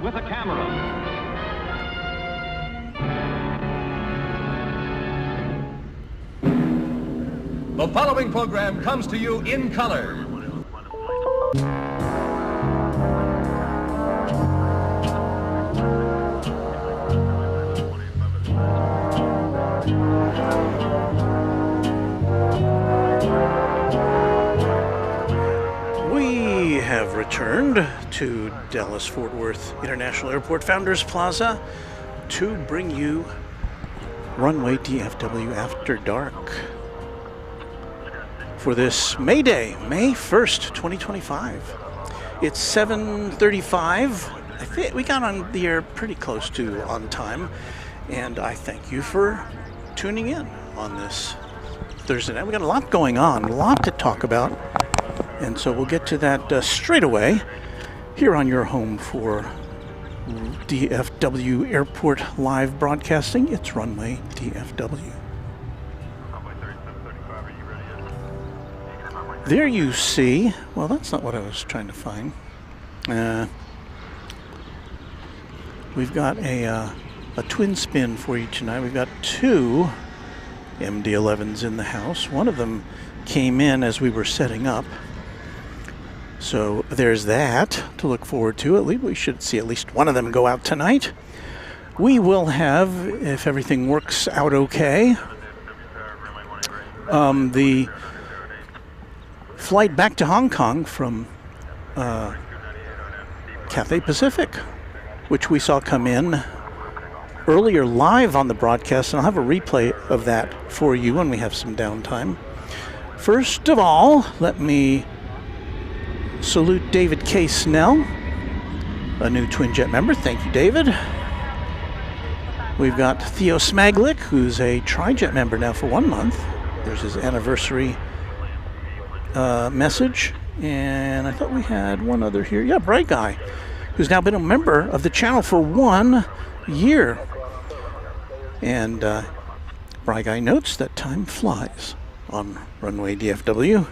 with a camera. The following program comes to you in color. We have returned to Dallas-Fort Worth International Airport Founders Plaza to bring you Runway DFW After Dark for this May Day, May 1st, 2025. It's 7:35. I think we got on the air pretty close to on time, and I thank you for tuning in on this Thursday night. We got a lot going on, a lot to talk about, and so we'll get to that straight away here on your home for DFW Airport Live Broadcasting. It's Runway DFW. There you see, well, that's not what I was trying to find. We've got a twin spin for you tonight. We've got two MD-11s in the house. One of them came in as we were setting up. So there's that to look forward to. At least we should see at least one of them go out tonight. We will have, if everything works out okay, the flight back to Hong Kong from Cathay Pacific, which we saw come in earlier live on the broadcast, and I'll have a replay of that for you when we have some downtime. First of all, let me salute David K. Snell, a new Twin Jet member. Thank you, David. We've got Theo Smaglick, who's a Tri-Jet member now for 1 month. There's his anniversary message. And I thought we had one other here. Yeah, Bright Guy, who's now been a member of the channel for 1 year. And Bright Guy notes that time flies on Runway DFW.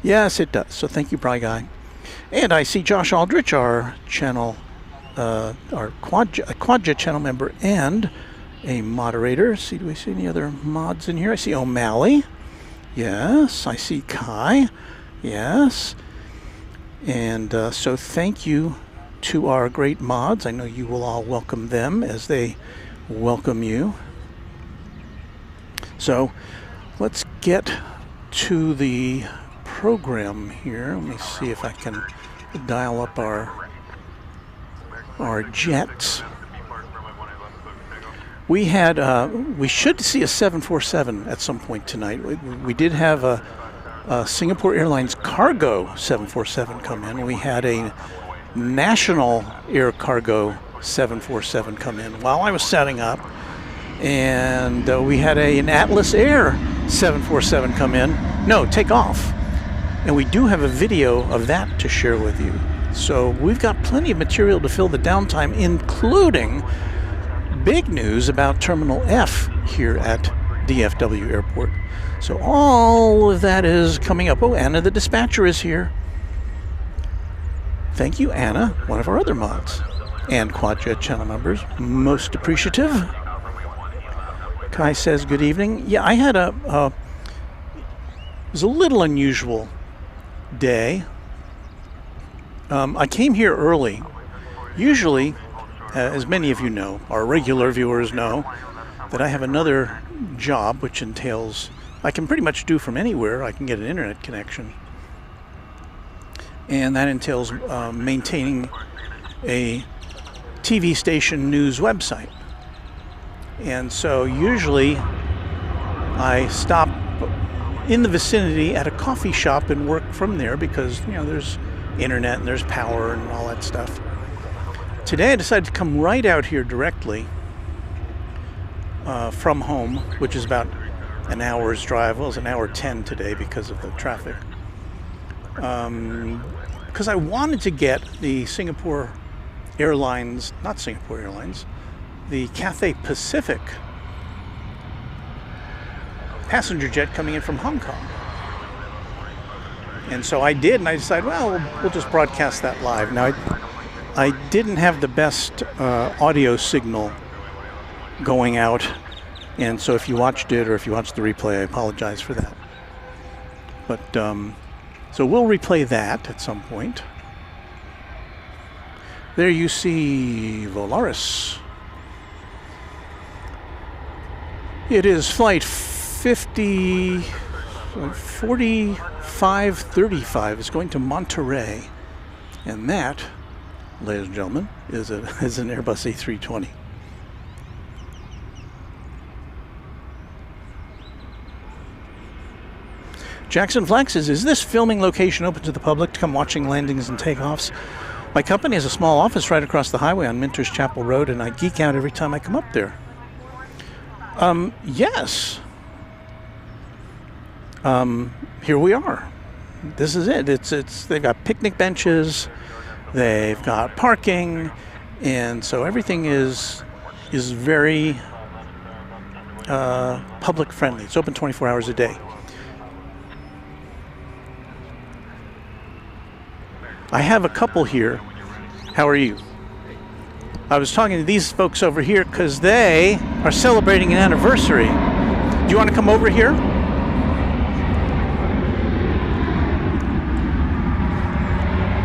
Yes, it does. So thank you, Bright Guy. And I see Josh Aldrich, our channel, our Quadjet channel member and a moderator. Do we see any other mods in here? I see O'Malley. Yes. I see Kai. Yes. And so thank you to our great mods. I know you will all welcome them as they welcome you. So let's get to the program here. Let me see if I can dial up our jets. We had we should see a 747 at some point tonight. We did have a Singapore Airlines cargo 747 come in. We had a National Air Cargo 747 come in while I was setting up, and we had an Atlas Air 747 come in. No, take off. And we do have a video of that to share with you. So we've got plenty of material to fill the downtime, including big news about Terminal F here at DFW Airport. So all of that is coming up. Oh, Anna the dispatcher is here. Thank you, Anna, one of our other mods and Quadjet channel members. Most appreciative. Kai says good evening. Yeah, I had it was a little unusual day. I came here early. Usually, as many of you know, our regular viewers know, that I have another job which entails, I can pretty much do from anywhere. I can get an internet connection. And that entails maintaining a TV station news website. And so usually I stop in the vicinity at a coffee shop and work from there because, you know, there's internet and there's power and all that stuff. Today I decided to come right out here directly from home, which is about an hour's drive. Well, it was an hour 10 today because of the traffic. Because I wanted to get the Singapore Airlines, not Singapore Airlines, the Cathay Pacific passenger jet coming in from Hong Kong. And so I did, and I decided, well, we'll just broadcast that live. Now, I didn't have the best audio signal going out, and so if you watched it or if you watched the replay, I apologize for that. But so we'll replay that at some point. There you see Volaris. It is flight 4535. It's going to Monterey, and that, ladies and gentlemen, is an Airbus A320. Jackson Flex is this filming location open to the public to come watching landings and takeoffs? My company has a small office right across the highway on Minter's Chapel Road, and I geek out every time I come up there. Yes. Here we are. This is it. They've got picnic benches, they've got parking, and so everything is very public friendly. It's open 24 hours a day. I have a couple here. How are you? I was talking to these folks over here because they are celebrating an anniversary. Do you want to come over here?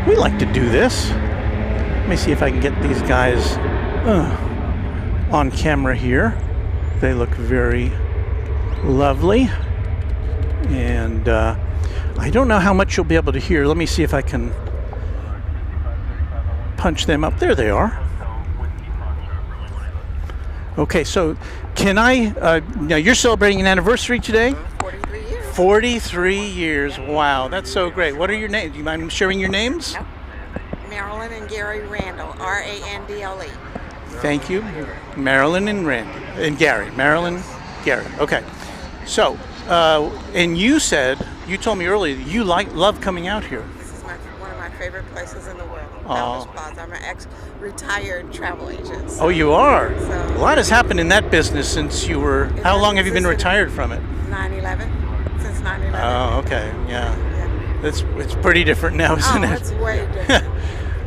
We like to do this. Let me see if I can get these guys on camera here. They look very lovely. And I don't know how much you'll be able to hear. Let me see if I can punch them up. There they are. Okay, so can I, now you're celebrating an anniversary today? 43 years. 43 years, wow, that's so great. What are your names? Do you mind sharing your names? Nope. Marilyn and Gary Randall, R-A-N-D-L-E. Thank you, Marilyn and Randy, and Gary. Marilyn, Gary, okay. So, and you told me earlier that you love coming out here. This is one of my favorite places in the world. Oh. Founders Plaza. I'm an ex-retired travel agent. Oh, you are? So, a lot has happened in that business since you were, how long have you been retired from it? 9/11, since 9/11. Oh, okay, yeah. It's pretty different now, isn't it? Oh, it's way different.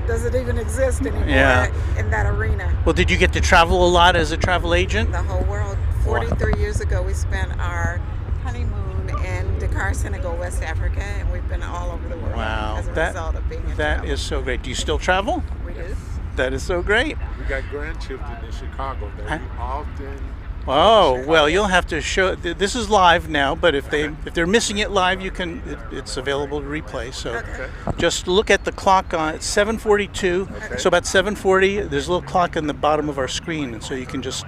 Does it even exist anymore in that arena? Well, did you get to travel a lot as a travel agent? The whole world. 43 years ago, we spent our honeymoon in Dakar, Senegal, West Africa, and we've been all over the world as a result of being in That travel. is so great. Do you still travel? We do. That is so great. We got grandchildren in Chicago that we often. Oh, well, you'll have to show. This is live now, but if they're missing it live, it's available to replay. So just look at the clock on. It's 7:42. Okay. So about 7:40, there's a little clock on the bottom of our screen, and so you can just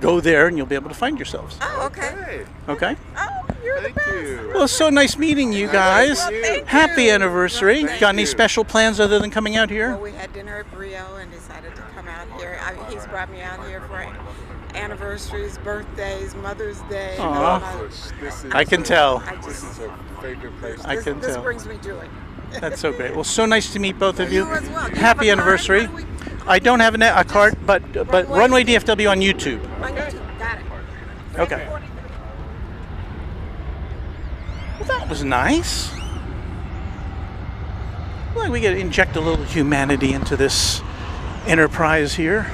go there, and you'll be able to find yourselves. Oh, okay. Okay. Oh, you're the best. you. Well, it's so nice meeting you guys. Well, thank Happy you. anniversary. Thank Got any you. special plans other than coming out Well, here? we had dinner at Brio and decided to come out here. He's brought me out here for anniversaries, birthdays, Mother's Day. Aw. This is I can tell. This is a favorite place. This brings me joy. That's so great. Well, so nice to meet both of you. You as well. Do you have Happy a card? anniversary. How do we- I don't have a card, but Runway DFW on YouTube. On YouTube. Got it. Okay. Well, that was nice. Well, we get to inject a little humanity into this enterprise here.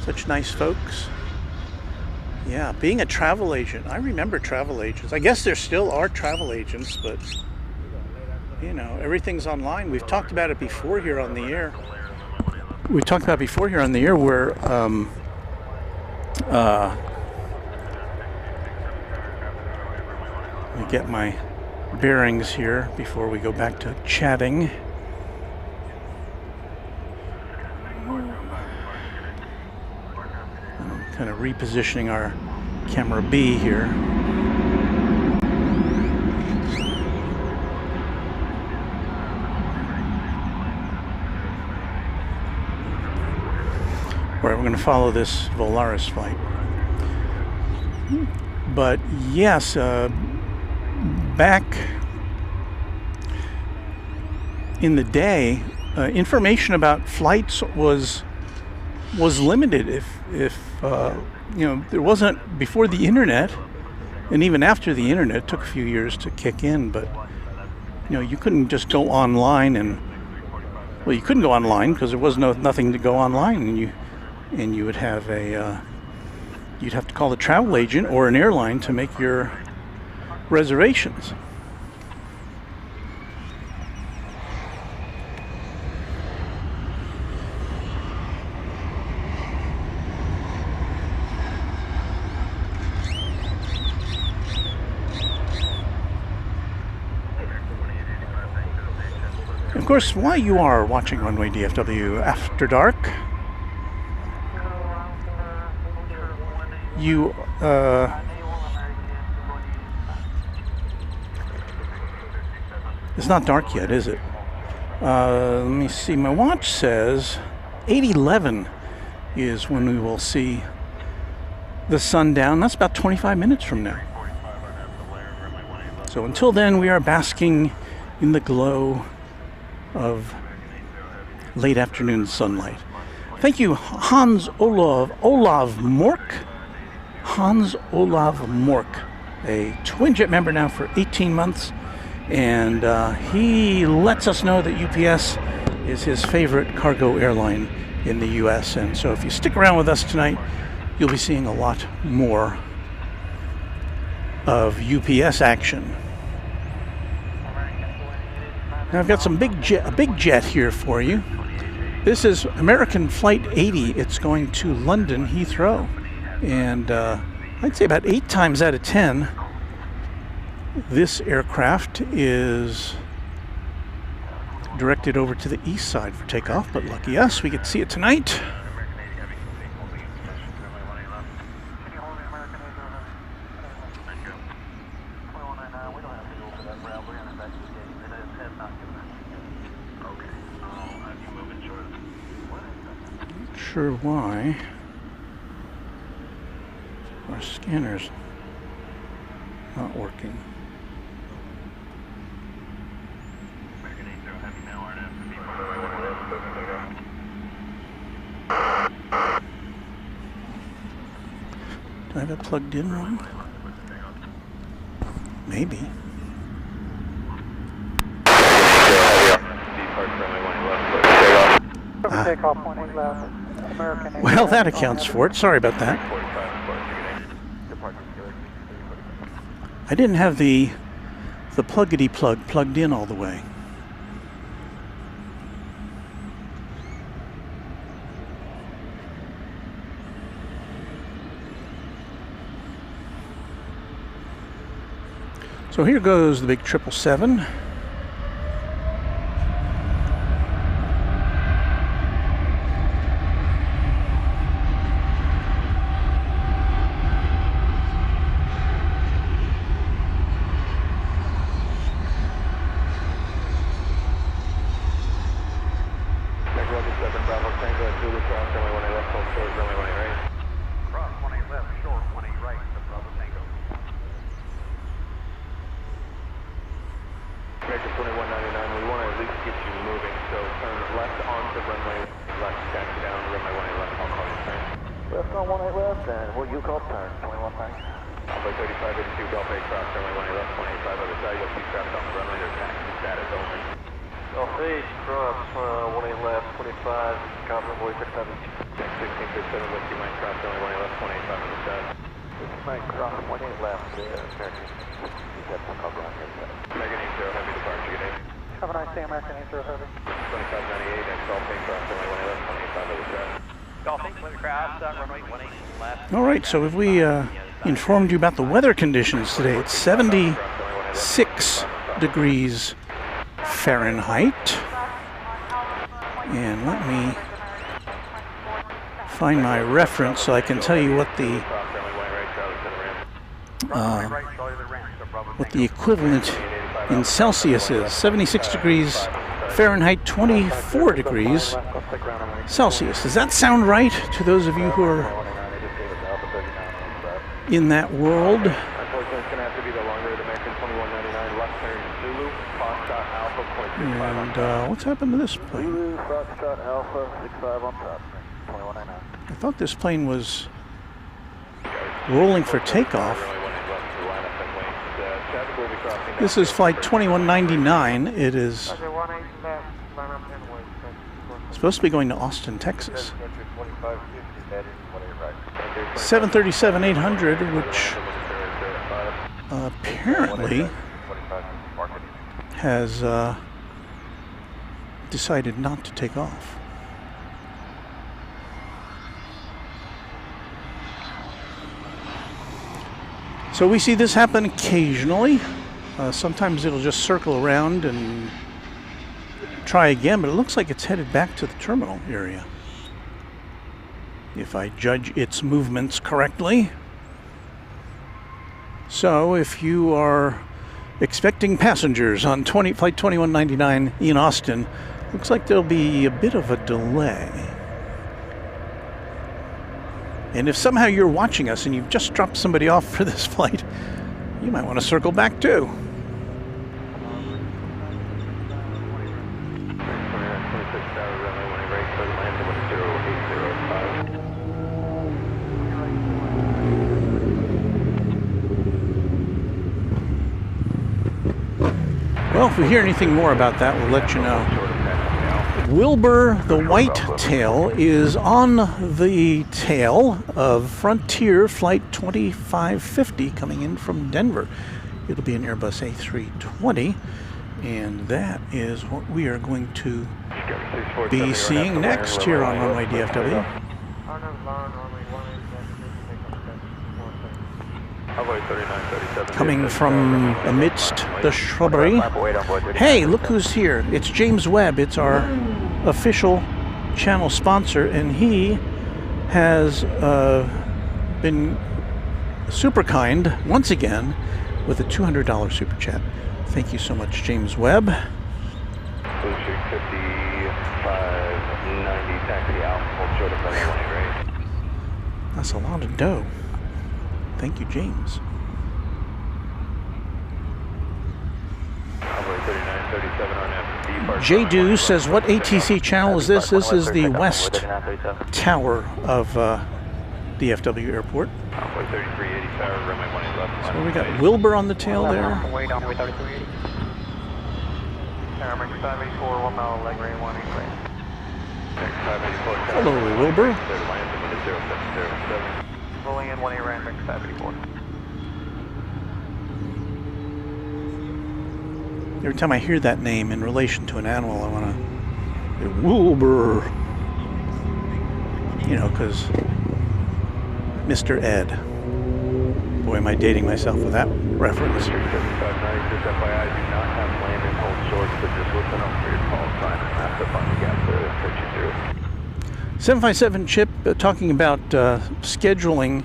Such nice folks. Yeah, being a travel agent. I remember travel agents. I guess there still are travel agents, but you know, everything's online. We've talked about it before here on the air. We talked about before here on the air where let me get my bearings here before we go back to chatting. I'm kind of repositioning our camera B here. All right, we're going to follow this Volaris flight. But yes, back in the day, information about flights was limited. If you know, there wasn't before the internet, and even after the internet, it took a few years to kick in. But you couldn't just go online and, well, you couldn't go online because there was nothing to go online, and you would have you'd have to call the travel agent or an airline to make your reservations. Of course, while you are watching Runway DFW After Dark, you it's not dark yet, is it? Let me see. My watch says 8:11 is when we will see the sun down. That's about 25 minutes from now. So until then, we are basking in the glow of late afternoon sunlight. Thank you, Hans Olav Mork. Hans Olav Mork, a Twinjet member now for 18 months. And he lets us know that UPS is his favorite cargo airline in the US. And so if you stick around with us tonight, you'll be seeing a lot more of UPS action. Now I've got a big jet here for you. This is American Flight 80. It's going to London Heathrow. And I'd say about 8 times out of 10, this aircraft is directed over to the east side for takeoff, but lucky us, we get to see it tonight. Not sure why our scanner's not working. Do I have it plugged in wrong? Maybe. Well, that accounts for it. Sorry about that. I didn't have the pluggity plug plugged in all the way. So here goes the big 777. All right, so have we informed you about the weather conditions today? It's 76 degrees Fahrenheit. And let me find my reference so I can tell you what the equivalent in Celsius is. 76 degrees Fahrenheit, 24 degrees Celsius. Does that sound right to those of you who are in that world? And what's happened to this plane? I thought this plane was rolling for takeoff. This is flight 2199. It is supposed to be going to Austin, Texas. 737-800, which apparently has decided not to take off. So we see this happen occasionally. Sometimes it'll just circle around and try again, but it looks like it's headed back to the terminal area, if I judge its movements correctly. So if you are expecting passengers on flight 2199 in Austin, looks like there'll be a bit of a delay. And if somehow you're watching us and you've just dropped somebody off for this flight, you might want to circle back too. Well, if we hear anything more about that, we'll let you know. Wilbur the Whitetail is on the tail of Frontier Flight 2550 coming in from Denver. It'll be an Airbus A320, and that is what we are going to be seeing next here on Runway DFW. Coming from amidst the shrubbery. Hey, look who's here. It's James Webb. It's our official channel sponsor, and he has been super kind once again with a $200 super chat. Thank you so much, James Webb. Blue Street 5590 taxi out. Hold short of runway right. That's a lot of dough. Thank you, James. J-Do says, what ATC channel is this? This is the West Tower of DFW Airport. So we got Wilbur on the tail there. Hello, Wilbur. Rolling in 18 right, 584. Every time I hear that name in relation to an animal, I want to... Wilbur. You know, because Mr. Ed. Boy, am I dating myself with that reference. 7590, just FYI, do not have landing hold short, but just listen up for your call sign and have to find the gap to put you through. 757 Chip talking about scheduling,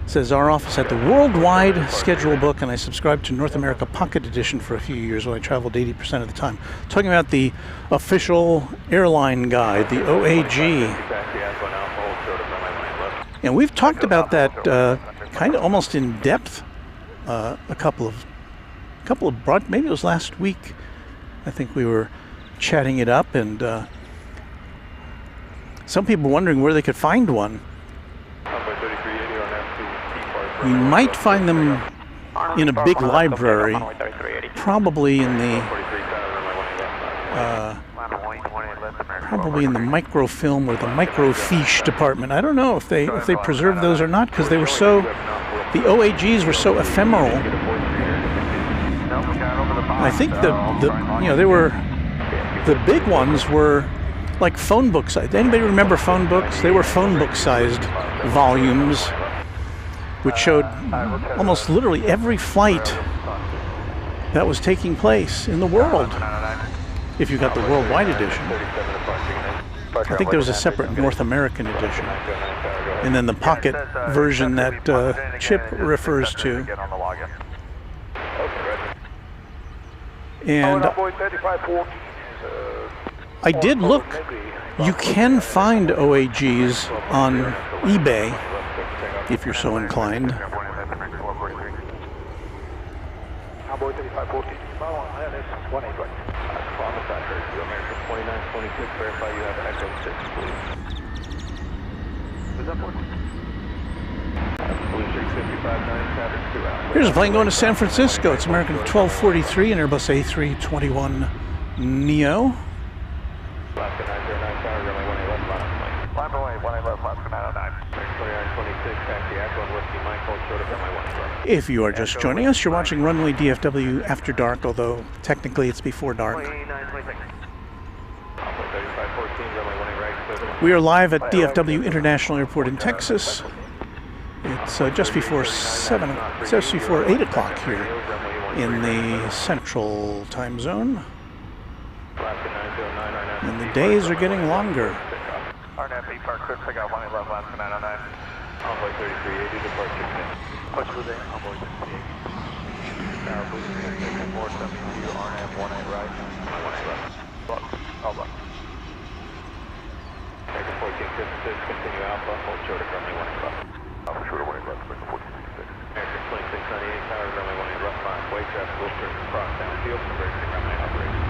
says our office had the worldwide schedule book, and I subscribed to North America Pocket Edition for a few years when I traveled 80% of the time. Talking about the official airline guide, the OAG. And we've talked about that kind of almost in depth a couple of maybe it was last week. I think we were chatting it up, and some people wondering where they could find one. You might find them in a big library, probably in the microfilm or the microfiche department. I don't know if they preserve those or not, because they were so, the OAGs were so ephemeral. I think they were, the big ones were like phone book size. Anybody remember phone books? They were phone book sized volumes, which showed almost literally every flight that was taking place in the world, if you got the worldwide edition. I think there was a separate North American edition, and then the pocket version that Chip refers to. And I did look. You can find OAGs on eBay if you're so inclined. Here's a plane going to San Francisco. It's American 1243 and Airbus A321 Neo. Alaska 909 tower, runway 18 left, minus. Line runway 18 left, Alaska 909. 2926, taxi Echo Whiskey Mike, hold short of runway 18 left. If you are just joining us, you're watching Runway DFW After Dark, although technically it's before dark. We are live at DFW International Airport in Texas. It's just before 8 o'clock here in the Central Time Zone. And the days are getting longer. Continue Alpha, hold short of runway 18 left. Alpha short of 18 left, 1466. American 2698 tower, runway 18 left, line. Way traffic will start to cross downfield, converting runway operation.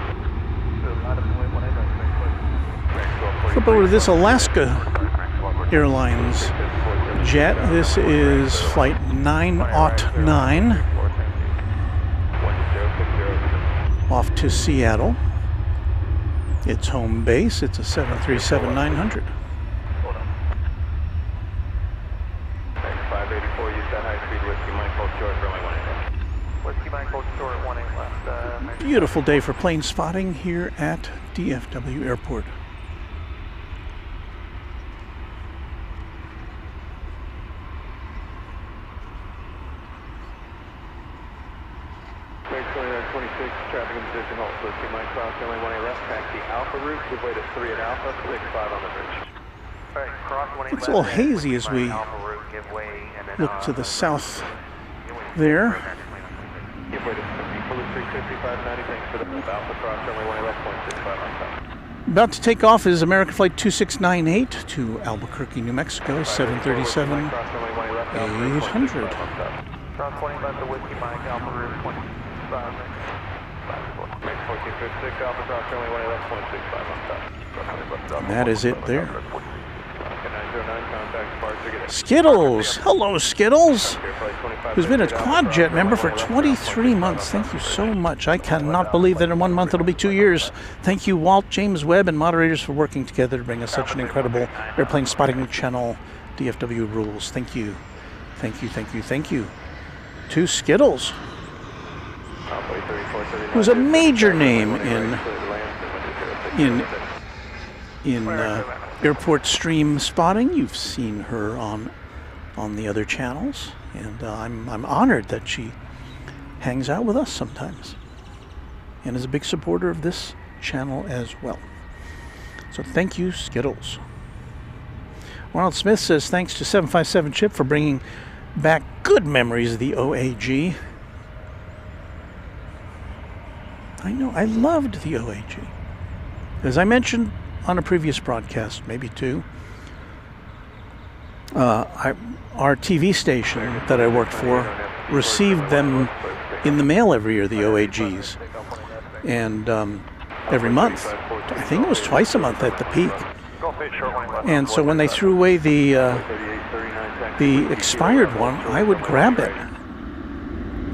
Flip over to this Alaska Airlines jet. This is flight 909 off to Seattle. Its home base. It's a 737-900. 584, use that high speed Whiskey Mike, hold short, runway 18 left. Whiskey Mike, hold short, 18 left. Beautiful day for plane spotting here at DFW Airport. Wait 2926, traffic in position, hold Whiskey Mike, cross runway 18 left, taxi Alpha route, give way to 3 at Alpha, 65 on the bridge. It's a little hazy as we look to the south there. About to take off is American Flight 2698 to Albuquerque, New Mexico, 737-800. And that is it there. Skittles! Hello, Skittles! Who's been a Quadjet member for 23 months. Thank you so much. I cannot believe that in 1 month it'll be 2 years. Thank you, Walt, James Webb, and moderators for working together to bring us such an incredible airplane spotting channel. DFW rules. Thank you. Thank you, thank you, thank you. To Skittles, who's a major name in airport stream spotting. You've seen her on the other channels, and I'm honored that she hangs out with us sometimes and is a big supporter of this channel as well. So thank you, Skittles. Ronald Smith says thanks to 757 Chip for bringing back good memories of the OAG. I know, I loved the OAG. As I mentioned on a previous broadcast, maybe two, our TV station that I worked for received them in the mail every year, the OAGs. And every month, I think it was twice a month at the peak. And so when they threw away the expired one, I would grab it.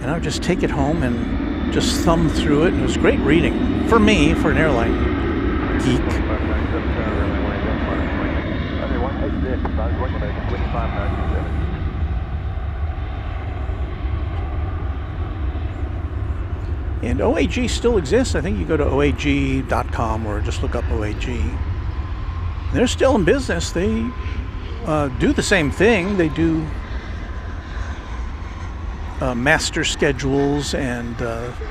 And I would just take it home and just thumb through it. And it was great reading for me, for an airline geek. And OAG still exists. I think you go to OAG.com or just look up OAG. They're still in business. They do the same thing. They do master schedules and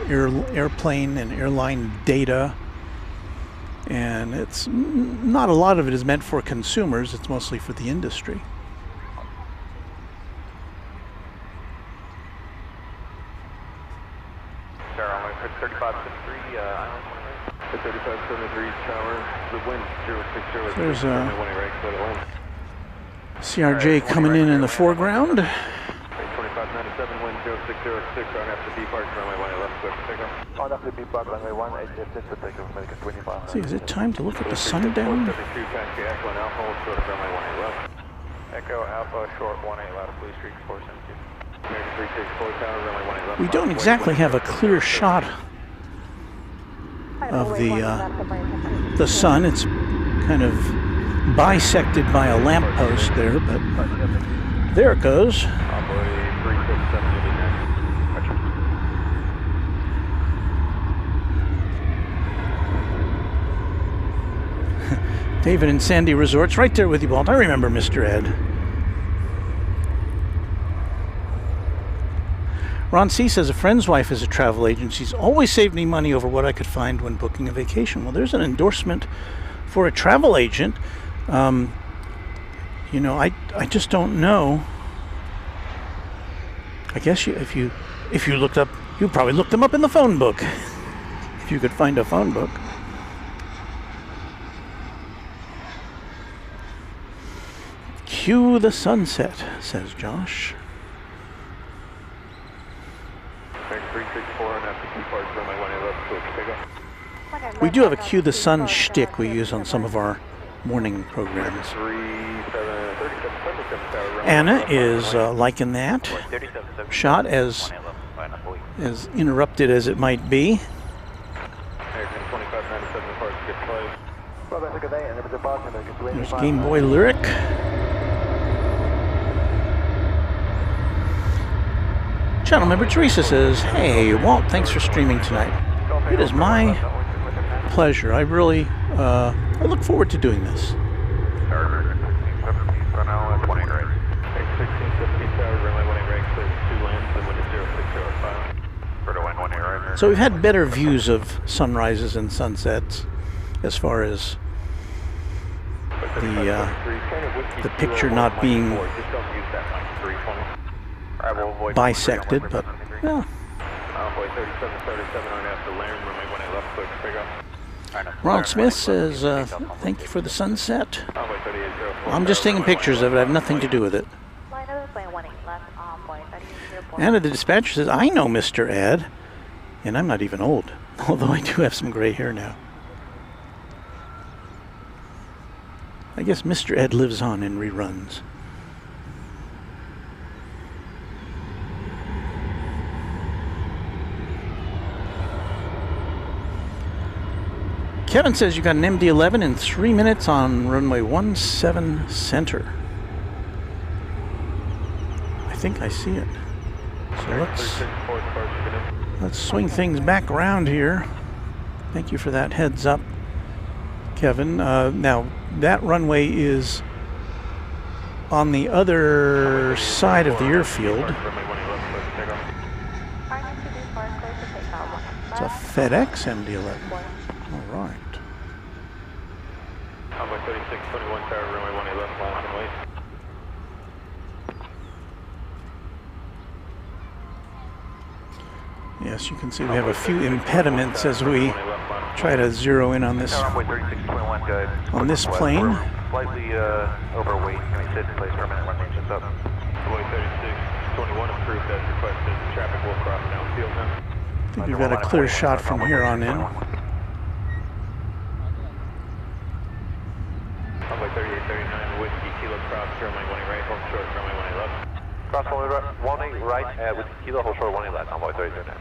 airplane and airline data. And it's not a lot of it is meant for consumers. It's mostly for the industry. There's a CRJ coming in the foreground. See, is it time to look at the sundown? Echo Alpha, short 18, loud police streak 472. American 364 Tower, runway 18 left. We don't exactly have a clear shot of the sun. It's kind of bisected by a lamppost there, but there it goes. David and Sandy Resorts, right there with you, Walt. I remember Mr. Ed. Ron C. says a friend's wife is a travel agent. She's always saved me money over what I could find when booking a vacation. Well, there's an endorsement for a travel agent. You know, I just don't know. I guess if you looked up, you probably looked them up in the phone book. If you could find a phone book. Cue the sunset, says Josh. We do have a cue the sun shtick we use on some of our morning programs. Anna is liking that shot, as interrupted as it might be. There's Game Boy Lyric. Channel member Teresa says, "Hey Walt, thanks for streaming tonight. It is my pleasure. I really I look forward to doing this." So we've had better views of sunrises and sunsets as far as the picture not being bisected, but yeah. Ron Smith says, "Thank you for the sunset. I'm just taking pictures of it. I have nothing to do with it." Anna the dispatcher says, "I know Mr. Ed, and I'm not even old, although I do have some gray hair now." I guess Mr. Ed lives on in reruns. Kevin says you got an MD-11 in 3 minutes on runway 17 center. I think I see it. So let's swing things back around here. Thank you for that heads up, Kevin. Now that runway is on the other side of the airfield. It's a FedEx MD-11. All right. Runway 3621 Tower, runway 18 left, line and wait. Yes, you can see we have a few impediments as we try to zero in on this plane. Slightly overweight. Can we sit in place for a minute? Let me just up. Runway 3621 approved as requested. Traffic will cross downfield now. I think we've got a clear shot from here on in. Runway 3839 Whiskey Kilo cross, runway 18 right, hold short, runway 18 left. Cross runway 18 right at Whiskey Kilo, hold short 18 left, runway 3839.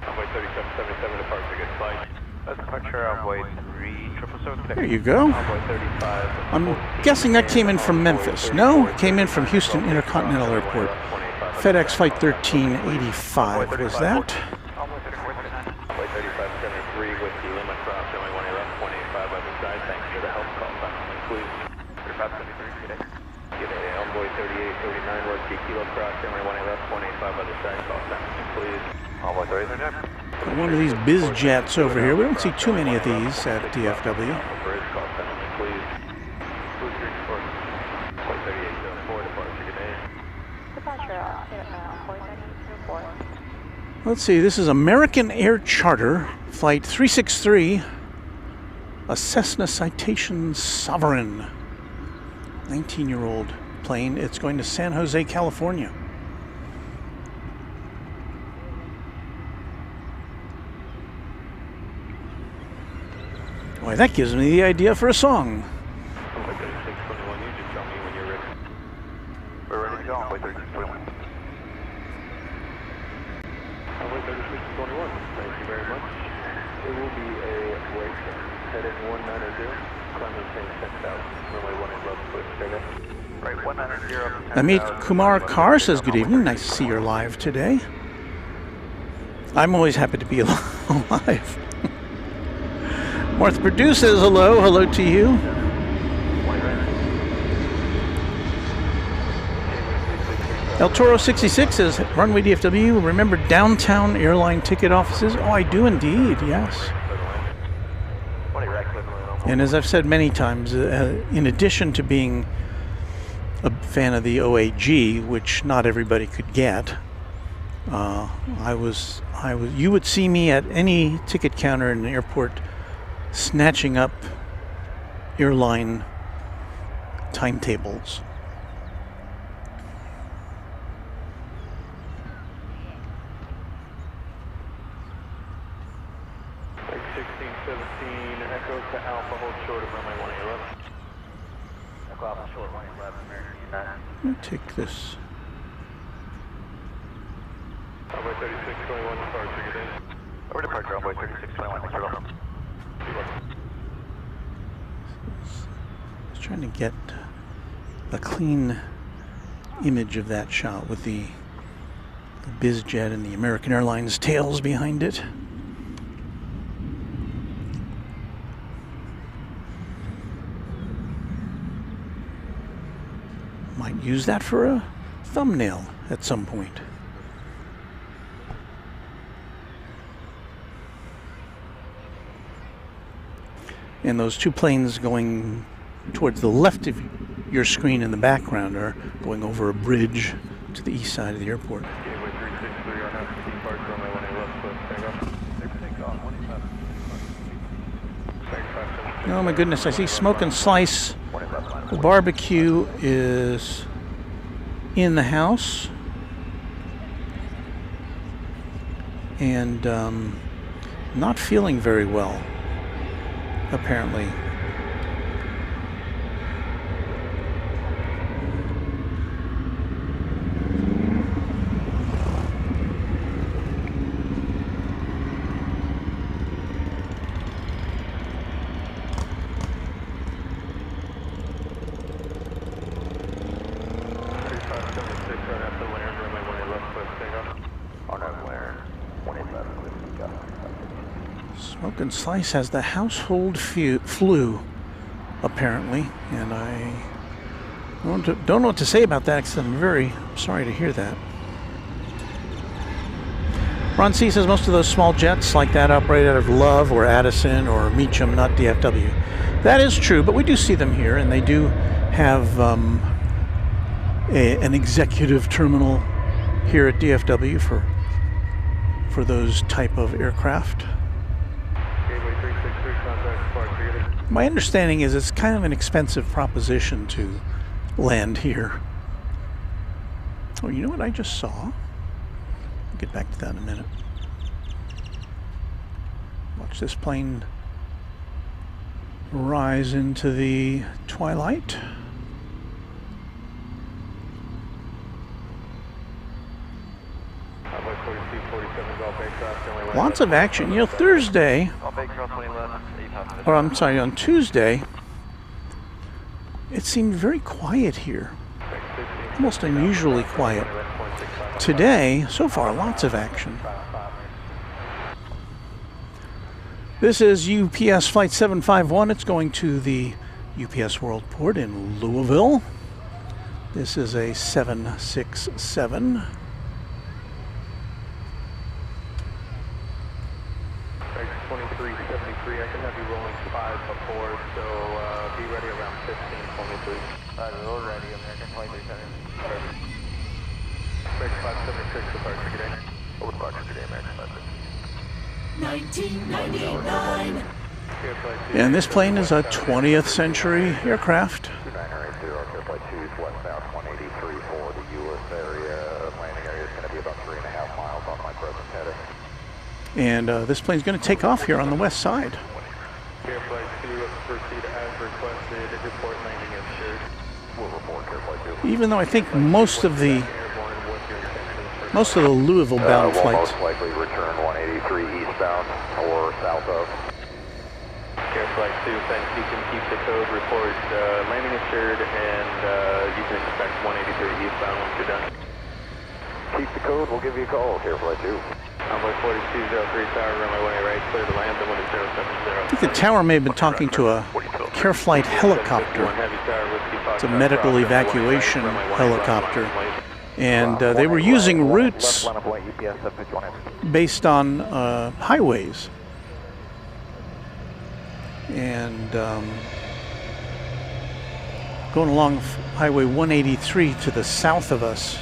Runway 3777, departure, good flight. That's departure, runway 3777. There you go. Runway 35. I'm guessing that came in from Memphis. No, it came in from Houston Intercontinental Airport. FedEx Flight 1385 was that. Runway 3573 Whiskey Lima cross, runway 18 left, 185 by the side. Thanks for the help, call finally, please. 3573, good day. Good day, Envoy 3839 Whiskey Kilo cross, runway 18 left, 185 by the side. Call finally, please. Envoy 3839. One of these biz jets over here. We don't see too many of these at DFW. Call finally, please. Boost 34. Flight 3874, departure, good day. Let's see, this is American Air Charter, Flight 363, a Cessna Citation Sovereign, 19-year-old plane. It's going to San Jose, California. Boy, that gives me the idea for a song. go, Runway 3621. Runway 3621, thank you very much. It will be a right heading 190, climb maintain 10,000, runway 18 left, clear, stay there. Right, 190. Amit Kumar Carr says, good evening, nice to see you're live today. I'm always happy to be alive. Martha Perdue says hello, hello to you. El Toro 66 says, Runway DFW, remember downtown airline ticket offices? Oh, I do indeed, yes. And as I've said many times, in addition to being a fan of the OAG, which not everybody could get, you would see me at any ticket counter in the airport snatching up airline timetables. Echo to Alpha, hold short of runway 18 left. Echo Alpha, short 18 left, American 9. Let me take this. Runway 3621, departure, get in. Over departure, runway 3621, thanks for welcome. I was trying to get a clean image of that shot with the BizJet and the American Airlines tails behind it. Might use that for a thumbnail at some point. And those two planes going towards the left of your screen in the background are going over a bridge to the east side of the airport. Gateway 363 on out, departure, runway 18 left, clear, take off. Oh my goodness, I see Smoke and Slice. The barbecue is in the house. And not feeling very well, apparently. Smoke and Slice has the household flu, apparently, and I don't know what to say about that, because I'm very sorry to hear that. Ron C says most of those small jets like that operate out of Love or Addison or Meacham, not DFW. That is true, but we do see them here, and they do have an executive terminal here at DFW for those type of aircraft. My understanding is it's kind of an expensive proposition to land here. Oh, you know what I just saw? I'll get back to that in a minute. Watch this plane rise into the twilight. Lots of action. You know, Thursday, or I'm sorry, on Tuesday, it seemed very quiet here. Almost unusually quiet. Today, so far, lots of action. This is UPS Flight 751. It's going to the UPS Worldport in Louisville. This is a 767. I can have you rolling 5 before, so be ready around 15 for me, please. Roll ready, American Flight 370. 576, departure today. Over departure today, American Flight 1999. And this plane is a 20th century aircraft. 2980, Airflight 2 is westbound 183 for the U.S. area. Landing area is going to be about 3.5 miles off my present heading. And this plane's going to take off here on the west side. Airflight 2, proceed as requested. Report landing as shared. Even though I think most of the Louisville bound flights. Most likely return 183 eastbound or south of. Air Flight 2, thanks. You can keep the code, report landing assured, and you can expect 183 eastbound once you're done. Keep the code, we'll give you a call, Air Flight 2. Envoy 4203 tower, runway 18 right, clear to land, the wind is 070. I think the tower may have been talking to a Care Flight helicopter. It's a medical evacuation helicopter. And they were using routes based on highways. And going along Highway 183 to the south of us.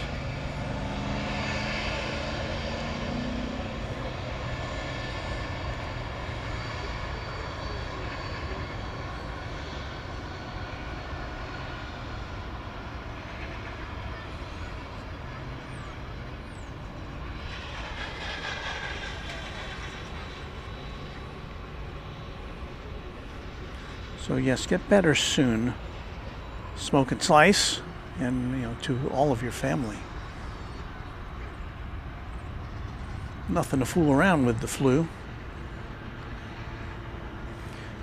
So yes, get better soon. Smoke and slice, and to all of your family. Nothing to fool around with the flu.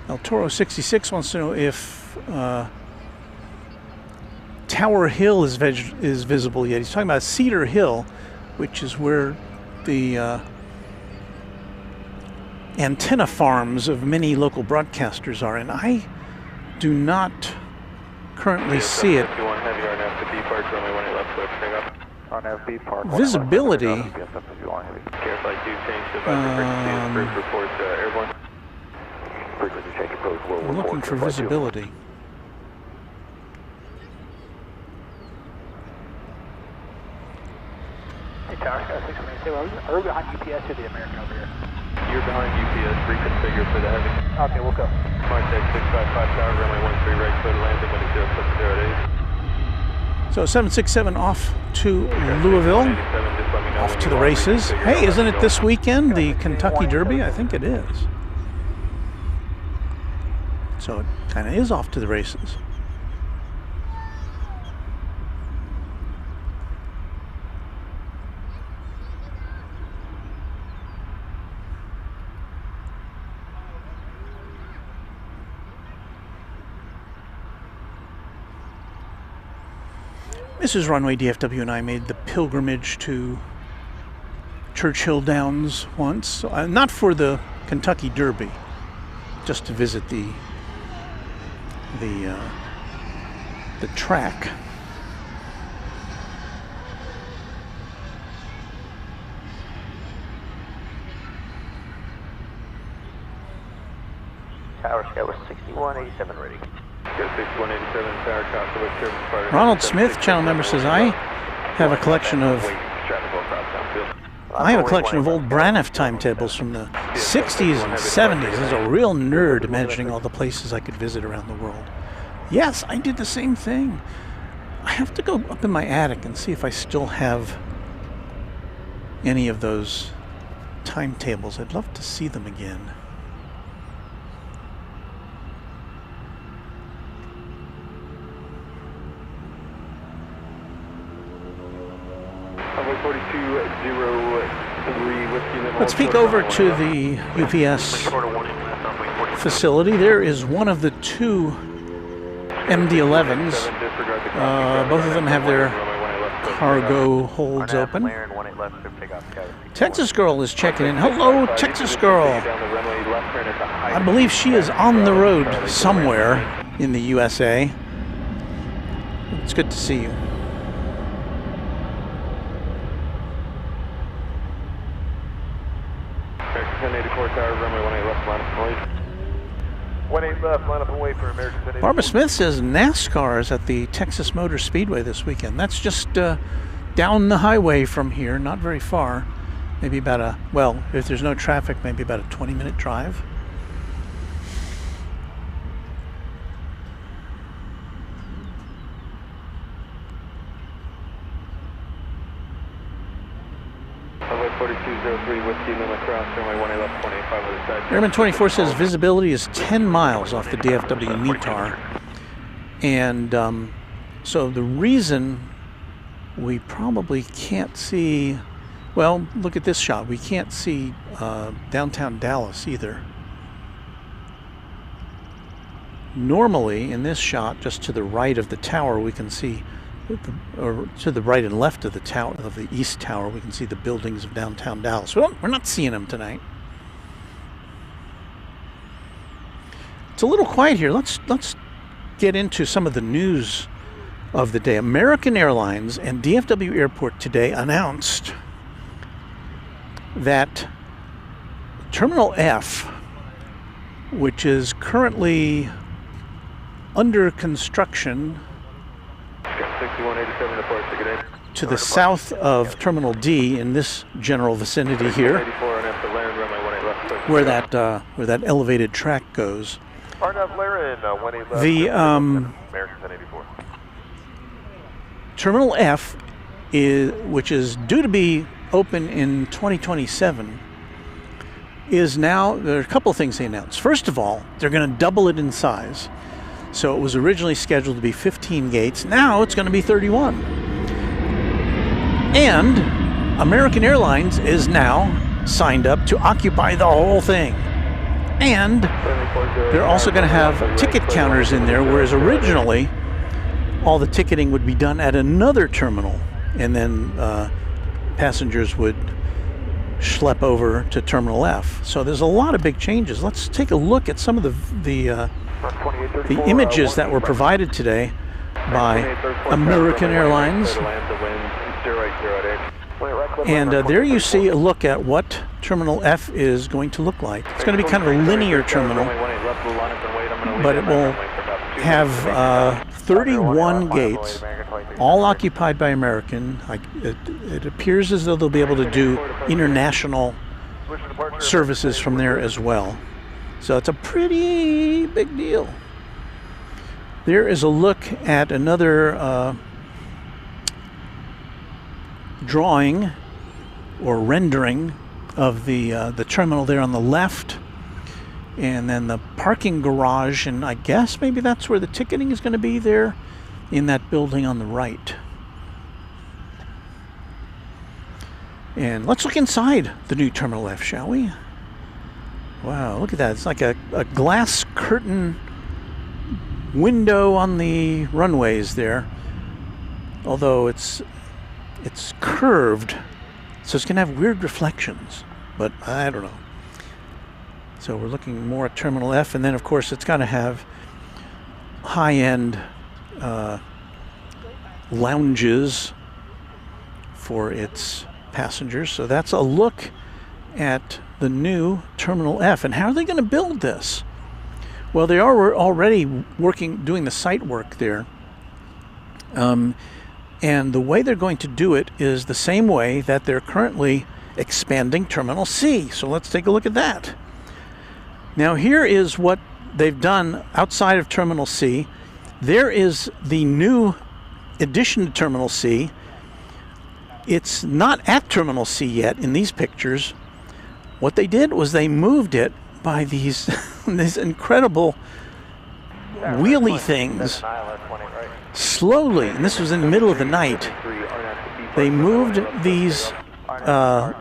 El Toro 66 wants to know if Tower Hill is visible yet. He's talking about Cedar Hill, which is where the antenna farms of many local broadcasters are, and I do not currently see it. Visibility. I'm looking for visibility. Hey, Tower Sky 617, are we behind UPS or the American over here? You're behind UPS, reconfigure for the heavy. Okay, we'll go. Martech 655 tower, runway 13 right, clear to land, the wind is 070 So 767 off to Louisville, off to the races. Hey, isn't it this weekend, the Kentucky Derby? I think it is. So it kind of is off to the races. Mrs. Runway DFW and I made the pilgrimage to Churchill Downs once, not for the Kentucky Derby, just to visit the track. Tower Sky was 6187 ready. Ronald Smith, channel member, says I have a collection of old Braniff timetables from the 60s and 70s. As a real nerd, imagining all the places I could visit around the world. Yes, I did the same thing. I have to go up in my attic and see if I still have any of those timetables. I'd love to see them again. Let's peek over to the UPS facility. There is one of the two MD-11s. Both of them have their cargo holds open. Texas Girl is checking in. Hello, Texas Girl. I believe she is on the road somewhere in the USA. It's good to see you. Barbara Smith says NASCAR is at the Texas Motor Speedway this weekend. That's just down the highway from here, not very far. Maybe about if there's no traffic, maybe about a 20-minute drive. Airman 24 says visibility is 10 miles off the DFW METAR, and So the reason we probably can't see, well, look at this shot. We can't see downtown Dallas either. Normally, in this shot, just to the right of the tower, we can see, or to the right and left of the tower, of the east tower, we can see the buildings of downtown Dallas. Well, we're not seeing them tonight. It's a little quiet here. Let's get into some of the news of the day. American Airlines and DFW Airport today announced that Terminal F, which is currently under construction to the south of Terminal D in this general vicinity here, where that elevated track goes. The Terminal F, which is due to be open in 2027, is now, there are a couple of things they announced. First of all, they're going to double it in size. So it was originally scheduled to be 15 gates. Now it's going to be 31. And American Airlines is now signed up to occupy the whole thing. And they're also going to have ticket counters in there, whereas originally all the ticketing would be done at another terminal, and then passengers would schlep over to Terminal F. So there's a lot of big changes. Let's take a look at some of the images that were provided today by American Airlines. And there you see a look at what Terminal F is going to look like. It's going to be kind of a linear terminal, but it will have 31 gates, all occupied by American. It appears as though they'll be able to do international services from there as well. So it's a pretty big deal. There is a look at another drawing or rendering of the terminal there on the left, and then the parking garage, and I guess maybe that's where the ticketing is going to be there in that building on the right. And let's look inside the new Terminal F, shall we? Wow, look at that. It's like a glass curtain window on the runways there. Although it's curved, so it's going to have weird reflections. But I don't know. So we're looking more at Terminal F, and then of course it's going to have high-end lounges for its passengers. So that's a look at the new Terminal F. And how are they going to build this? Well, they are already doing the site work there. And the way they're going to do it is the same way that they're currently expanding Terminal C. So let's take a look at that. Now here is what they've done outside of Terminal C. There is the new addition to Terminal C. It's not at Terminal C yet in these pictures. What they did was they moved it by these these incredible wheelie things slowly, and this was in the middle of the night. They moved these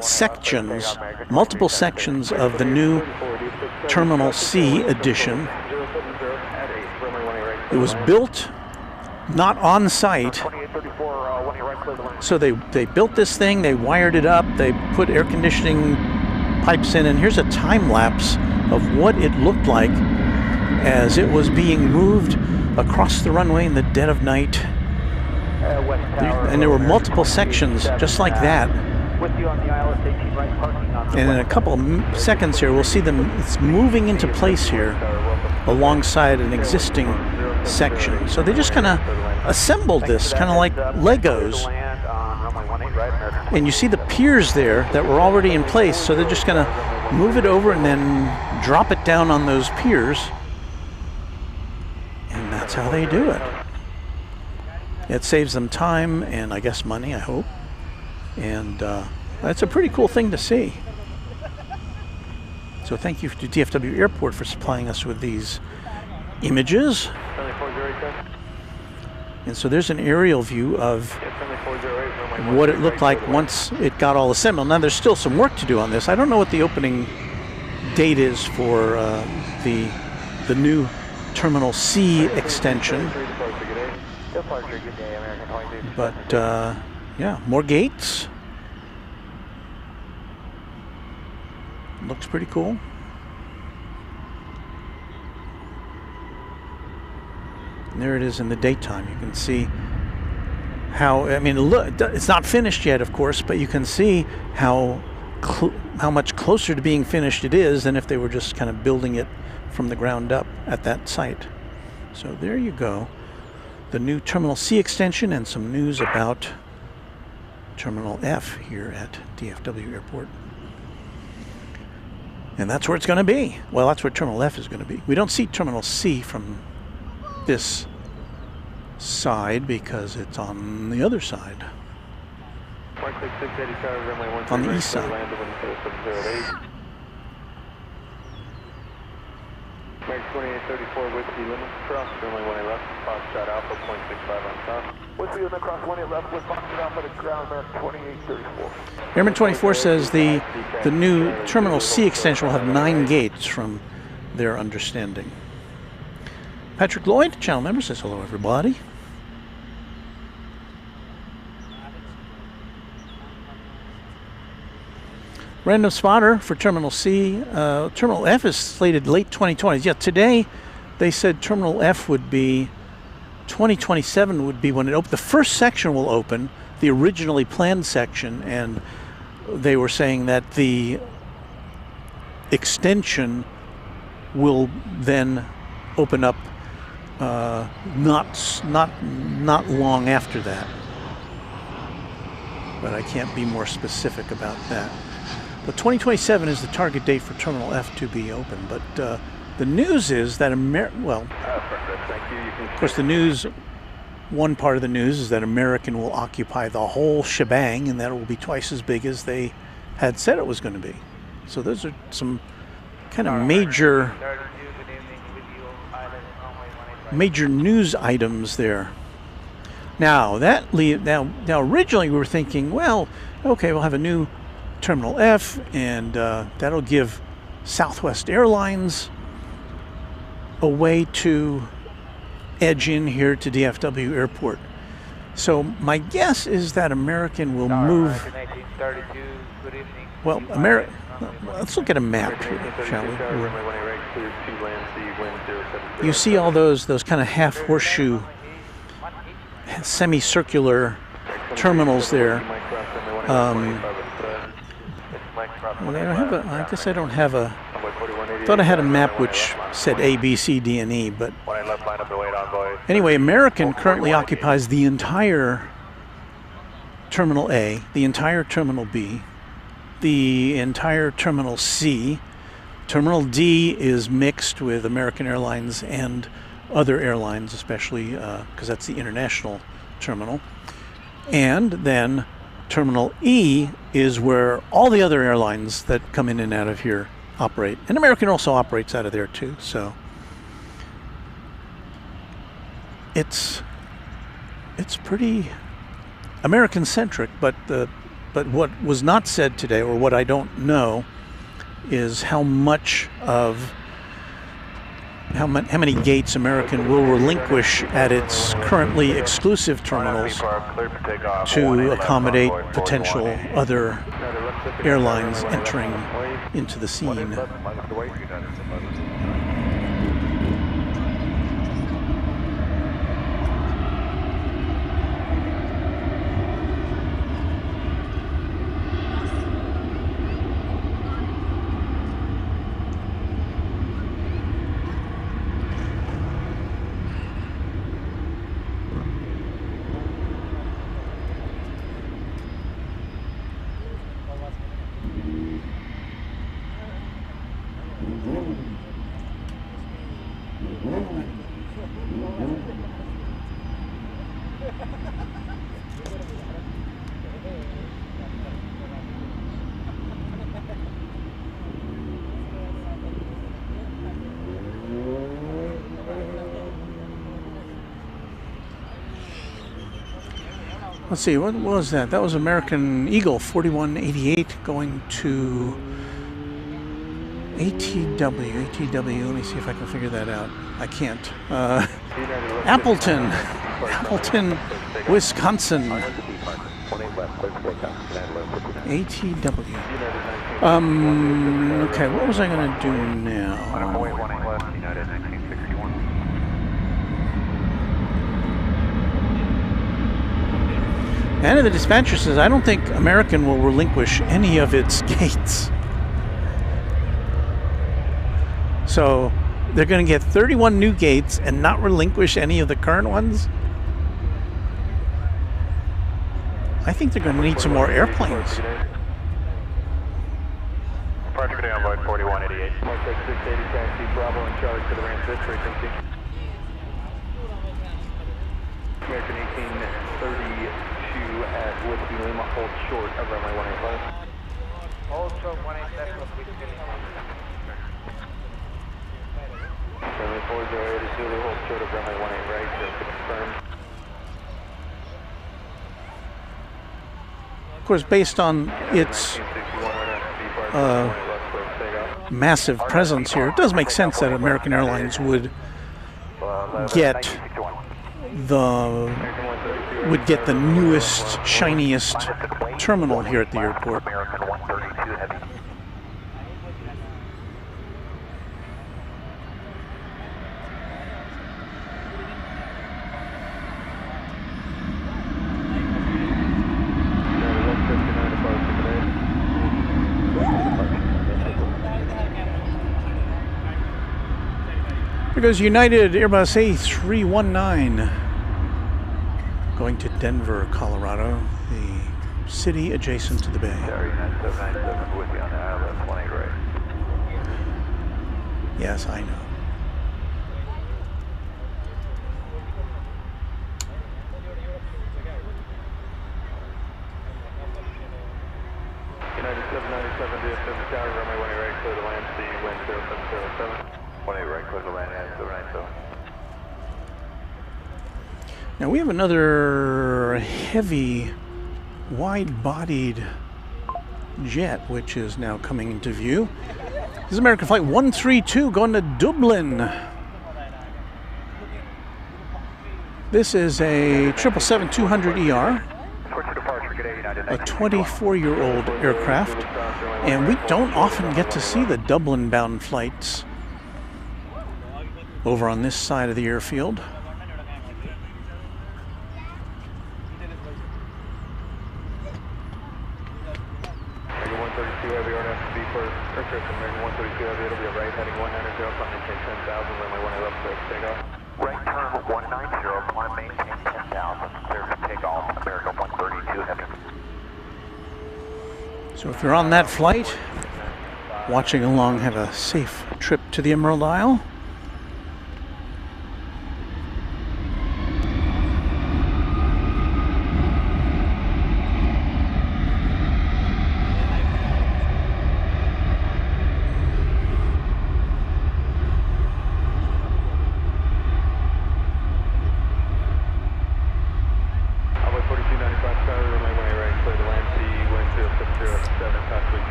sections, multiple sections of the new Terminal C addition. It was built not on site, so they built this thing, they wired it up, they put air conditioning pipes in, and here's a time lapse of what it looked like as it was being moved across the runway in the dead of night. And there were multiple sections just like that. And in a couple of seconds here, we'll see them, it's moving into place here alongside an existing section. So they just kind of assembled this, kind of like Legos. And you see the piers there that were already in place, so they're just going to move it over and then drop it down on those piers. And that's how they do it. It saves them time and I guess money, I hope. And that's a pretty cool thing to see. So thank you to DFW Airport for supplying us with these images. And so there's an aerial view of what it looked like once it got all assembled. Now there's still some work to do on this. I don't know what the opening date is for the new Terminal C extension. But yeah, more gates. Looks pretty cool. And there it is in the daytime. You can see how, I mean, look, it's not finished yet, of course, but you can see how much closer to being finished it is than if they were just kind of building it from the ground up at that site. So there you go. The new Terminal C extension and some news about Terminal F here at DFW Airport. And that's where it's going to be. Well, that's where Terminal F is going to be. We don't see Terminal C from this side because it's on the other side. On the east side. American 2834 Whiskey Lima, cross runway 18 left, Foxtrot Alpha, 0.65 on top. Whiskey Lima, cross 18 left with Foxtrot Alpha to ground, American 2834. Airman 24 says the new Terminal C extension will have 9 gates from their understanding. Patrick Lloyd, channel member, says hello everybody. Random spotter for Terminal C. Terminal F is slated late 2020s. Yeah, today they said Terminal F would be 2027 would be when it opens. The first section will open, the originally planned section, and they were saying that the extension will then open up not long after that. But I can't be more specific about that. But 2027 is the target date for Terminal F to be open. But the news is that of course, the news. One part of the news is that American will occupy the whole shebang, and that it will be twice as big as they had said it was going to be. So those are some kind of major news items there. Now now originally we were thinking, well, okay, we'll have a new Terminal F, and that'll give Southwest Airlines a way to edge in here to DFW Airport. So my guess is that American will move. Well, let's look at a map here, shall we? You see all those kind of half horseshoe, semicircular terminals there. Well, I guess I don't have a. Thought I had a map which said A, B, C, D, and E, but anyway, American currently occupies the entire Terminal A, the entire Terminal B, the entire Terminal C. Terminal D is mixed with American Airlines and other airlines, especially because that's the international terminal. And then Terminal E is where all the other airlines that come in and out of here operate. And American also operates out of there too. So it's pretty American-centric, but what was not said today, or what I don't know, is how many gates American will relinquish at its currently exclusive terminals to accommodate potential other airlines entering into the scene. Let's see, what was that? That was American Eagle 4188 going to ATW. ATW, let me see if I can figure that out. I can't. Appleton, Wisconsin. ATW. Okay, what was I going to do now? And the dispatcher says, I don't think American will relinquish any of its gates. So they're going to get 31 new gates and not relinquish any of the current ones? I think they're going to need some more airplanes. Departure today on Void 4188. Mark 680 taxi Bravo and Charlie to the ramp this frequency. American 1832 at Whiskey Lima, hold short of runway 185. Hold short 187 with Whiskey Lima. Runway 408 is Zulu, hold short of runway 18 right, confirmed. Of course, based on its massive presence here, it does make sense that American Airlines would get the newest, shiniest terminal here at the airport. Here goes United Airbus A319 going to Denver, Colorado, the city adjacent to the bay. Yes, I know. United 797 DFW Tower, runway 18 right, clear to land, C, wind 0707. 18 right, clear to land, and 797. Now we have another heavy, wide-bodied jet, which is now coming into view. This is American Flight 132 going to Dublin. This is a 777-200ER, a 24-year-old aircraft, and we don't often get to see the Dublin-bound flights over on this side of the airfield. Right turn 190, want to maintain 10,000, clear for takeoff, America 132 heavy. So if you're on that flight, watching along, have a safe trip to the Emerald Isle.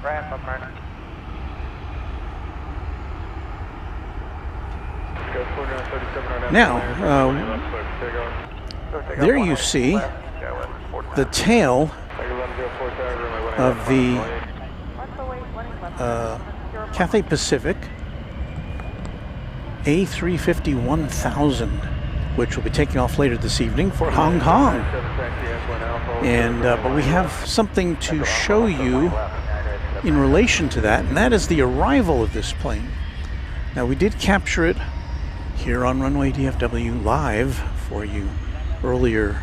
Ramp up, Mark. Now, there you see the tail of the Cathay Pacific A350-1000, which will be taking off later this evening for Hong Kong. And but we have something to show you in relation to that, and that is the arrival of this plane. Now, we did capture it here on Runway DFW live for you earlier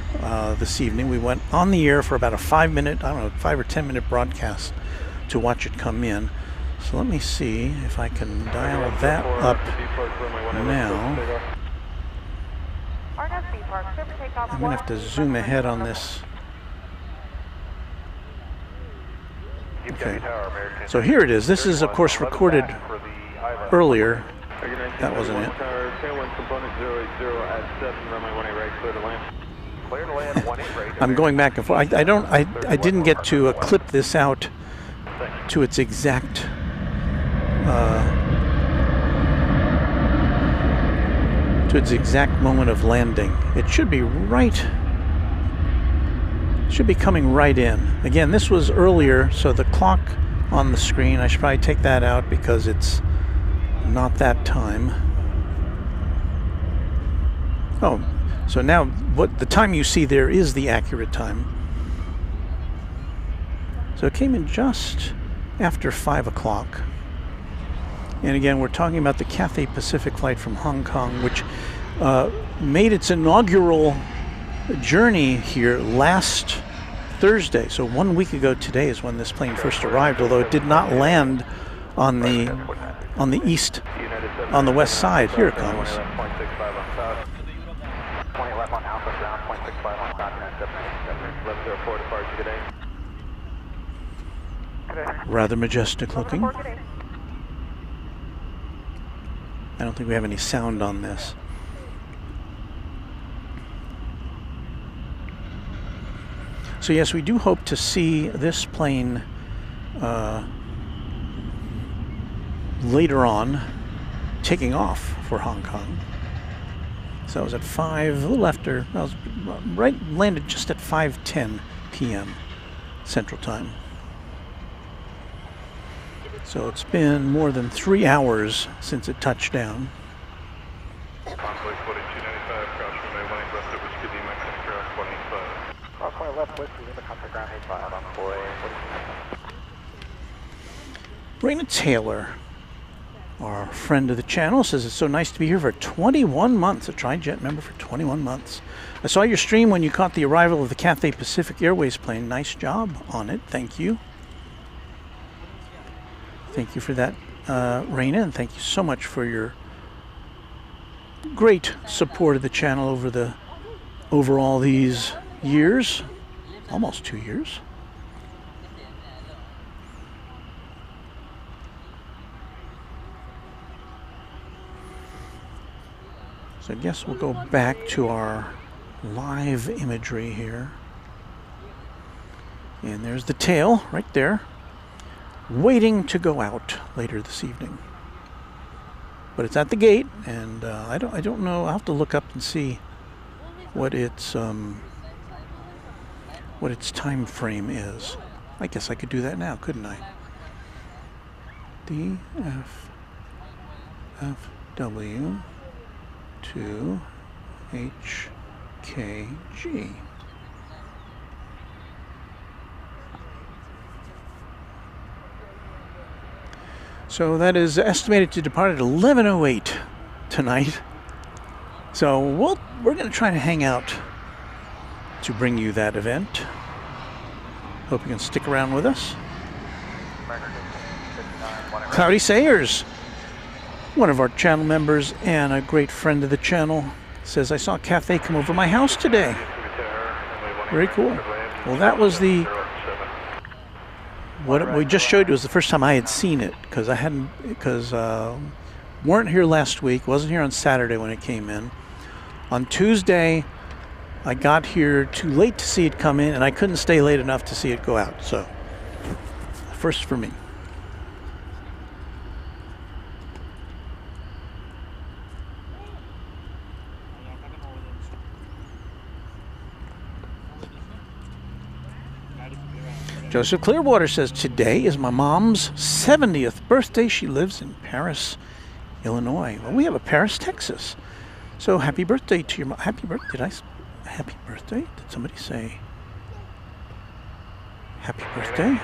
this evening. We went on the air for about a 5 or 10 minute broadcast to watch it come in. So let me see if I can dial that up now. I'm going to have to zoom ahead on this. Okay, so here it is. This is, of course, recorded earlier. That wasn't it. I'm going back and forth. I didn't get to clip this out to its exact moment of landing. It should be coming right in. Again, this was earlier, so the clock on the screen, I should probably take that out because it's not that time. Oh, so now what the time you see there is the accurate time. So it came in just after 5 o'clock. And again, we're talking about the Cathay Pacific flight from Hong Kong, which made its inaugural journey here last Thursday. So 1 week ago today is when this plane first arrived, although it did not land on the east, on the west side. Here it comes. Rather majestic looking. I don't think we have any sound on this. So yes, we do hope to see this plane later on taking off for Hong Kong. So it was at 5, a little after, I was landed just at 5:10 p.m. Central Time. So it's been more than 3 hours since it touched down. Raina Taylor, our friend of the channel, says it's so nice to be here for 21 months, a Tri-Jet member for 21 months. I saw your stream when you caught the arrival of the Cathay Pacific Airways plane. Nice job on it. Thank you. Thank you for that, Raina, and thank you so much for your great support of the channel over all these years, almost 2 years. So I guess we'll go back to our live imagery here. And there's the tail right there, waiting to go out later this evening. But it's at the gate, and I don't know. I'll have to look up and see what its time frame is. I guess I could do that now, couldn't I? DFW to HKG. So that is estimated to depart at 11:08 tonight. So we're going to try to hang out to bring you that event. Hope you can stick around with us. Cloudy Sayers, one of our channel members and a great friend of the channel, says, I saw Cathay come over my house today. Very cool. Well, that was what we just showed you was the first time I had seen it, because weren't here last week, wasn't here on Saturday when it came in. On Tuesday, I got here too late to see it come in, and I couldn't stay late enough to see it go out. So, first for me. Joseph Clearwater says, today is my mom's 70th birthday. She lives in Paris, Illinois. Well, we have a Paris, Texas. So happy birthday to your mom. Happy birthday. Happy birthday? Did somebody say happy birthday?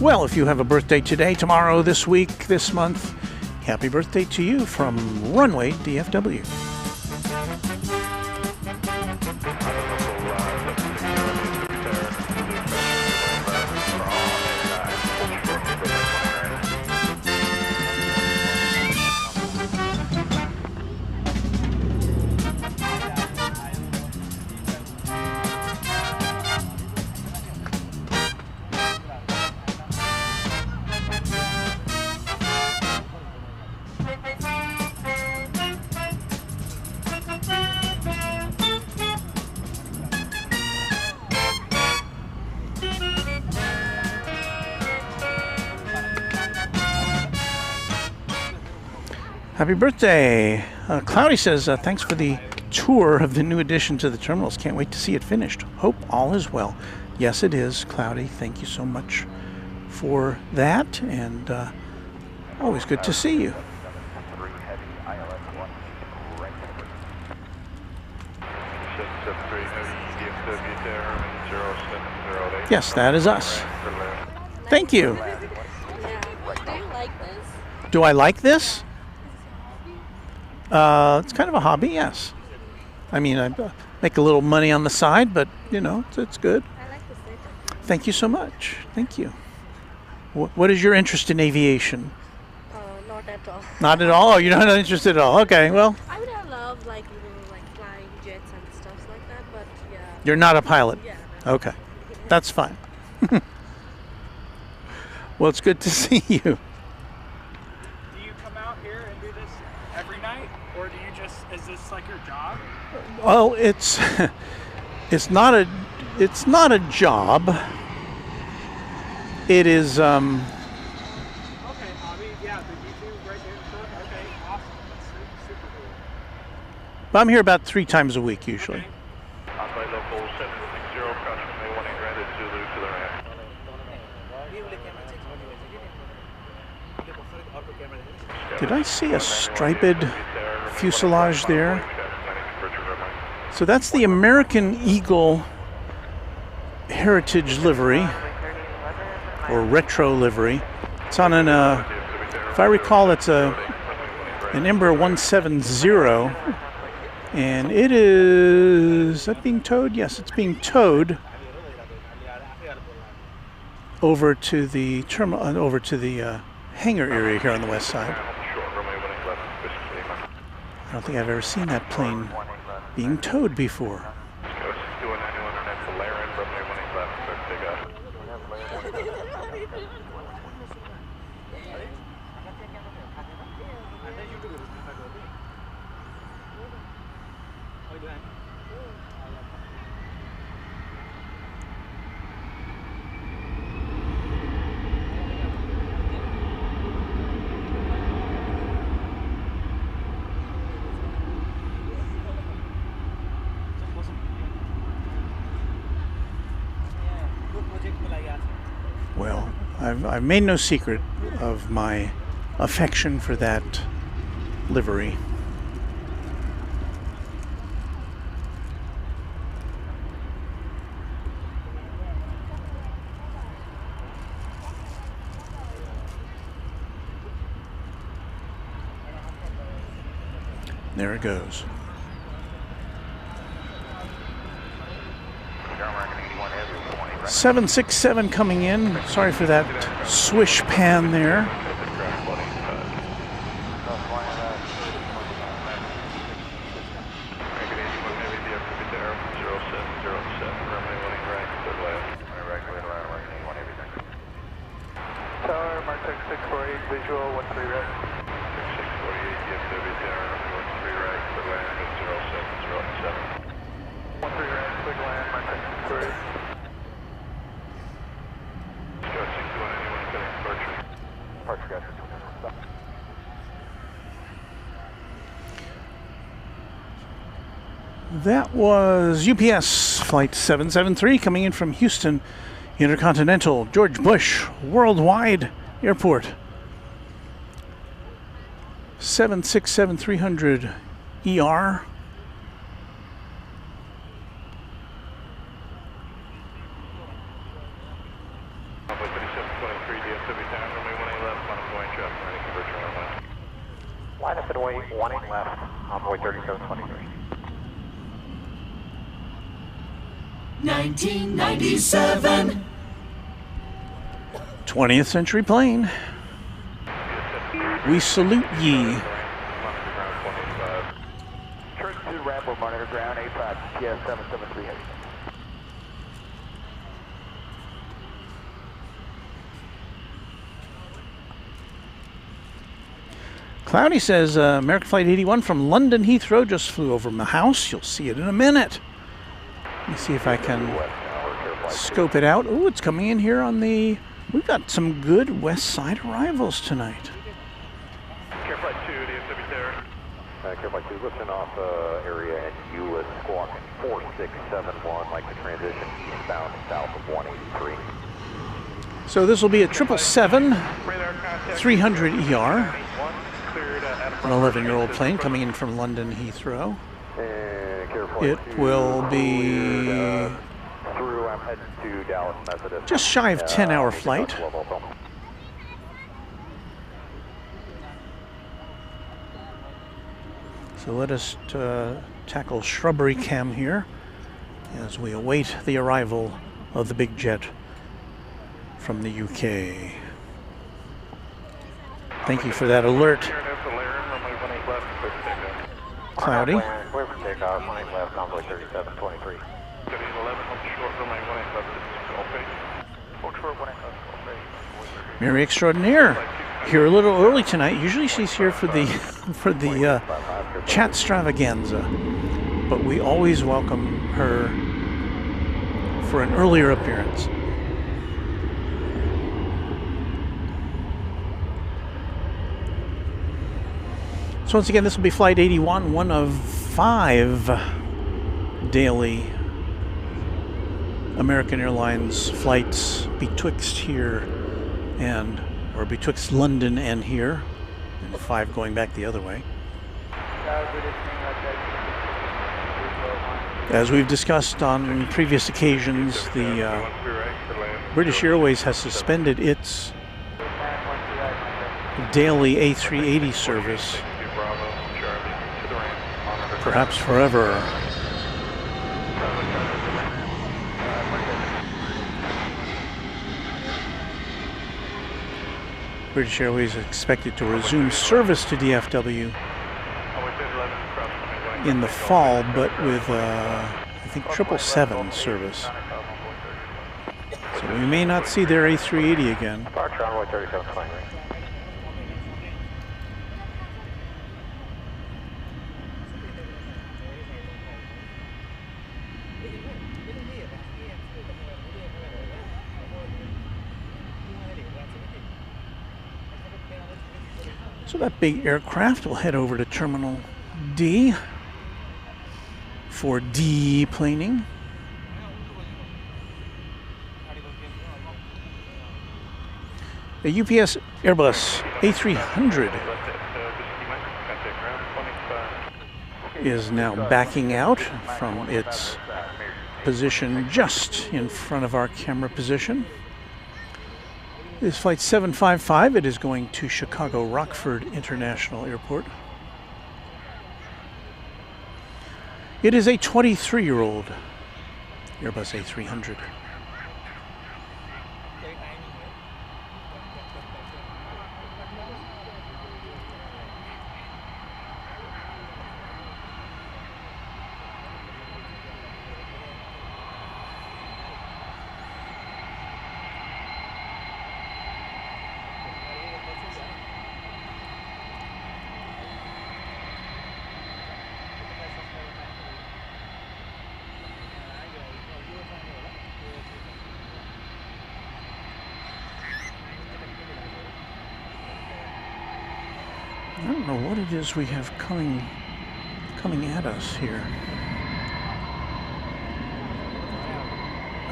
Well, if you have a birthday today, tomorrow, this week, this month, happy birthday to you from Runway DFW. Happy birthday. Cloudy says, thanks for the tour of the new addition to the terminals. Can't wait to see it finished. Hope all is well. Yes, it is, Cloudy. Thank you so much for that. And always good to see you. Yes, that is us. Thank you. Do you like this? Do I like this? It's kind of a hobby, yes. I mean, I make a little money on the side, but, you know, it's good. I like the setup. Thank you so much. Thank you. What is your interest in aviation? Not at all. Not at all? Oh, you're not interested at all? Okay, well. I would have loved, like, you know, like flying jets and stuff like that, but yeah. You're not a pilot? Yeah. Okay. That's fine. Well, it's good to see you. Do you come out here and do this every night, or do you just, is this like your job? Well, it's not a job. It is Okay, hobby, yeah, the YouTube right there in front. Okay, awesome. That's super cool. But I'm here about 3 times a week usually. Okay. Convoy local 760, approaching May 1 granted Zulu to the right. Did I see a striped fuselage there? So that's the American Eagle Heritage livery, or retro livery. It's on an, if I recall, it's an Embraer 170, and it is that being towed? Yes, it's being towed over to the terminal, over to the hangar area here on the west side. I don't think I've ever seen that plane being towed before. Well, I've made no secret of my affection for that livery. There it goes. 767 coming in. Sorry for that swish pan there. Tower, Mark 6648, visual, 13 right. 6648, DFW tower, 13 right, clear land, 0707. 13 right, clear land, Mark 6648. Departure, gotcha. That was UPS Flight 773 coming in from Houston Intercontinental George Bush Worldwide Airport. 767-300 ER. Line up and wait, 18 left, envoy 3723. 1997. 20th century plane. We salute ye. Church 2 Rambo, monitor ground, 85, TS 773 heavy. Cloudy says American Flight 81 from London Heathrow just flew over my house. You'll see it in a minute. Let me see if I can scope it out. Oh, it's coming in here on the... We've got some good west side arrivals tonight. Care Flight 2, DFW Tower. Care Flight 2, lifting off area at Euless, squawk 4671, like the transition eastbound south of 183. So this will be a 777-300 ER. An 11-year-old plane coming in from London Heathrow. It will be just shy of 10-hour flight. So let us tackle shrubbery cam here as we await the arrival of the big jet from the UK. Thank you for that alert. Cloudy. Clear for takeoff, 9 left, envoy 3723. Mary Extraordinaire here a little early tonight. Usually she's here for the chat extravaganza, but we always welcome her for an earlier appearance. So once again, this will be Flight 81, one of 5 daily American Airlines flights betwixt here or betwixt London and here, and 5 going back the other way. As we've discussed on previous occasions, the British Airways has suspended its daily A380 service, perhaps forever. British Airways is expected to resume service to DFW in the fall, but with, I think, 777 service. So we may not see their A380 again. So that big aircraft will head over to Terminal D for deplaning. The UPS Airbus A300 is now backing out from its position just in front of our camera position. This is Flight 755. It is going to Chicago Rockford International Airport. It is a 23-year-old Airbus A300. I don't know what it is we have coming at us here.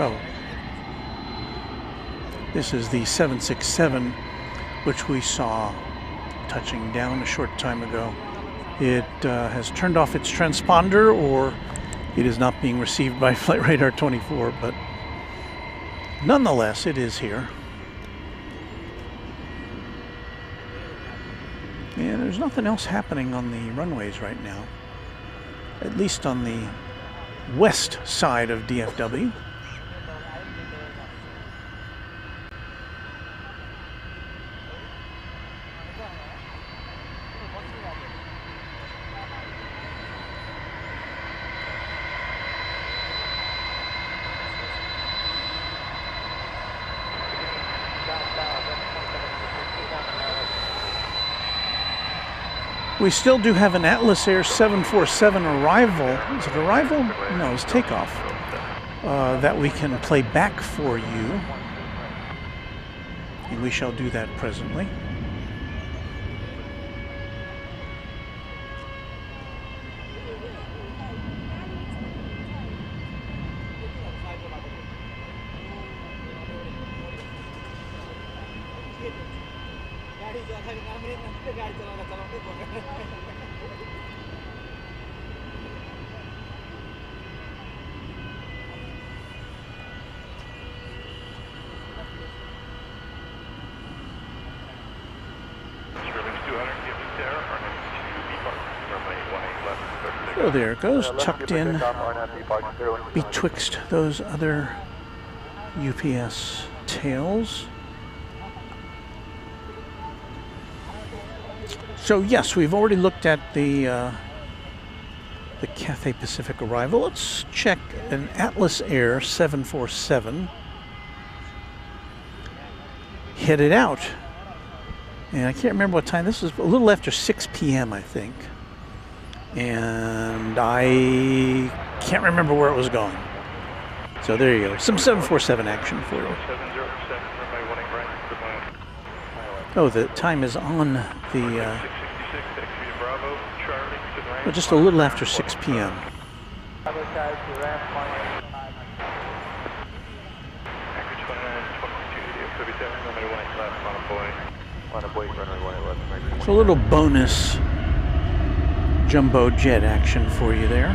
Oh. This is the 767, which we saw touching down a short time ago. It has turned off its transponder, or it is not being received by Flight Radar 24, but nonetheless, it is here. And there's nothing else happening on the runways right now, at least on the west side of DFW. We still do have an Atlas Air 747 arrival. Is it arrival? No, it's takeoff. That we can play back for you. And we shall do that presently. So there it goes, tucked in betwixt those other UPS tails. So yes, we've already looked at the Cathay Pacific arrival. Let's check an Atlas Air 747 headed out. And I can't remember what time. This is a little after 6 p.m. I think. And I can't remember where it was going. So there you go. Some 747 action for you. Oh, the time is on the... well, just a little after 6 p.m. So a little bonus jumbo jet action for you there.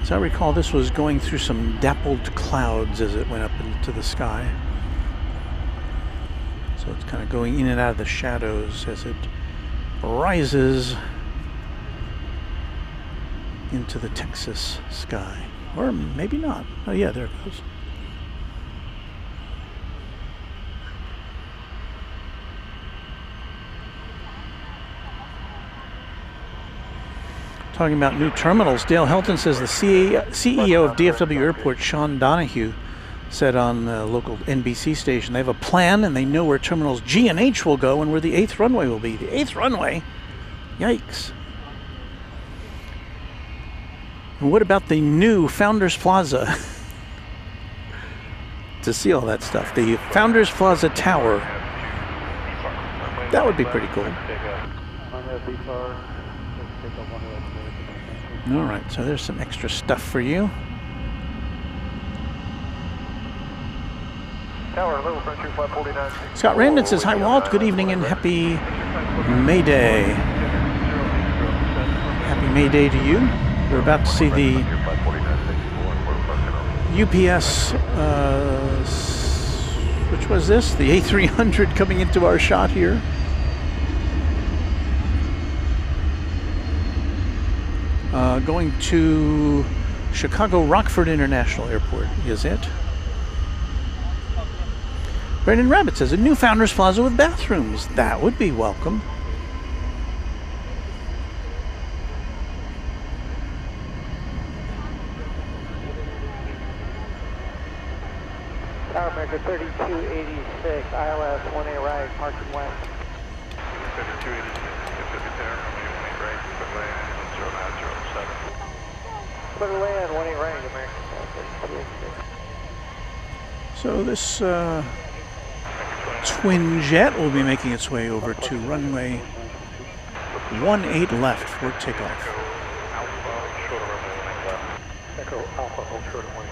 As I recall, this was going through some dappled clouds as it went up into the sky. So it's kind of going in and out of the shadows as it rises into the Texas sky. Or maybe not. Oh yeah, there it goes. Talking about new terminals, Dale Helton says the CEO of DFW Airport, Sean Donahue, said on the local NBC station they have a plan and they know where terminals G and H will go and where the 8th runway will be. The 8th runway? Yikes. And what about the new Founders Plaza? To see all that stuff. The Founders Plaza Tower. That would be pretty cool. All right, so there's some extra stuff for you. Scott Randon says, hi Walt, good evening and happy May Day. Happy May Day to you. We're about to see the UPS, which was this? The A300 coming into our shot here. Going to Chicago Rockford International Airport, is it? Brandon Rabbit says, a new Founders Plaza with bathrooms. That would be welcome. Tower America 3286, ILS 1A right, marking west. 3286, right, Clear land, 1A right, American. So this twin jet will be making its way over to runway 18 left for takeoff. Echo Alpha, hold short at 1.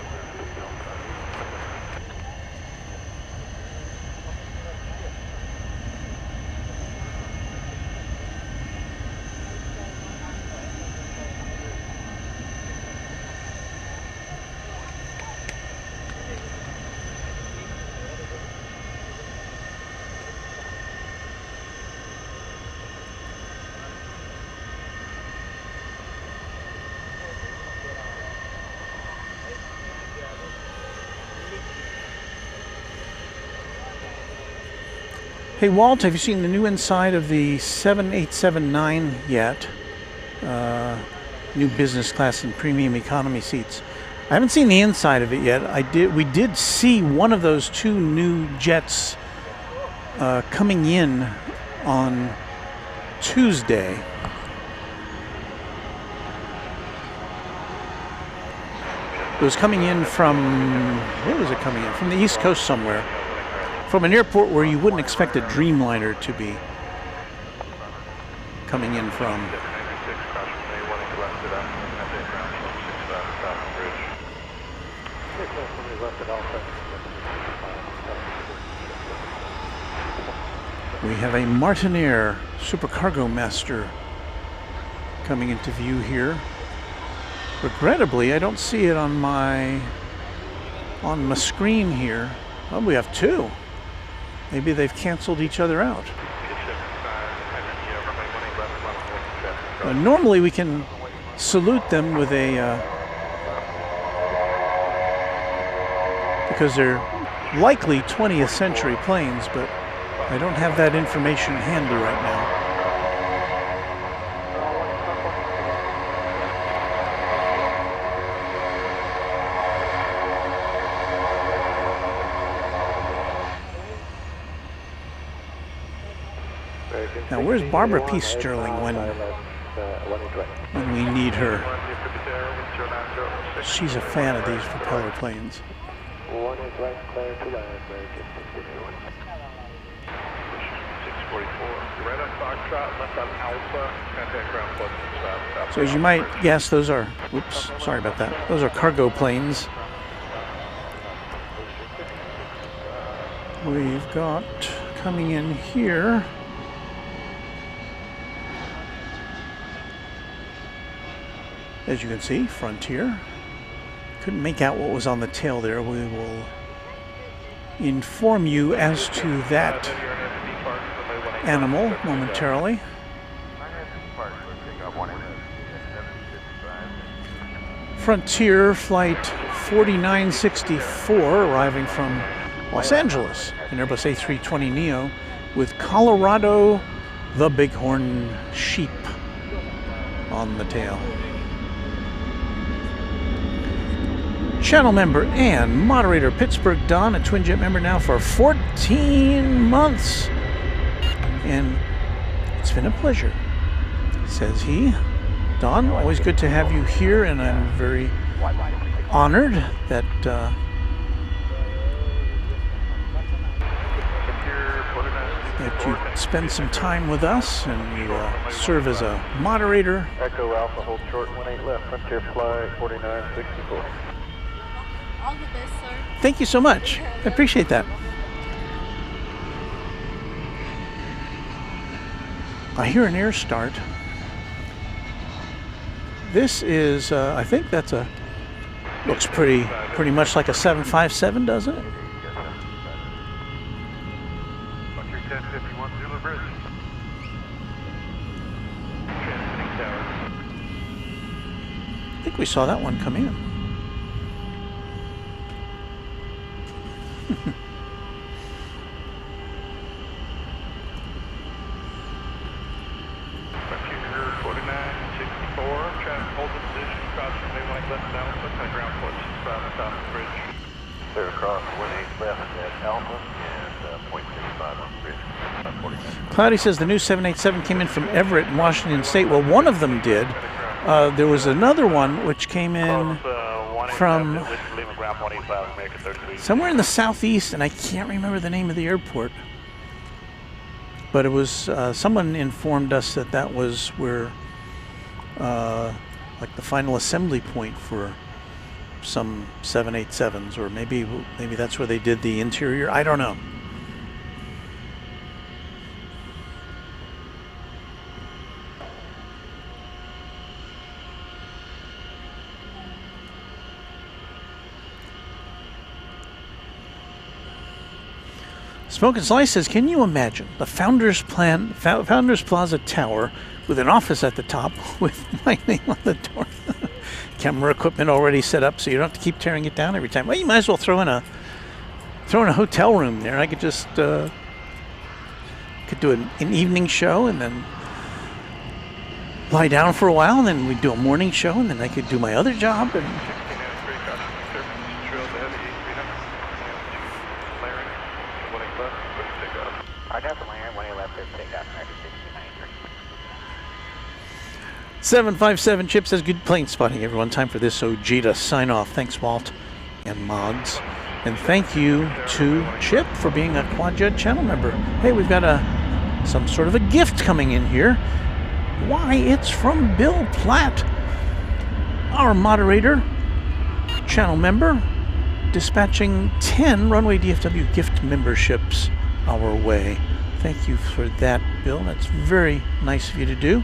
Hey Walt, have you seen the new inside of the 7879 yet? New business class and premium economy seats. I haven't seen the inside of it yet. We did see one of those two new jets coming in on Tuesday. It was coming in from, where was it coming in? From the East Coast somewhere. From an airport where you wouldn't expect a Dreamliner to be coming in from. We have a Martinair Supercargo Master coming into view here. Regrettably, I don't see it on my screen here. Oh, we have two. Maybe they've canceled each other out. Normally we can salute them with a, because they're likely 20th century planes, but I don't have that information handy right now. Now, where's Barbara P. Sterling when we need her? She's a fan of these propeller planes. So as you might guess, those are, oops, sorry about that. Those are cargo planes. We've got coming in here. As you can see, Frontier. Couldn't make out what was on the tail there. We will inform you as to that animal momentarily. Frontier Flight 4964 arriving from Los Angeles, an Airbus A320neo with Colorado the Bighorn Sheep on the tail. Channel member and moderator Pittsburgh Don, a Twin Jet member now for 14 months. And it's been a pleasure, says he. Don, always good to have you here, and I'm very honored that you spend some time with us and you serve as a moderator. Echo Alpha, hold short 18 left, Frontier Flight 4964. All the best, sir. Thank you so much. I appreciate that. I hear an air start. This is, I think that's a, looks pretty much like a 757, doesn't it? Frontier 1051 Zulu Bridge. Transmitting tower. I think we saw that one come in. Cloudy says the new 787 came in from Everett in Washington State. Well, one of them did. There was another one which came in from somewhere in the southeast, and I can't remember the name of the airport. But it was, someone informed us that that was where, like the final assembly point for some 787s, or maybe that's where they did the interior. I don't know. Smoke and Slice says, can you imagine the Founders Plaza Tower with an office at the top with my name on the door? Camera equipment already set up, so you don't have to keep tearing it down every time. Well, you might as well throw in a hotel room there. I could just could do an evening show and then lie down for a while, and then we'd do a morning show, and then I could do my other job. And $757 Chip says, good plane spotting, everyone. Time for this OG to sign off. Thanks, Walt and Mods. And thank you to Chip for being a QuadJet channel member. Hey, we've got some sort of a gift coming in here. Why, it's from Bill Platt, our moderator, channel member, dispatching 10 Runway DFW gift memberships our way. Thank you for that, Bill. That's very nice of you to do.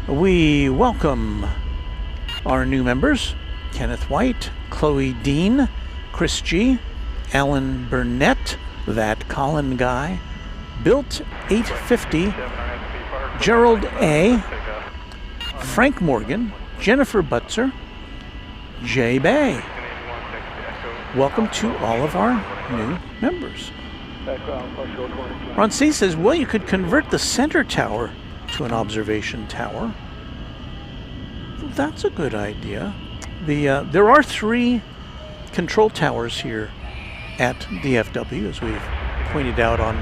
We welcome our new members: Kenneth White, Chloe Dean, Chris G, Alan Burnett, that Colin guy, Built 850, Gerald A, Frank Morgan, Jennifer Butzer, Jay Bay. Welcome to all of our new members. Ron C says, well, you could convert the center tower to an observation tower. Well, that's a good idea. There are 3 control towers here at DFW, as we've pointed out on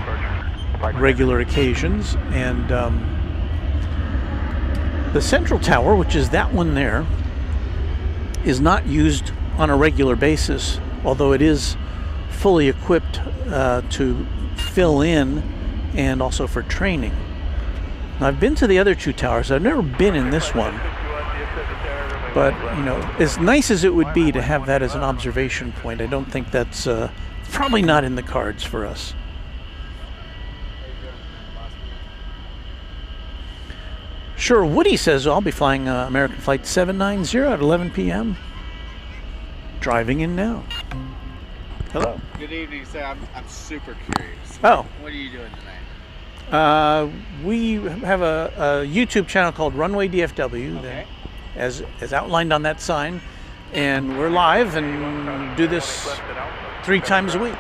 regular occasions, and the central tower, which is that one there, is not used on a regular basis, although it is fully equipped to fill in and also for training. Now, I've been to the other 2 towers. I've never been in this one. But, you know, as nice as it would be to have that as an observation point, I don't think that's probably not in the cards for us. Sure, Woody says, I'll be flying American Flight 790 at 11 p.m. Driving in now. Hello. Good evening, sir. I'm super curious. Oh. What are you doing tonight? We have a YouTube channel called Runway DFW, Okay. as outlined on that sign, and we're live and do this 3 times a week.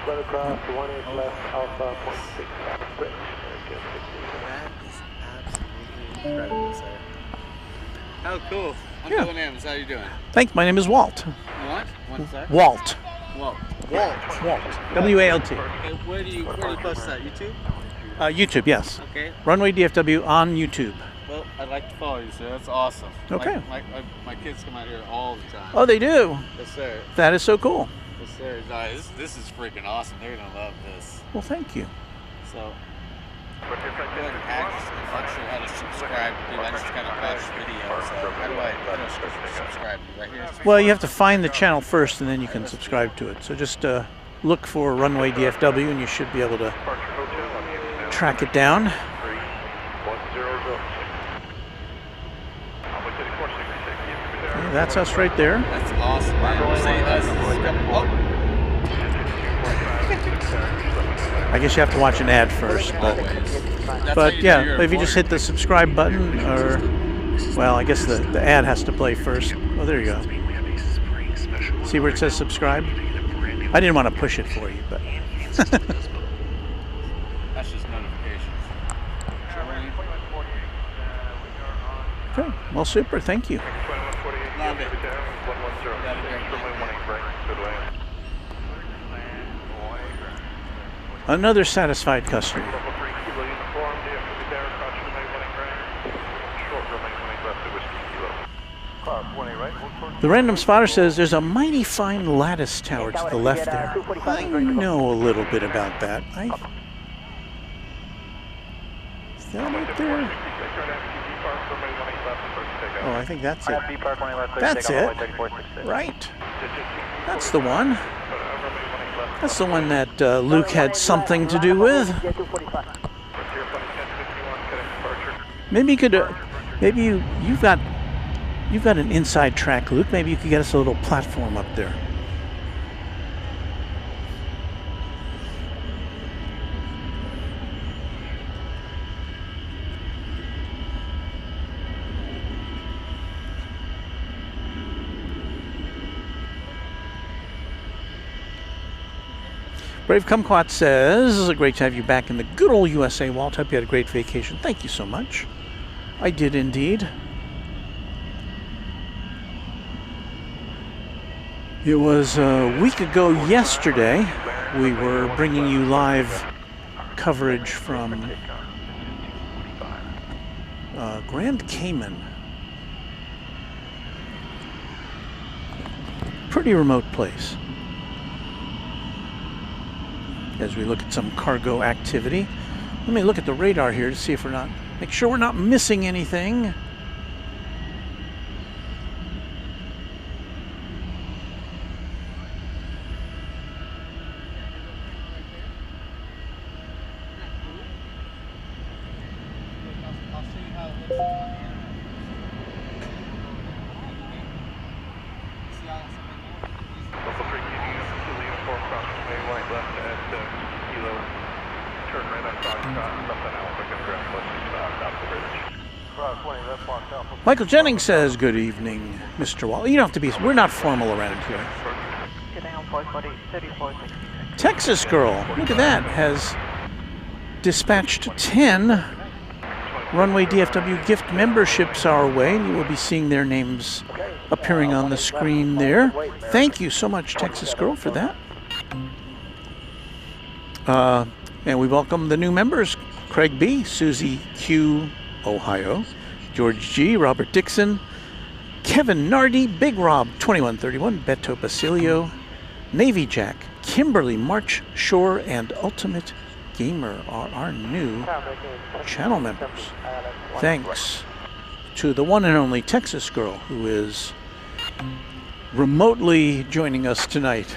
Right across, 1 left, Alpha, 0.6, bridge. That is absolutely incredible, sir. How cool. I'm Yeah. doing names. How you doing? Thanks, my name is Walt. What? What's that? Walt. Walt. Walt. W-A-L-T. Okay, where do you post that? YouTube? YouTube, yes. Okay. Runway DFW on YouTube. Well, I'd like to follow you, sir. That's awesome. Okay. My kids come out here all the time. Oh, they do? Yes, sir. That is so cool. Yes, sir. No, this is freaking awesome. They're going to love this. Well, thank you. So, I'm not sure how to subscribe to. I just kind of watch videos. So how do I subscribe? Right here? Well, you have to find the channel first, and then you can subscribe to it. So just look for Runway DFW, and you should be able to track it down. Yeah, that's us right there. That's awesome, man. We're saying us. I guess you have to watch an ad first, but yeah, if you just hit the subscribe button, or, well, I guess the ad has to play first. Oh, there you go. See where it says subscribe? I didn't want to push it for you, but. That's just notifications. Okay, well, super, thank you. Love it. Another satisfied customer. The random spotter says there's a mighty fine lattice tower to the left there. I know a little bit about that. Is that it there? Oh, I think that's it. That's it. Right. That's the one. That's the one that Luke had something to do with. Maybe you could. Maybe you've got an inside track, Luke. Maybe you could get us a little platform up there. Brave Kumquat says, "It's great to have you back in the good old USA, Walt. Hope you had a great vacation." Thank you so much. I did indeed. It was a week ago yesterday. We were bringing you live coverage from Grand Cayman. Pretty remote place. As we look at some cargo activity. Let me look at the radar here to see if make sure we're not missing anything. Michael Jennings says, "Good evening, Mr. Wall." You don't have to be. We're not formal around here. Texas Girl, look at that, has dispatched 10 Runway DFW gift memberships our way. You will be seeing their names appearing on the screen there. Thank you so much, Texas Girl, for that. And we welcome the new members: Craig B, Susie Q, Ohio, George G, Robert Dixon, Kevin Nardi, Big Rob 2131, Beto Basilio, Navy Jack, Kimberly March Shore, and Ultimate Gamer are our new channel members. Thanks to the one and only Texas Girl, who is remotely joining us tonight.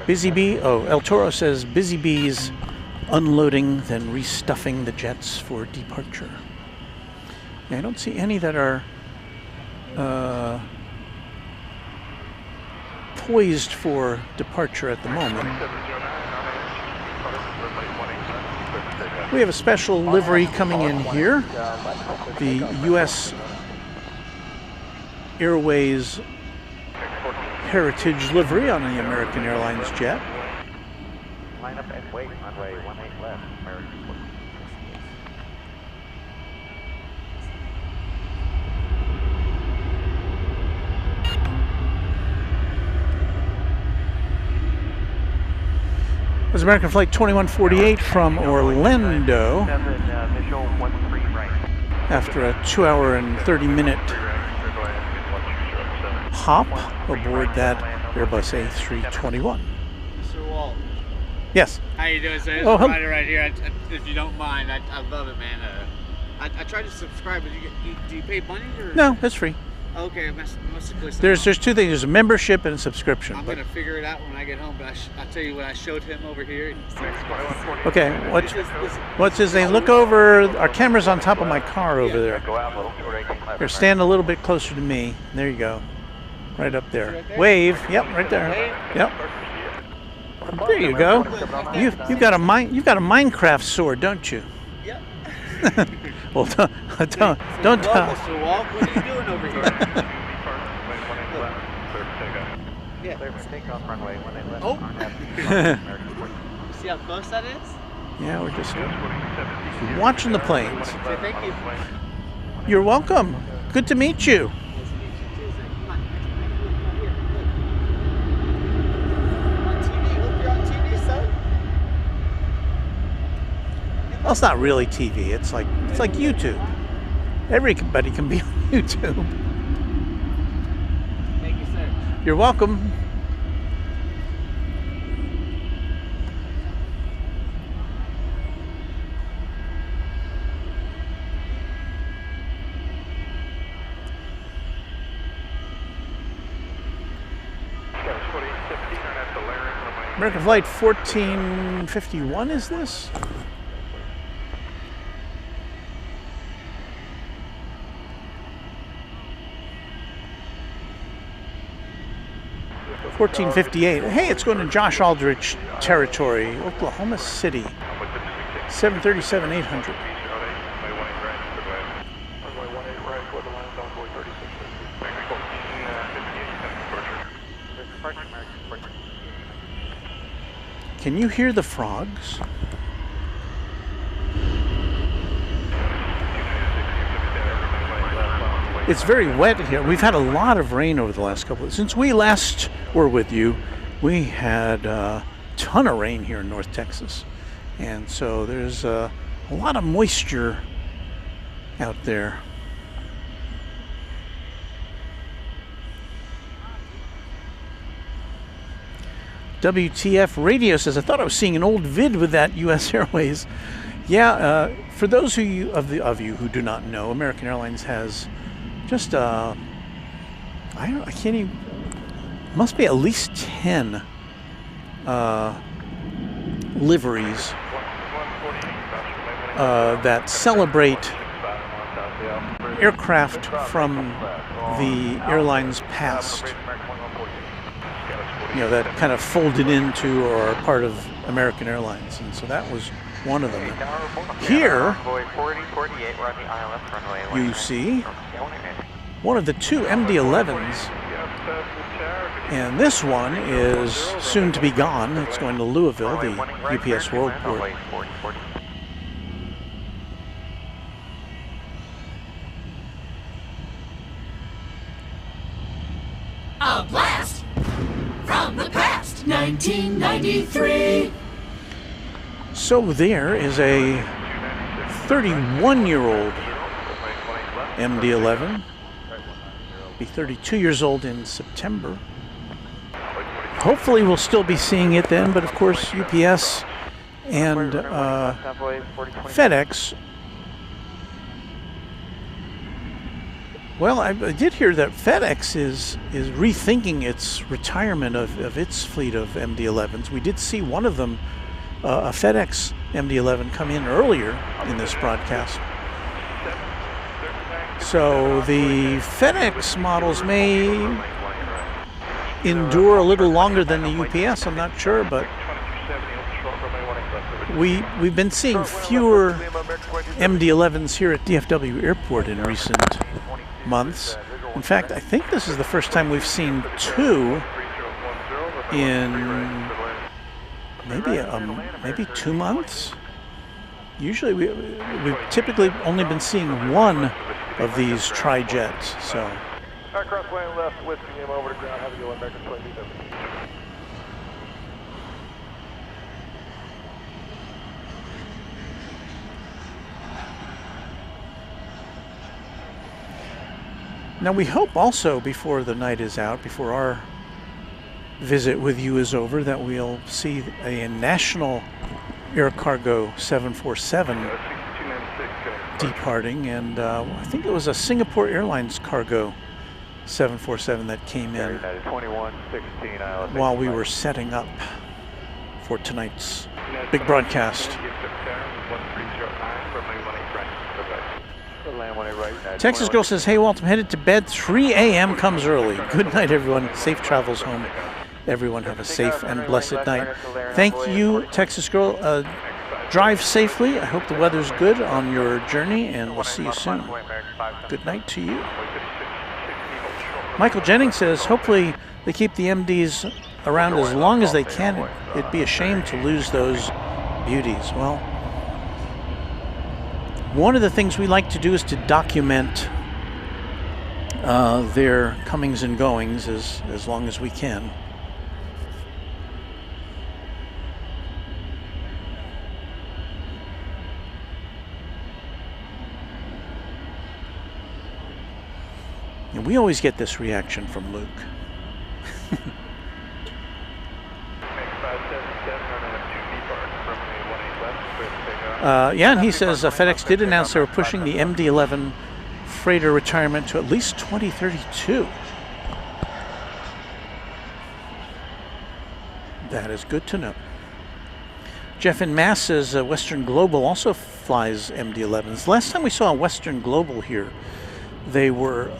Busy Bee, El Toro says, "Busy Bees unloading, then restuffing the jets for departure." Yeah, I don't see any that are poised for departure at the moment. We have a special livery coming in here. The U.S. Airways Heritage livery on the American Airlines jet. Line up and wait, runway 18 left, American. It was American Flight 2148 from Orlando. After a 2-hour and 30-minute hop aboard that Airbus A321. Mr. Walt. Yes. How you doing, sir? Oh, There's a rider right here. If you don't mind, I love it, man. I tried to subscribe, but do you pay money or? No, that's free. Okay, there's two things. There's a membership and a subscription. I'm gonna figure it out when I get home. But I'll tell you what I showed him over here. Okay, what's his name? Look over. Our camera's on top of my car over there. Here, stand a little bit closer to me. There you go. Right up there. Right there? Wave. Yep, right there. Yep. There you go. You've got a Minecraft sword, don't you? Yep. Well, don't tell. Mr. Walt, what are you doing over here? Yeah. Oh. See how close that is? Yeah, we're just watching the planes. Say thank you. You're welcome. Good to meet you. Well, it's not really TV. It's like YouTube. Everybody can be on YouTube. Thank you, sir. You're welcome. American Flight 1451 is this? $14.58. Hey, it's going to Josh Aldrich territory, Oklahoma City. 737-800. Can you hear the frogs? It's very wet here. We've had a lot of rain over the last couple since we last were with you. We had a ton of rain here in North Texas. And so there's a lot of moisture out there. WTF Radio says, I thought I was seeing an old vid with that U.S. Airways. Yeah, for those of you who do not know, American Airlines has just I can't even, must be at least 10 liveries that celebrate aircraft from the airline's past. You know, that kind of folded into or are part of American Airlines, and so that was one of them. Here, you see one of the two MD-11s, and this one is soon to be gone. It's going to Louisville, the UPS Worldport. A blast from the past, 1993. So there is a 31-year-old MD-11. Be 32 years old in September. Hopefully we'll still be seeing it then, but of course UPS and FedEx. Well, I did hear that FedEx is rethinking its retirement of its fleet of MD-11s. We did see one of them, a FedEx MD-11, come in earlier in this broadcast. So the FedEx models may endure a little longer than the UPS, I'm not sure, but we've been seeing fewer MD-11s here at DFW Airport in recent months. In fact, I think this is the first time we've seen two in maybe 2 months. Usually we've typically only been seeing one of these tri-jets. So Crossway left, whiskey him over to ground, have a go American Flight DFW. now we hope also before the night is out, before our visit with you is over, that we'll see a national air cargo 747 departing, and I think it was a Singapore Airlines cargo 747 that came in while we were setting up for tonight's big broadcast. Texas Girl says, hey Walt, I'm headed to bed. 3 a.m. comes early. Good night, everyone. Safe travels home. Everyone have a safe and blessed night. Thank you, Texas Girl. Drive safely. I hope the weather's good on your journey, and we'll see you soon. Good night to you. Michael Jennings says, hopefully they keep the MDs around as long as they can. It'd be a shame to lose those beauties. Well, one of the things we like to do is to document their comings and goings as long as we can. We always get this reaction from Luke. Yeah, and he says FedEx did announce they were pushing the MD-11 freighter retirement to at least 2032. That is good to know. Jeff in Mass says Western Global also flies MD-11s. Last time we saw Western Global here, they were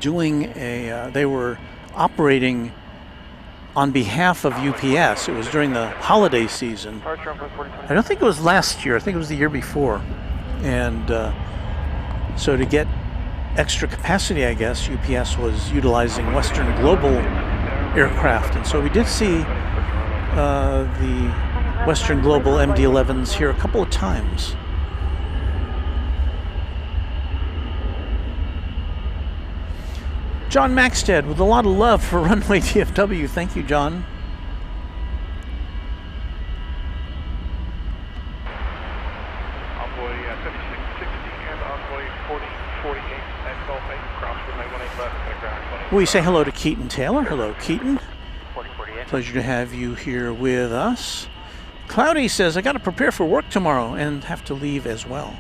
they were operating on behalf of UPS. It was during the holiday season. I don't think it was last year. I think it was the year before. And so to get extra capacity, I guess, UPS was utilizing Western Global aircraft. And so we did see the Western Global MD-11s here a couple of times. John Maxted with a lot of love for Runway DFW. Thank you, John. Envoy 7660 and Envoy 4048 at Gulf 8, cross runway 18 left, and ground 20. We say hello to Keaton Taylor. Hello, Keaton. Pleasure to have you here with us. Cloudy says, I got to prepare for work tomorrow and have to leave as well.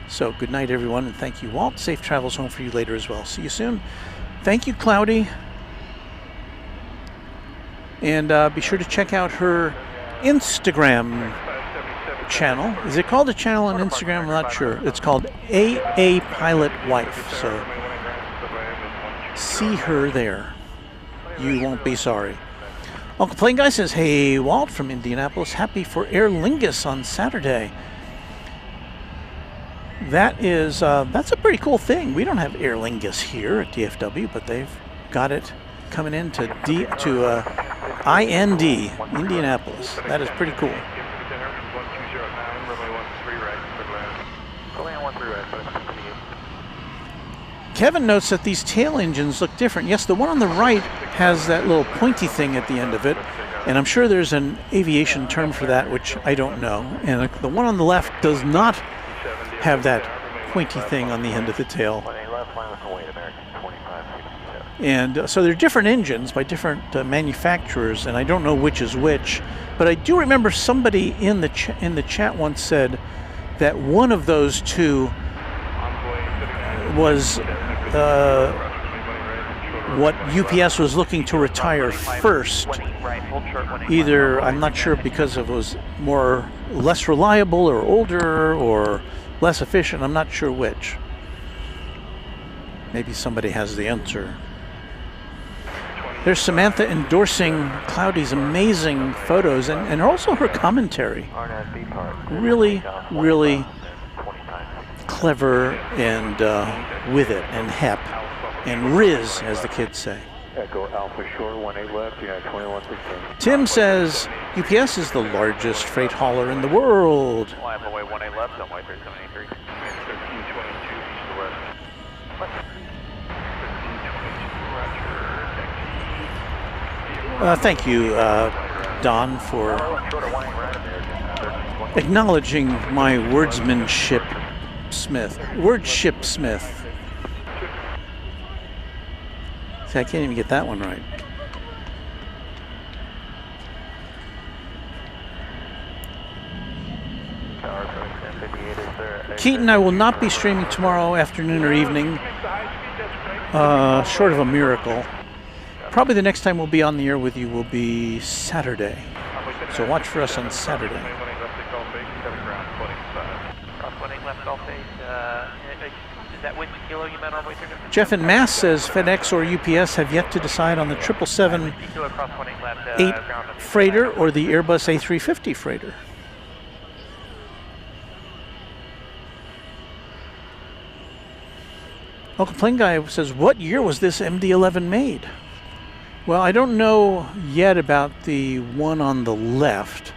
So good night, everyone, and thank you, Walt. Safe travels home for you later as well. See you soon. Thank you, Cloudy. And be sure to check out her Instagram channel. Is it called a channel on Instagram? I'm not sure. It's called AA Pilot Wife. So see her there. You won't be sorry. Uncle Plane Guy says, hey, Walt from Indianapolis. Happy for Aer Lingus on Saturday. That is, that's a pretty cool thing. We don't have Aer Lingus here at DFW, but they've got it coming into IND, Indianapolis. That is pretty cool. Kevin notes that these tail engines look different. Yes, the one on the right has that little pointy thing at the end of it, and I'm sure there's an aviation term for that, which I don't know. And the one on the left does not have that pointy thing on the end of the tail. And so they're different engines by different manufacturers, and I don't know which is which. But I do remember somebody in the chat once said that one of those two was what UPS was looking to retire first. Either, I'm not sure, because it was less reliable or older or less efficient. I'm not sure which. Maybe somebody has the answer. There's Samantha endorsing Cloudy's amazing photos and also her commentary. Really, really clever and with it, and hep, and riz, as the kids say. Echo Alpha Shore 18 left, United 2116. Tim says UPS is the largest freight hauler in the world. Away 18 left, runway 3783. 1322 east to west. 1322, Thank you, Don, for acknowledging my wordsmanship. Wordship Smith. See, I can't even get that one right. Keaton, I will not be streaming tomorrow afternoon or evening, short of a miracle. Probably the next time we'll be on the air with you will be Saturday. So watch for us on Saturday. Jeff in Mass says FedEx or UPS have yet to decide on the 777-8 freighter or the Airbus A350 freighter. Uncle Plane Guy says, what year was this MD-11 made? Well, I don't know yet about the one on the left,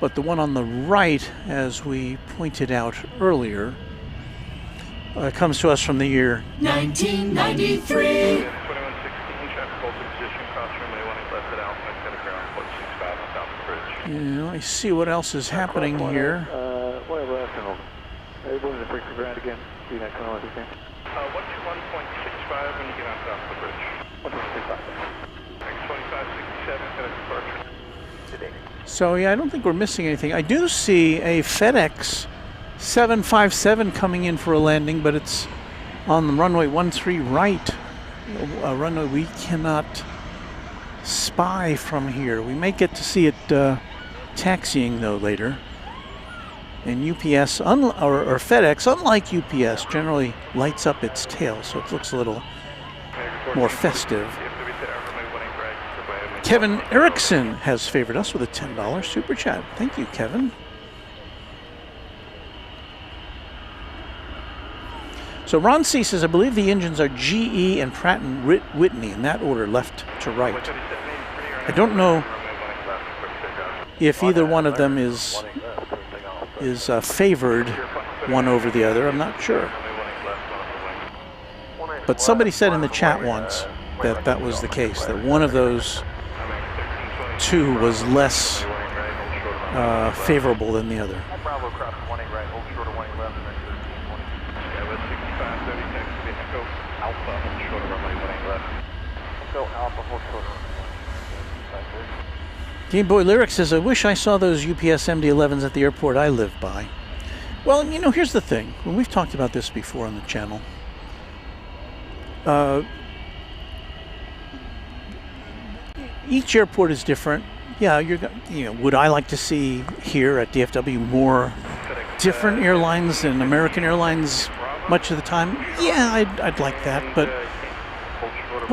but the one on the right, as we pointed out earlier, comes to us from the year 1993. Yeah, I see what else is happening here. 121.65 when you get on top of the bridge. 125. 2567 for departure. Today. So yeah, I don't think we're missing anything. I do see a FedEx 757 coming in for a landing, but it's on the runway 13 right. A runway we cannot spy from here. We may get to see it taxiing though later. And UPS, or FedEx, unlike UPS, generally lights up its tail, so it looks a little more festive. Kevin Erickson has favored us with a $10 super chat. Thank you, Kevin. So Ron C says, I believe the engines are GE and Pratt & Whitney in that order, left to right. I don't know if either one of them is favored one over the other. I'm not sure. But somebody said in the chat once that that was the case, that one of those two was less favorable than the other. Game Boy Lyric says, I wish I saw those UPS MD-11s at the airport I live by. Well, you know, here's the thing. When we've talked about this before on the channel. Each airport is different. Yeah, would I like to see here at DFW more different airlines than American Airlines much of the time? Yeah, I'd like that, but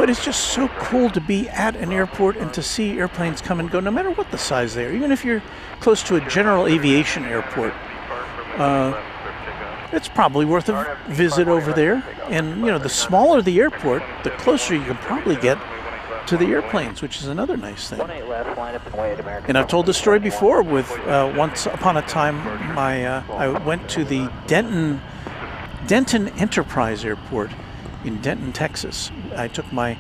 it's just so cool to be at an airport and to see airplanes come and go, no matter what the size they are. Even if you're close to a general aviation airport, it's probably worth a visit over there. And, you know, the smaller the airport, the closer you can probably get to the airplanes, which is another nice thing. And I've told this story before with once upon a time, I went to the Denton Enterprise Airport in Denton, Texas. I took my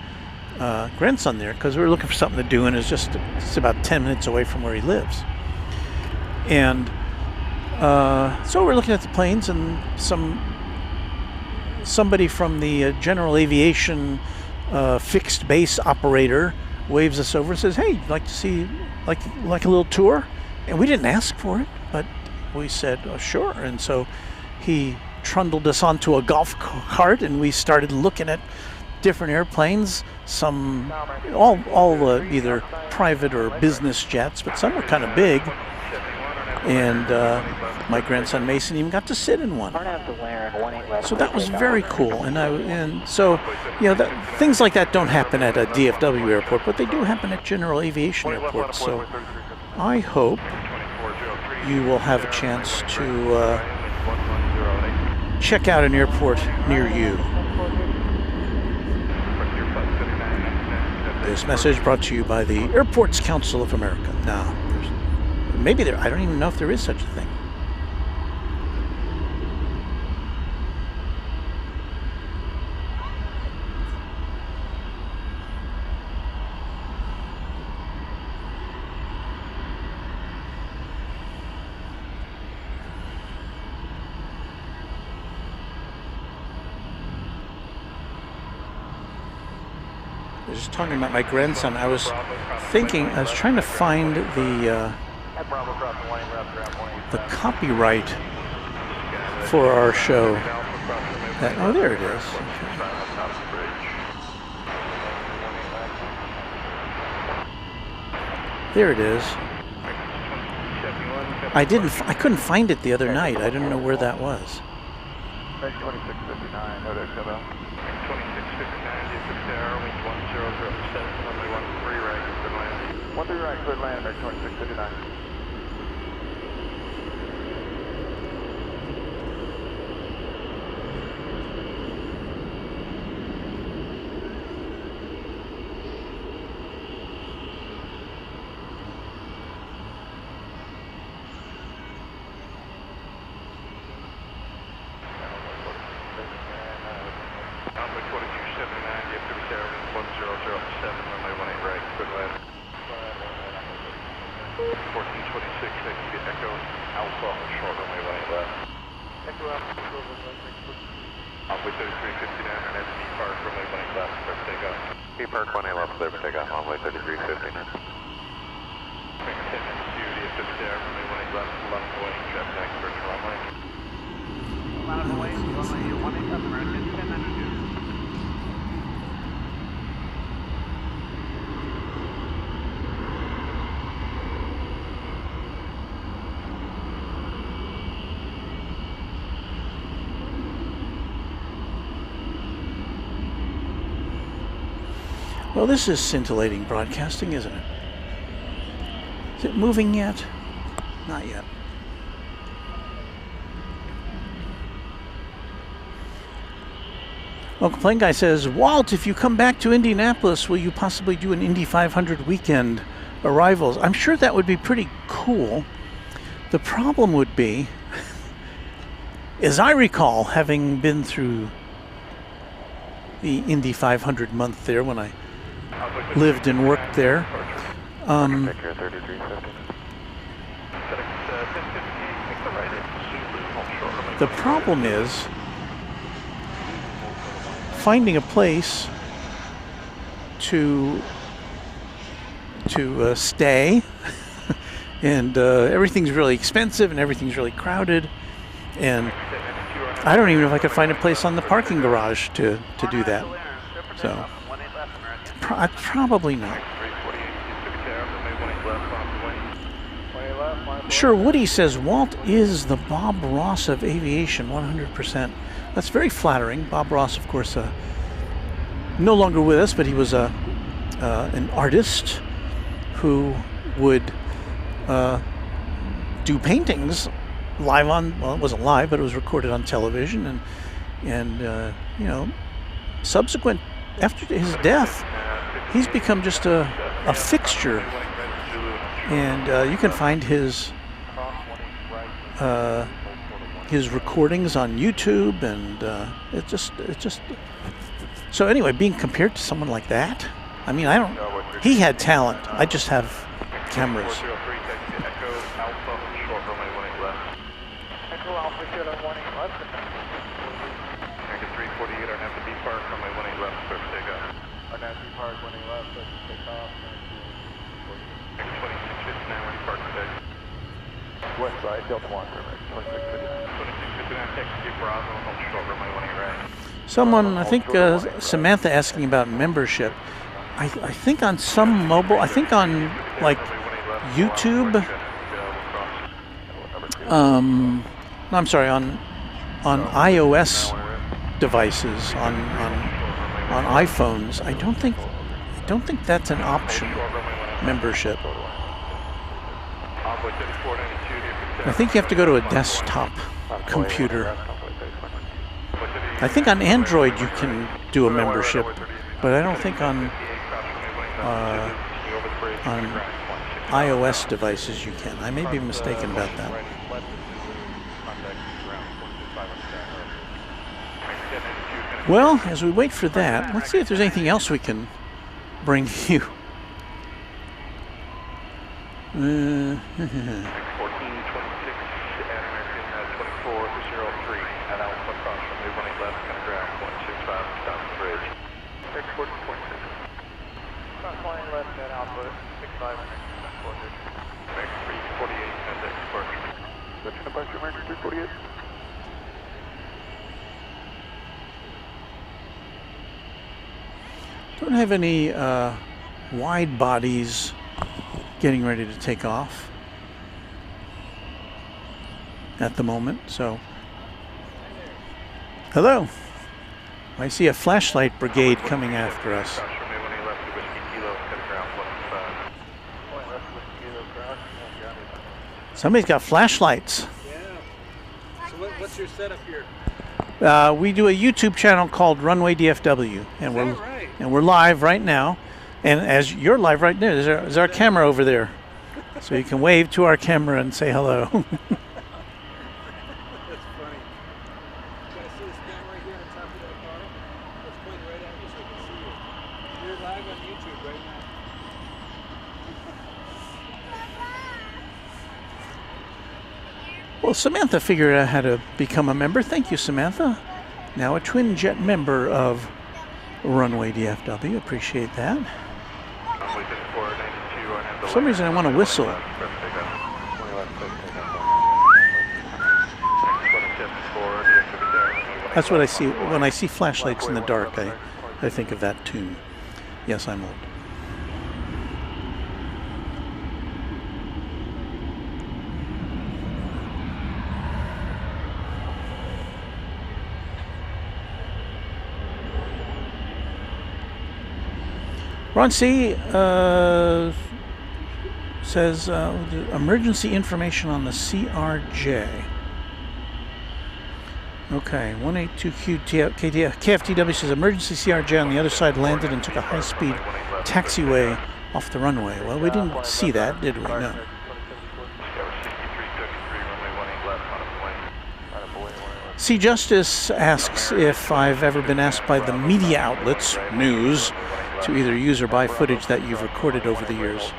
grandson there because we were looking for something to do, and it's about 10 minutes away from where he lives. And so we're looking at the planes, and somebody from the General Aviation fixed base operator waves us over and says, "Hey, you'd like to see like a little tour?" And we didn't ask for it, but we said, "Oh, sure." And so he trundled us onto a golf cart, and we started looking at different airplanes. Some all either private or business jets, but some were kind of big. And my grandson Mason even got to sit in one. So that was very cool. And so, you know, things like that don't happen at a DFW airport, but they do happen at general aviation airports. So I hope you will have a chance to check out an airport near you. This message brought to you by the Airports Council of America. Now, maybe I don't even know if there is such a thing. I was just talking about my grandson. I was trying to find the copyright for our show. Oh, there it is. Okay. There it is. I couldn't find it the other night. I didn't know where that was. 2659, no, 2659, Airlines 1007, runway 13 right, good land. 13 right, good land, 2659. Envoy 3359 and that's B Park, runway 18 left, clear for takeoff. B Park 18 left, clear for takeoff, Envoy 3359. Make 10 minutes to DFW there, runway 18 left, 11 Boeing, traffic next virtual runway. 11 Boeing, runway 18 left, American 1092. Well, this is scintillating broadcasting, isn't it? Is it moving yet? Not yet. Uncle Plane Guy says, Walt, if you come back to Indianapolis, will you possibly do an Indy 500 weekend arrivals? I'm sure that would be pretty cool. The problem would be, as I recall, having been through the Indy 500 month there when I lived and worked there. The problem is finding a place to stay, and everything's really expensive and everything's really crowded, and I don't even know if I could find a place on the parking garage to do that. So probably not. Sure, Woody says Walt is the Bob Ross of aviation, 100%. That's very flattering. Bob Ross, of course, no longer with us, but he was an artist who would do paintings live on, well, it wasn't live, but it was recorded on television, and you know, subsequent, after his death, he's become just a fixture, and you can find his recordings on YouTube, and it just so anyway, being compared to someone like that, I mean, he had talent, I just have cameras. Someone, I think Samantha asking about membership. I think on some mobile, I think on like YouTube, no, I'm sorry, on iOS devices, on iPhones, I don't think that's an option, membership. I think you have to go to a desktop computer. I think on Android you can do a membership, but I don't think on iOS devices you can. I may be mistaken about that. Well, as we wait for that, let's see if there's anything else we can bring you. 1426 at American 2403 at Alpha Cross from New 1 left, kind of ground 165 down the bridge. 1426. 20 left at Alpha 65 and American 348 at the departure. That's going to bust your American 348? Don't have any wide bodies getting ready to take off at the moment, so hello. I see a flashlight brigade coming after us. Somebody's got flashlights. Yeah. So what's your setup here? We do a YouTube channel called Runway DFW, and we're live right now. And as you're live right there, there's our camera over there, so you can wave to our camera and say hello. That's funny. You guys see this camera right here on top of that car? Let's point it right at you so I can see you. You're live on YouTube right now. Well, Samantha figured out how to become a member. Thank you, Samantha. Now a twin jet member of Runway DFW. Appreciate that. For some reason I want to whistle. That's what I see when I see flashlights in the dark. I think of that tune. Yes, I'm old. Ron C. Says emergency information on the CRJ. Okay, 182Q KFTW says emergency CRJ on the other side landed and took a high-speed taxiway off the runway. Well, we didn't see that, did we? No. C. Justice asks if I've ever been asked by the media outlets, news, to either use or buy footage that you've recorded over the years.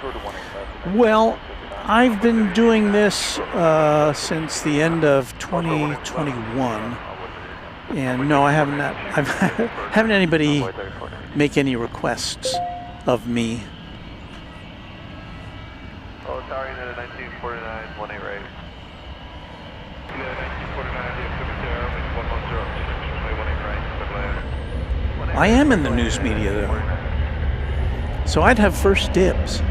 Well, I've been doing this since the end of 2021, and no, I haven't had anybody make any requests of me. Oh, sorry, 1949, 18 right. 1949, I am in the news media, though, so I'd have first dibs.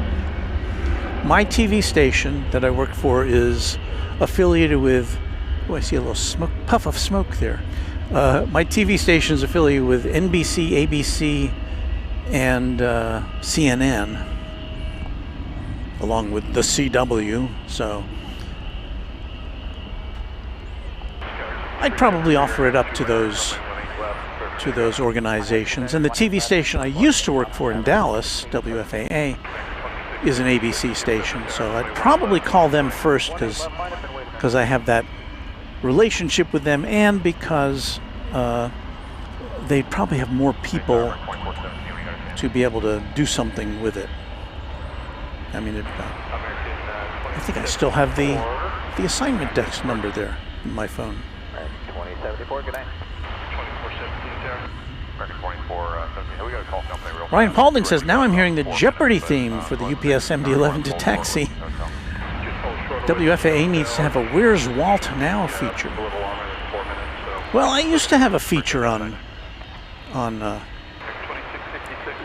My TV station that I work for is affiliated with, oh, I see a little smoke, puff of smoke there. My TV station is affiliated with NBC, ABC, and CNN, along with the CW, so I'd probably offer it up to those organizations. And the TV station I used to work for in Dallas, WFAA, is an ABC station, so I'd probably call them first because I have that relationship with them, and because they probably have more people to be able to do something with it. I mean, I think I still have the assignment desk number there in my phone. 2074, good night. 24, we got a call company real Ryan Paulding says, now I'm hearing the Jeopardy theme for the UPS MD-11 to taxi. WFAA needs to have a Where's Walt Now feature. Well, I used to have a feature on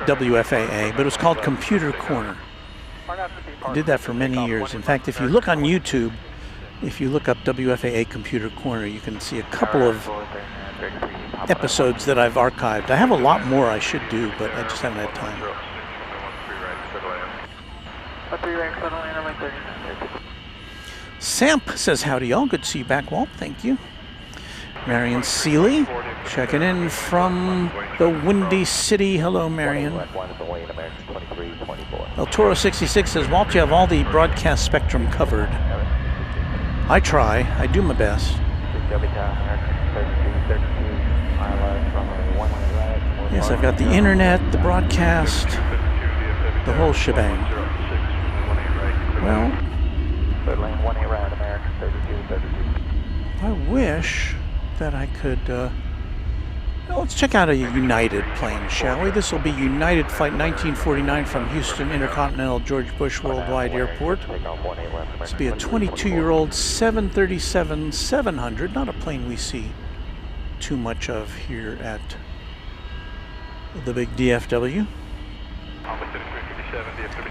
WFAA, but it was called Computer Corner. I did that for many years. In fact, if you look on YouTube, if you look up WFAA Computer Corner, you can see a couple of episodes that I've archived. I have a lot more I should do, but I just haven't had time. Samp says, howdy y'all, good to see you back, Walt, thank you. Marion Seeley, checking in from the Windy City. Hello, Marion. El Toro 66 says, Walt, you have all the broadcast spectrum covered. I try, I do my best. Yes, I've got the internet, the broadcast, the whole shebang. Well, I wish that I could, well, let's check out a United plane, shall we? This will be United Flight 1949 from Houston Intercontinental George Bush Worldwide Airport. This will be a 22-year-old 737-700, not a plane we see too much of here at the big DFW.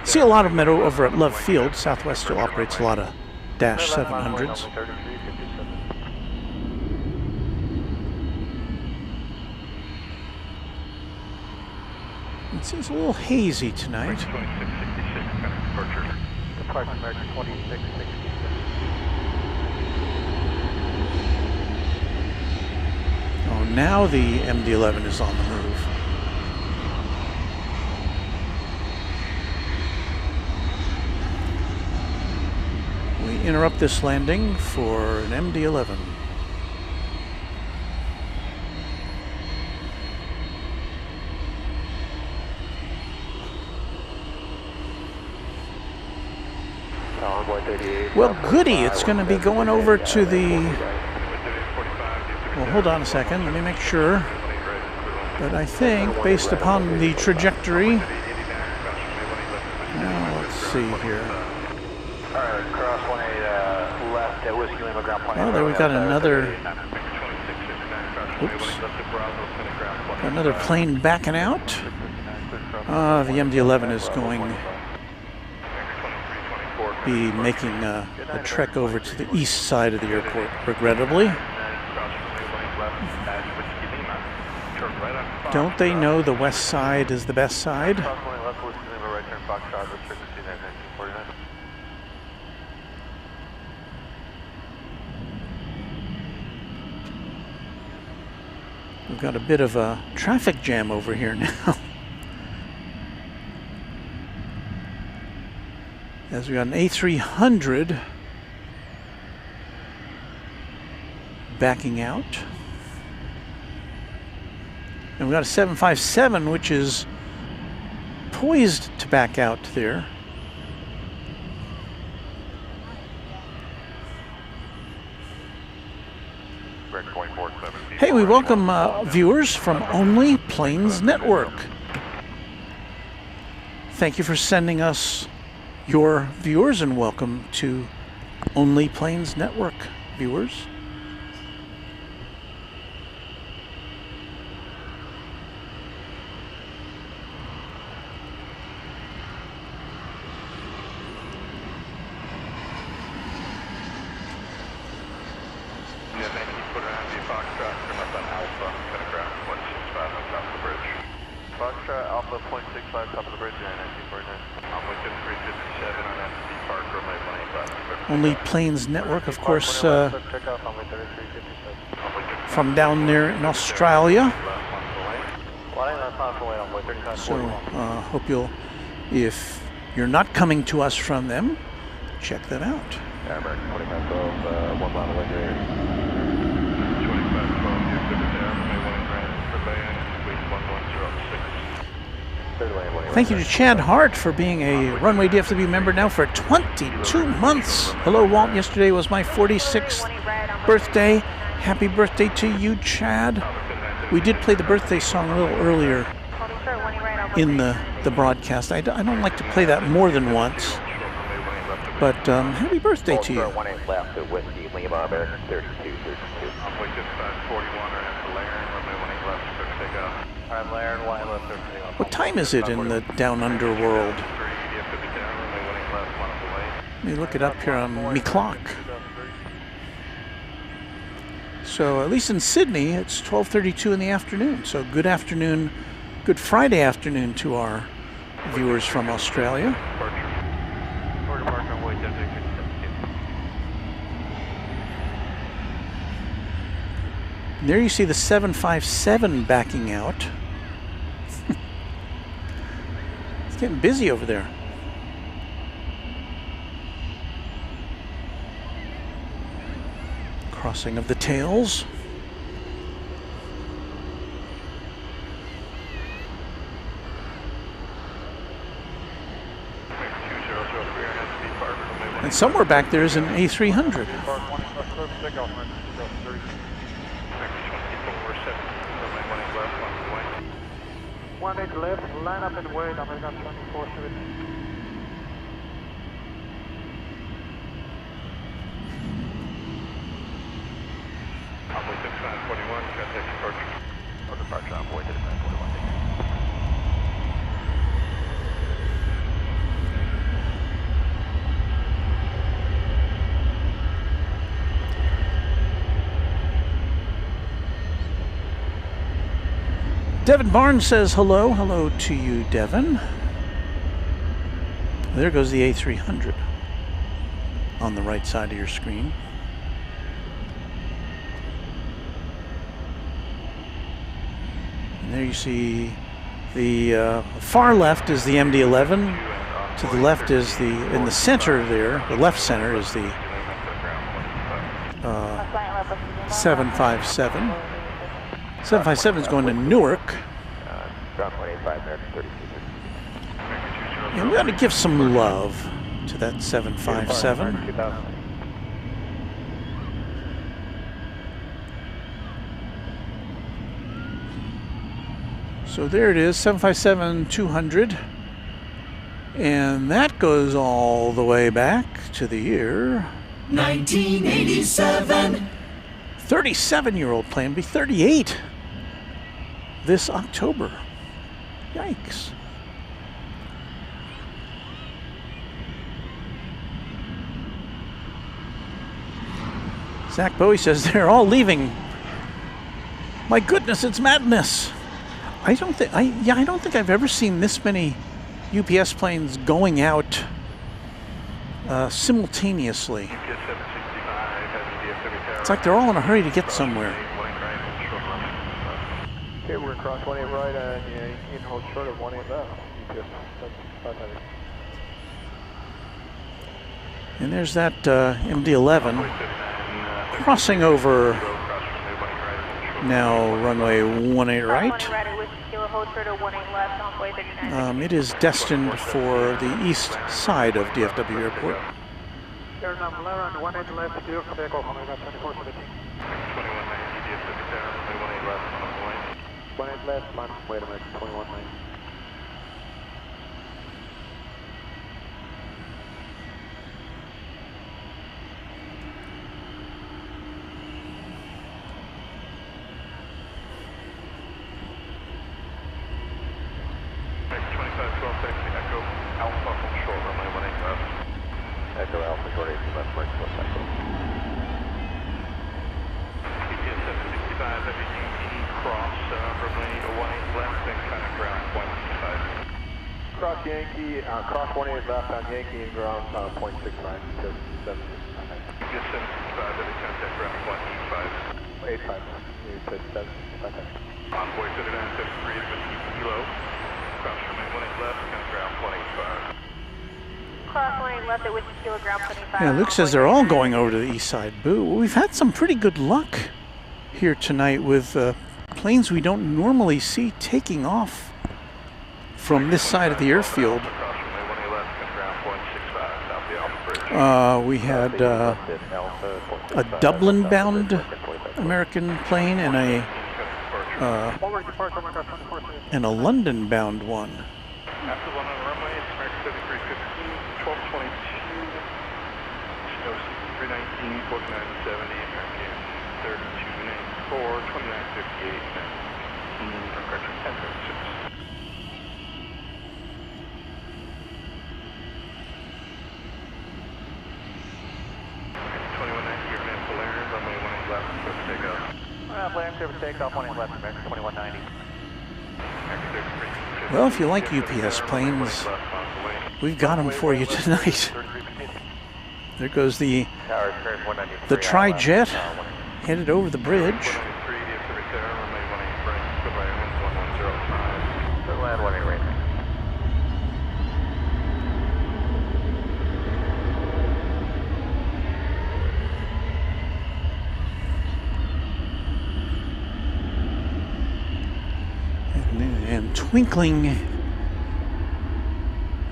See a lot of them over at Love Field. Southwest still operates a lot of Dash 700s. It's a little hazy tonight. Oh, now the MD-11 is on the move. We interrupt this landing for an MD-11. Well, goody, it's going to be going over to the Well, hold on a second. Let me make sure. But I think, based upon the trajectory... Now, let's see here. Oh, there we've got another... Oops. Another plane backing out. The MD-11 is going to be making a trek over to the east side of the airport, regrettably. Don't they know the west side is the best side? We've got a bit of a traffic jam over here now. As we got an A300 backing out. And we got a 757 which is poised to back out there. Hey, we welcome viewers from Only Planes Network. Thank you for sending us your viewers, and welcome to Only Planes Network viewers. Only Planes Network, of course, from down there in Australia. So, hope you'll, if you're not coming to us from them, check them out. Thank you to Chad Hart for being a Runway DFW member now for 22 months. Hello, Walt. Yesterday was my 46th birthday. Happy birthday to you, Chad. We did play the birthday song a little earlier in the broadcast. I don't like to play that more than once. But happy birthday to you. What time is it in the down under world? Let me look it up here on me clock. So at least in Sydney, it's 12:32 in the afternoon. So good afternoon, good Friday afternoon to our viewers from Australia. And there you see the 757 backing out. It's getting busy over there. Crossing of the tails. And somewhere back there is an A300. One eight left, line up and wait, American 24 should. Envoy 6941, Cathay departure. Or departure envoy 6941. Devin Barnes says hello. Hello to you, Devin. There goes the A300 on the right side of your screen. And there you see the far left is the MD-11. To the left is in the center there, the left center is the 757. 757 is going to Newark. And we ought to give some love to that 757. So there it is, 757-200. And that goes all the way back to the year 1987. 37-year-old plane, be 38 this October. Yikes. Zach Bowie says they're all leaving. My goodness, it's madness. I don't think I've ever seen this many UPS planes going out simultaneously. It's like they're all in a hurry to get somewhere. Okay, we're across 18 right and you can hold short of 18 left. And there's that MD-11 crossing over now runway 18 right. It is destined for the east side of DFW Airport. There's 11, 18 left, due for takeoff, 2417. 18 left, wait a minute, 2190. Echo Alpha, short 18 left, right, close echo. BTS 765, Aviation, cross runway 18 left, and kind of ground 0.65. Cross Yankee, cross 18 left on Yankee and ground 0.69, just 765. BTS 765, Aviation, ground 185. 85, you said 765. Envoy 3973, 50 kilo, cross runway 18 left, kind of ground 185. Left at Whiskey Kilo ground 25. Yeah, Luke says they're all going over to the east side. Boo. Well, we've had some pretty good luck here tonight with planes we don't normally see taking off from this side of the airfield. We had a Dublin-bound American plane and a London-bound one. After one on the runway, it's American 7315, 1222, Snow 319, 4970, American 3294, 2958, 19, correction 1036. American 2190, you're going to Polaris, runway 18 left, clear for takeoff. Polaris, clear for takeoff, 18 left, American 2190. Well, if you like UPS planes, we've got them for you tonight. There goes the tri-jet headed over the bridge. And twinkling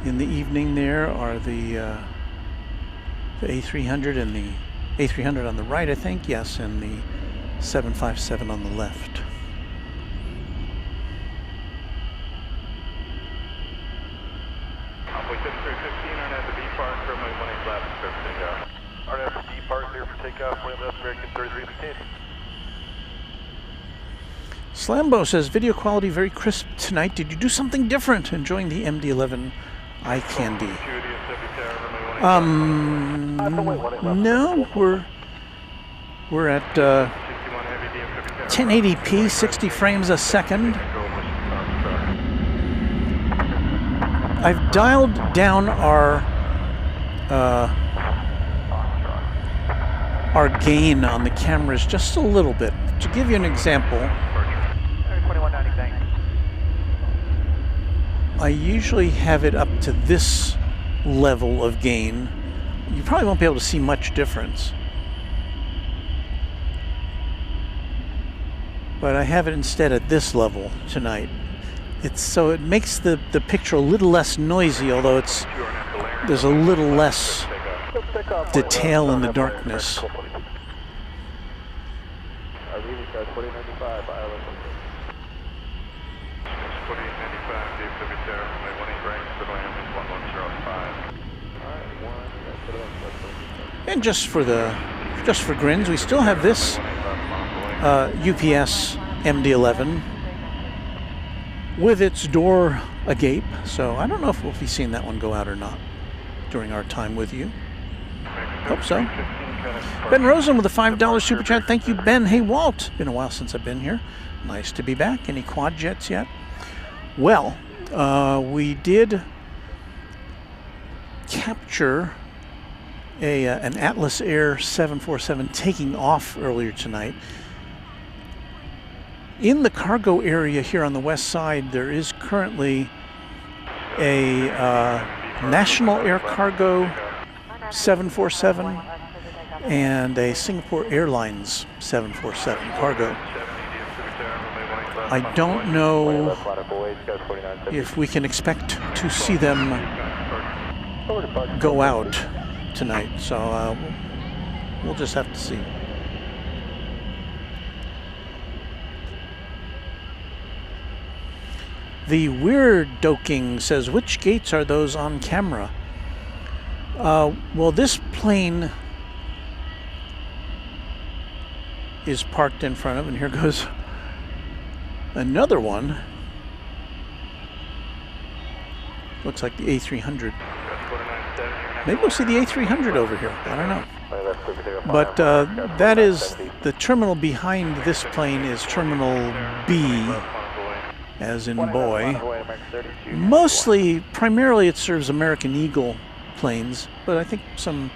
in the evening there are the A300 and the A300 on the right, I think, yes, and the 757 on the left. Envoy 7315, RNAV to B Park, runway 18 left, clear for takeoff. RNAV to B Park, clear for takeoff, 18 left, American 3315. Slambo says, video quality very crisp tonight. Did you do something different? Enjoying the MD-11 eye candy. No, we're at 1080p, 60 frames a second. I've dialed down our gain on the cameras just a little bit. To give you an example, I usually have it up to this level of gain. You probably won't be able to see much difference. But I have it instead at this level tonight. So it makes the picture a little less noisy, although there's a little less detail in the darkness. And just for grins, we still have this UPS MD-11 with its door agape. So I don't know if we'll be seeing that one go out or not during our time with you. Hope so. Ben Rosen with a $5 super chat. Thank you, Ben. Hey, Walt. Been a while since I've been here. Nice to be back. Any quad jets yet? Well, we did capture an Atlas Air 747 taking off earlier tonight. In the cargo area here on the west side, there is currently a National Air Cargo 747 and a Singapore Airlines 747 cargo. I don't know if we can expect to see them go out tonight, so we'll just have to see. The Weird Doking says, which gates are those on camera? Well, this plane is parked in front of, and here goes another one. Looks like the A300. Maybe we'll see the A300 over here. I don't know. But that is the terminal behind this plane is Terminal B, as in boy. Primarily it serves American Eagle planes, but I think some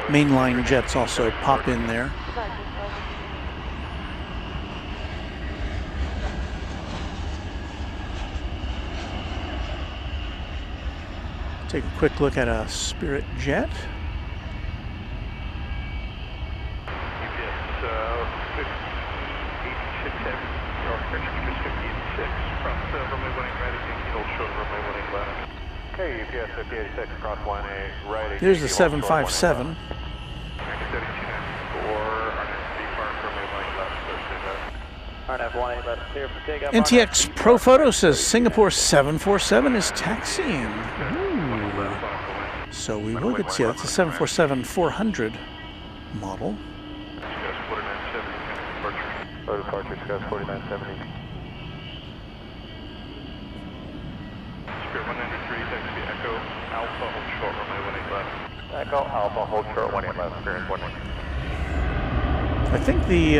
mainline jets also pop in there. Take a quick look at a Spirit jet. There's the 757. NTX Pro Photo says Singapore 747 is taxiing. So we will get to see that's a 747-400 model. Departure, Scott 4970. Spirit 193, taxi Echo Alpha, hold short, runway 18 left. Echo Alpha, hold short, 18 left, Spirit 18. I think the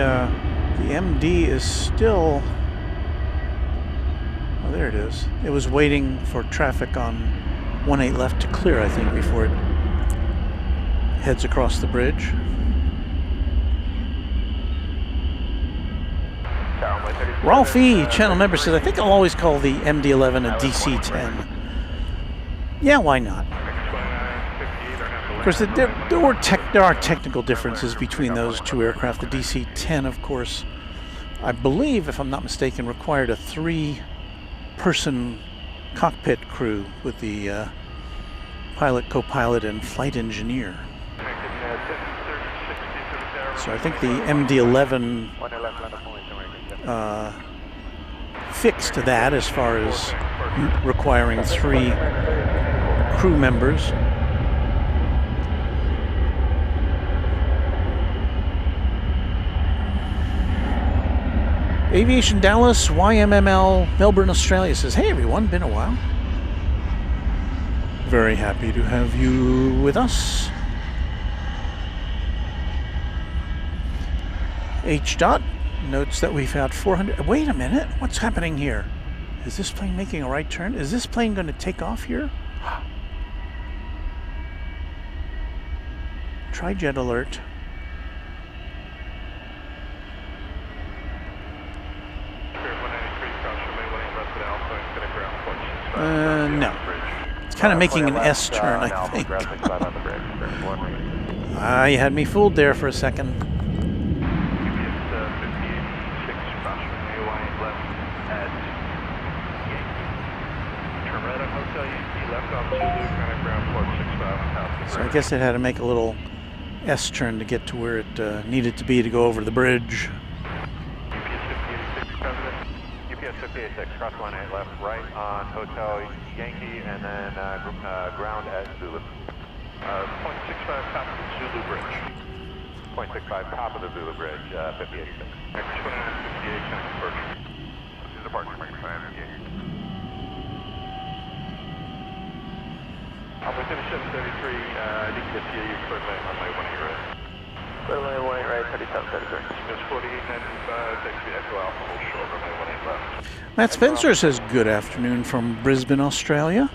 MD is still, oh, there it is. It was waiting for traffic on 18 left to clear, I think, before it heads across the bridge. Ralphie, channel member, says, I think I'll always call the MD-11 a DC-10. Yeah, why not? Of course, there are technical differences between those two aircraft. The DC-10, of course, I believe, if I'm not mistaken, required a 3-person cockpit crew with the pilot, co-pilot, and flight engineer. So I think the MD-11 fixed that as far as requiring 3 crew members. Aviation Dallas, YMML, Melbourne, Australia says, hey everyone, been a while. Very happy to have you with us. H. Dot notes that we've had 400. Wait a minute, what's happening here? Is this plane making a right turn? Is this plane going to take off here? Tri-jet alert. No. It's kind of making an S turn, I think. You had me fooled there for a second. So I guess it had to make a little S turn to get to where it needed to be to go over the bridge. GPS 586, cross 18 left, right on Hotel Yankee, and then ground at Zulu. 0.65 top of the Zulu Bridge. 0.65 top of the Zulu Bridge, 586. Next 58, conversion. This is departure, Mike 558. I'm within 733, I didn't get to you first time on my 18 right. Runway 18 right, 3733. It's 4895, taxi Echo Alpha, hold short, runway 18 left. Matt Spencer says good afternoon from Brisbane, Australia.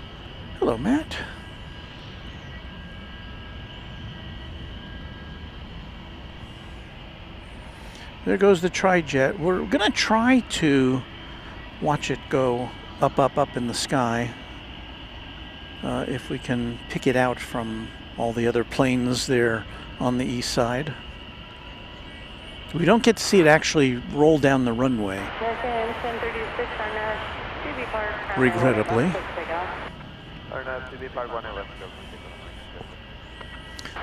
Hello, Matt. There goes the tri-jet. We're going to try to watch it go up, up, up in the sky. If we can pick it out from all the other planes there on the east side. We don't get to see it actually roll down the runway. Regrettably.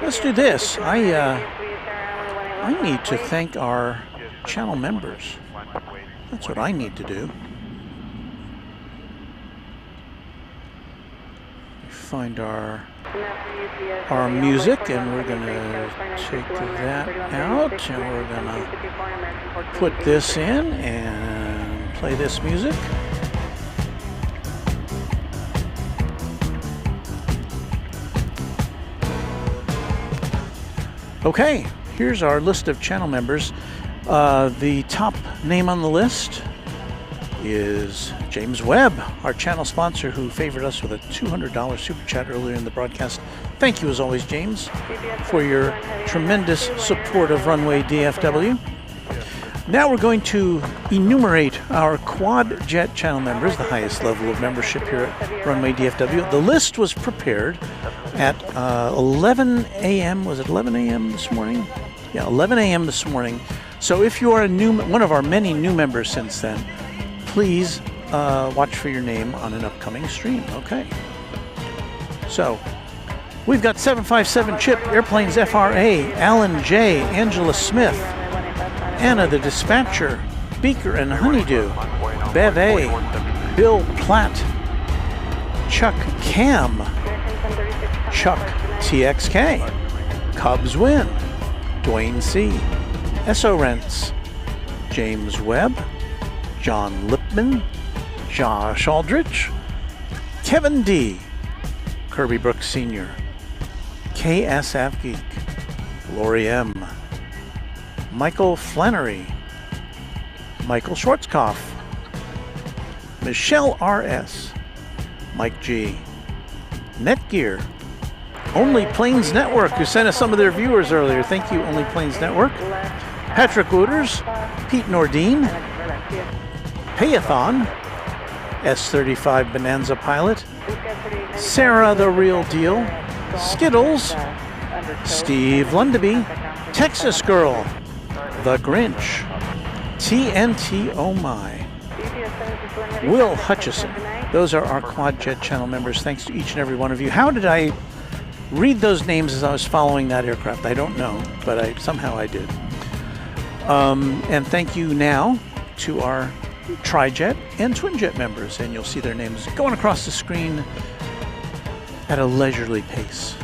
Let's do this. I need to thank our channel members. That's what I need to do. Find our music, and we're going to take that out, and we're going to put this in and play this music. Okay, here's our list of channel members. The top name on the list is James Webb, our channel sponsor, who favored us with a $200 super chat earlier in the broadcast. Thank you, as always, James, for your tremendous support of Runway DFW. Now we're going to enumerate our quad jet channel members, the highest level of membership here at Runway DFW. The list was prepared at 11 a.m. Was it 11 a.m. this morning? Yeah, 11 a.m. this morning. So if you are one of our many new members since then, please watch for your name on an upcoming stream. Okay. So we've got 757 Chip, Airplanes FRA, Alan J, Angela Smith, Anna the Dispatcher, Beaker and Honeydew, Bev A, Bill Platt, Chuck Cam, Chuck TXK, Cubs Win, Dwayne C, SO Rents, James Webb, John Lipman, Josh Aldrich, Kevin D, Kirby Brooks Sr., KSF Geek, Lori M, Michael Flannery, Michael Schwarzkopf, Michelle R.S., Mike G, Netgear, Only Planes Network, who sent us some of their viewers earlier. Thank you, Only Planes Network. Patrick Wooters, Pete Nordine, Payathon, S35 Bonanza Pilot, Sarah the Real Deal, Skittles, Steve Lundaby, Texas Girl, The Grinch, TNT Oh My, Will Hutchison. Those are our Quad Jet channel members. Thanks to each and every one of you. How did I read those names as I was following that aircraft? I don't know, but somehow I did. And thank you now to our Tri-Jet and Twin Jet members, and you'll see their names going across the screen at a leisurely pace.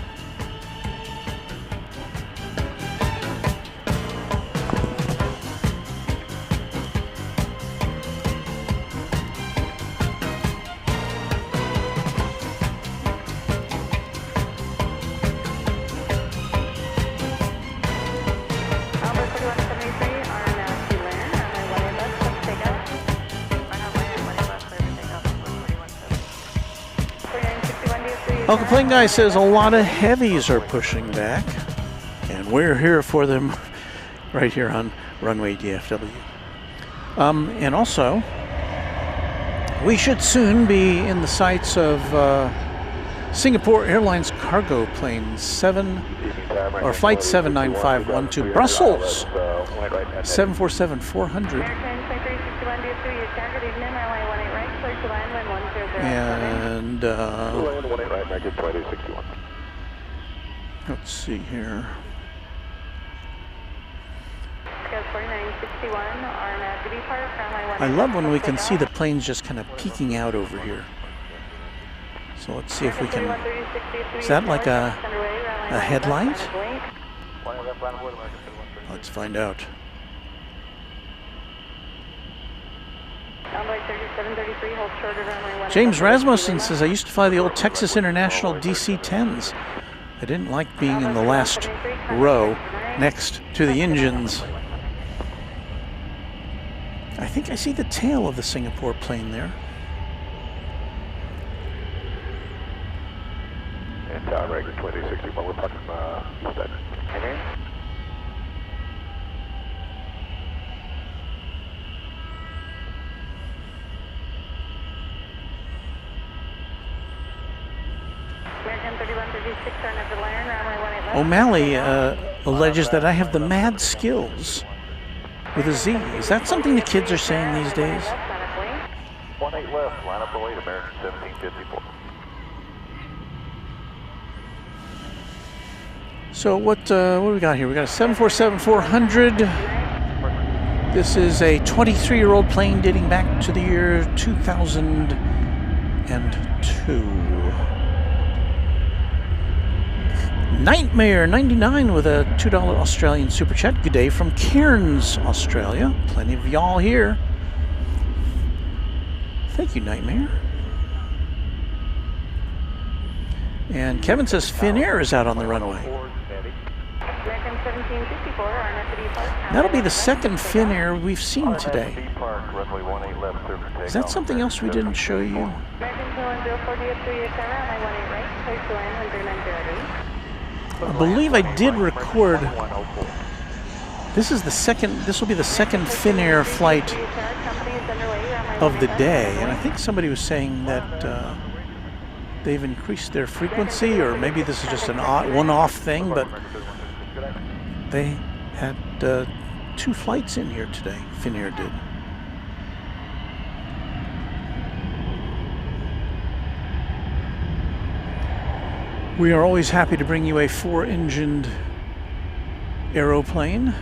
Uncle Plane Guy says a lot of heavies are pushing back, and we're here for them right here on Runway DFW. And also, we should soon be in the sights of Singapore Airlines cargo plane Flight 79512 to Brussels, 747-400. And let's see here. I love when we can see the planes just kind of peeking out over here. So let's see if we can. Is that like a headlight? Let's find out. James Rasmussen says, I used to fly the old Texas International DC-10s. I didn't like being in the last row next to the engines. I think I see the tail of the Singapore plane there. And tower regular 2061, we're parking east side. O'Malley alleges that I have the mad skills with a Z. Is that something the kids are saying these days? 18 left, line up the way to American 1754. So what do we got here? We got a 747-400. This is a 23-year-old plane dating back to the year 2002. Nightmare 99 with a $2 Australian super chat. Good day from Cairns, Australia. Plenty of y'all here. Thank you, Nightmare. And Kevin says Finnair is out on the runway. That'll be the second Finnair we've seen today. Is that something else we didn't show you? I believe I did record. This is the second. This will be the second Finnair flight of the day, and I think somebody was saying that they've increased their frequency, or maybe this is just an one-off thing. But they had 2 flights in here today. Finnair did. We are always happy to bring you a 4-engined aeroplane.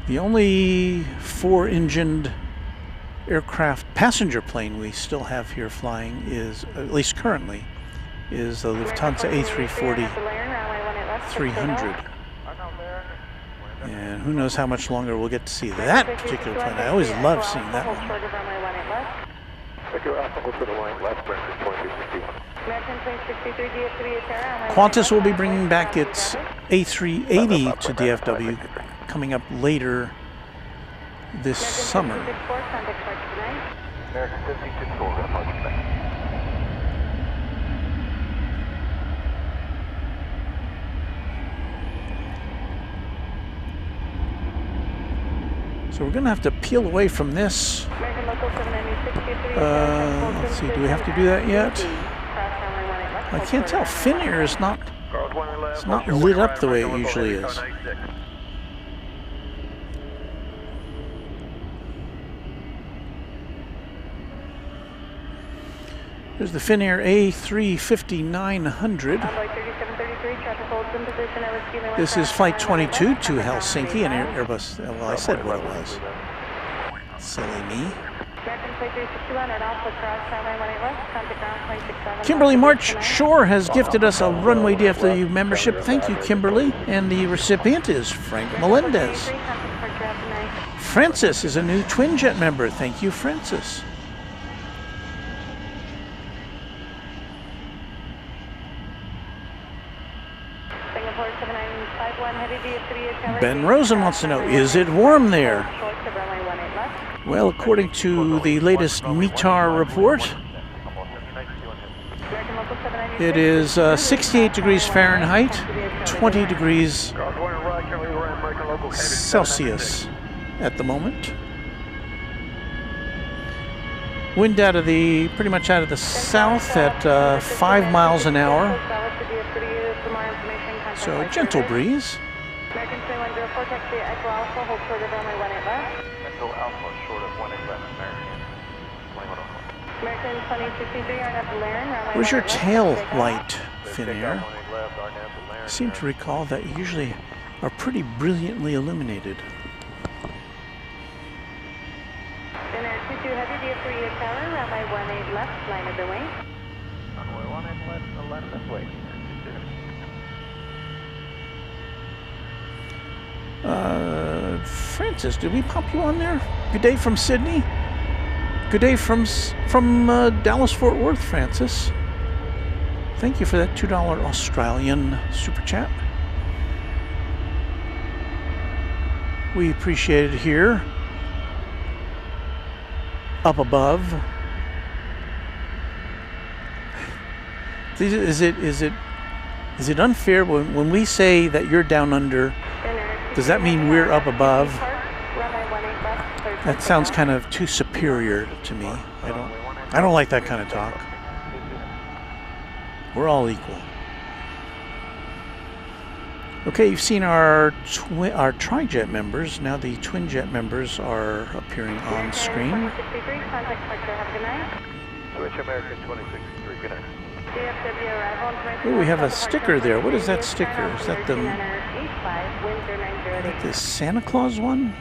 The only 4-engined aircraft passenger plane we still have here flying is, at least currently, is the Lufthansa A340-300. And who knows how much longer we'll get to see that particular plane. I always love seeing that one. Qantas will be bringing back its A380 to DFW coming up later this summer. So we're going to have to peel away from this. Let's see, do we have to do that yet? I can't tell. Finnair is not, it's not lit up the way it usually is. There's the Finnair A350-900. This is Flight 22 to Helsinki, an Airbus. Well, I said what it was. Silly me. Kimberly March Shore has gifted us a Runway DFW membership. Thank you, Kimberly. And the recipient is Frank Melendez. Francis is a new Twin Jet member. Thank you, Francis. Ben Rosen wants to know, is it warm there? Well, according to the latest METAR report, it is 68 degrees Fahrenheit, 20 degrees Celsius at the moment. Wind out of the, pretty much out of the south at 5 miles an hour. So a gentle breeze. American 2104, taxi Echo Alpha, hold short of runway 18 left. Echo Alpha, short of 18 left, American 2104. American 2063, are not Laren, runway. Where's your tail light, Finnair? I seem to recall that usually are pretty brilliantly illuminated. Dinner 22 Heavy DFW Tower, runway 18 left, line of the wing. Runway 18 left, line of the wing. Francis, did we pop you on there? Good day from Sydney. Good day from Dallas Fort Worth, Francis. Thank you for that $2 Australian super chat. We appreciate it here. Up above. Is it unfair when we say that you're down under? Does that mean we're up above? That sounds kind of too superior to me. I don't like that kind of talk. We're all equal. Okay, you've seen our tri-jet members. Now the twin jet members are appearing on screen. Switch American 263, good night. Oh, we have a sticker there. What is that sticker? Is that the Santa Claus one?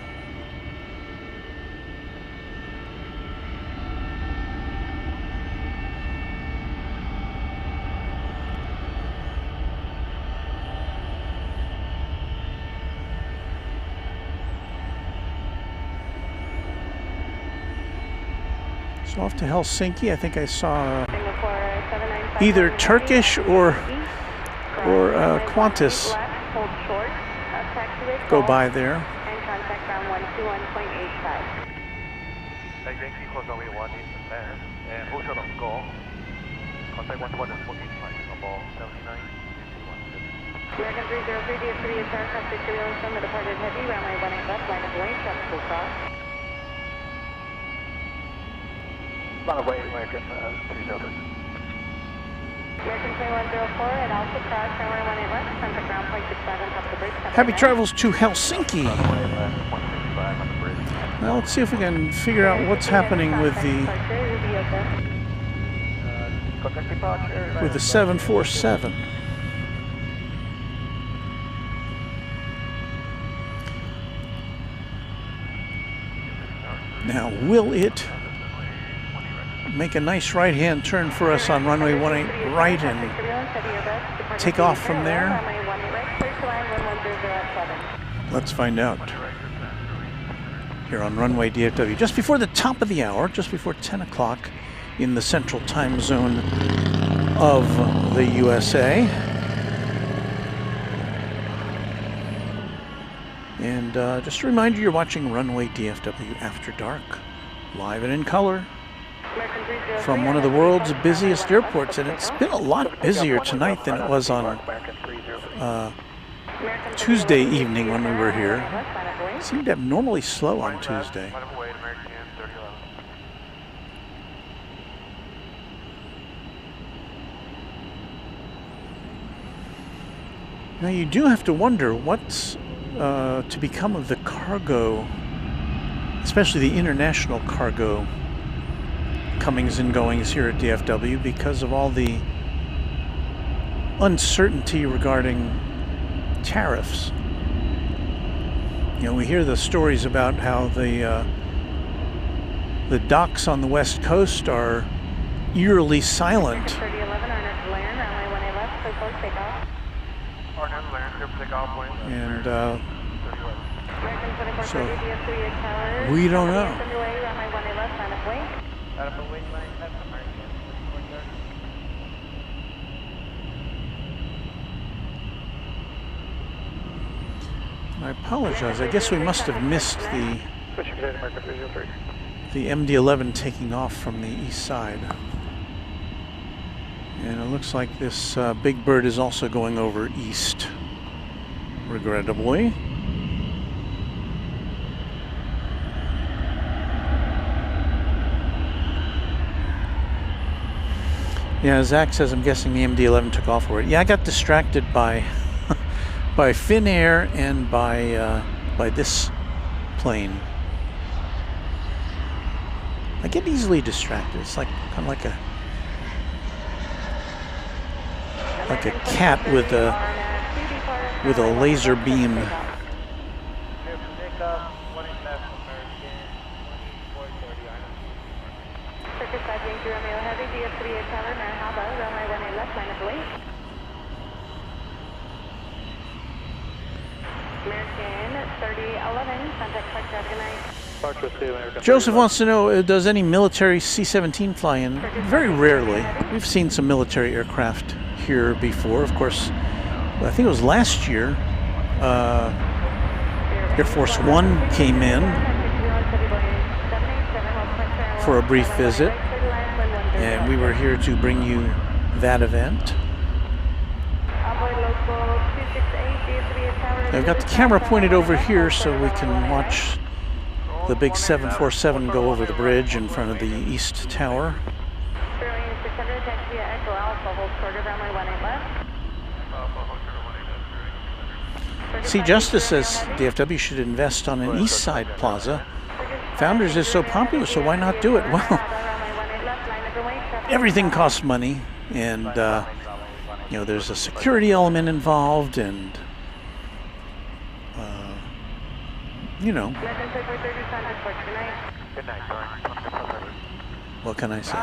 So off to Helsinki. I think I saw either Turkish or Qantas go by there. And contact ground 121.85. Yankee close runway 18 and hold short on go. Contact 121.85 above 79. American 303 DFW aircraft surveillance from the departed heavy, runway 18 left, line of wing, traffic will cross. Runway American 303. American 2104 at Alpha Cross, runway 18 left, contact ground point 65 on top of the bridge. Happy travels to Helsinki. Now let's see if we can figure out what's happening with the 747. Now, will it make a nice right-hand turn for us on runway 18 right and take off from there? Let's find out. Here on Runway DFW, just before the top of the hour, just before 10 o'clock in the central time zone of the USA. And just a reminder, you're watching Runway DFW After Dark, live and in color, from one of the world's busiest airports. And it's been a lot busier tonight than it was on Tuesday evening when we were here. It seemed abnormally slow on Tuesday. Now you do have to wonder what's to become of the cargo, especially the international cargo comings and goings here at DFW, because of all the uncertainty regarding tariffs. You know, we hear the stories about how the docks on the West Coast are eerily silent. And so we don't know. I apologize. I guess we must have missed the MD-11 taking off from the east side. And it looks like this Big Bird is also going over east, regrettably. Yeah, Zach says, I'm guessing the MD-11 took off over it. Yeah, I got distracted by by Finnair and by this plane. I get easily distracted. It's like kind of like a like a cat with a laser beam. Circus 583 Romeo Heavy, DFW Tower, Marhaba, runway 18 left, line of wait. American 3011, contact flight, have a good night. Joseph wants to know, does any military C-17 fly in? Very rarely. We've seen some military aircraft here before. Of course, I think it was last year, Air Force One came in for a brief visit, and we were here to bring you that event. I've got the camera pointed over here so we can watch the big 747 go over the bridge in front of the East Tower. See, Justice says DFW should invest on an East Side plaza. Founders is so popular, so why not do it? Well, everything costs money, and you know, there's a security element involved, and you know, what can I say?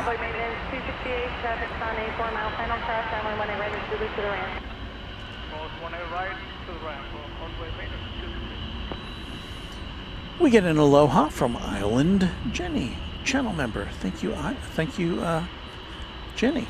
We get an aloha from Island Jenny, channel member. Thank you, Jenny.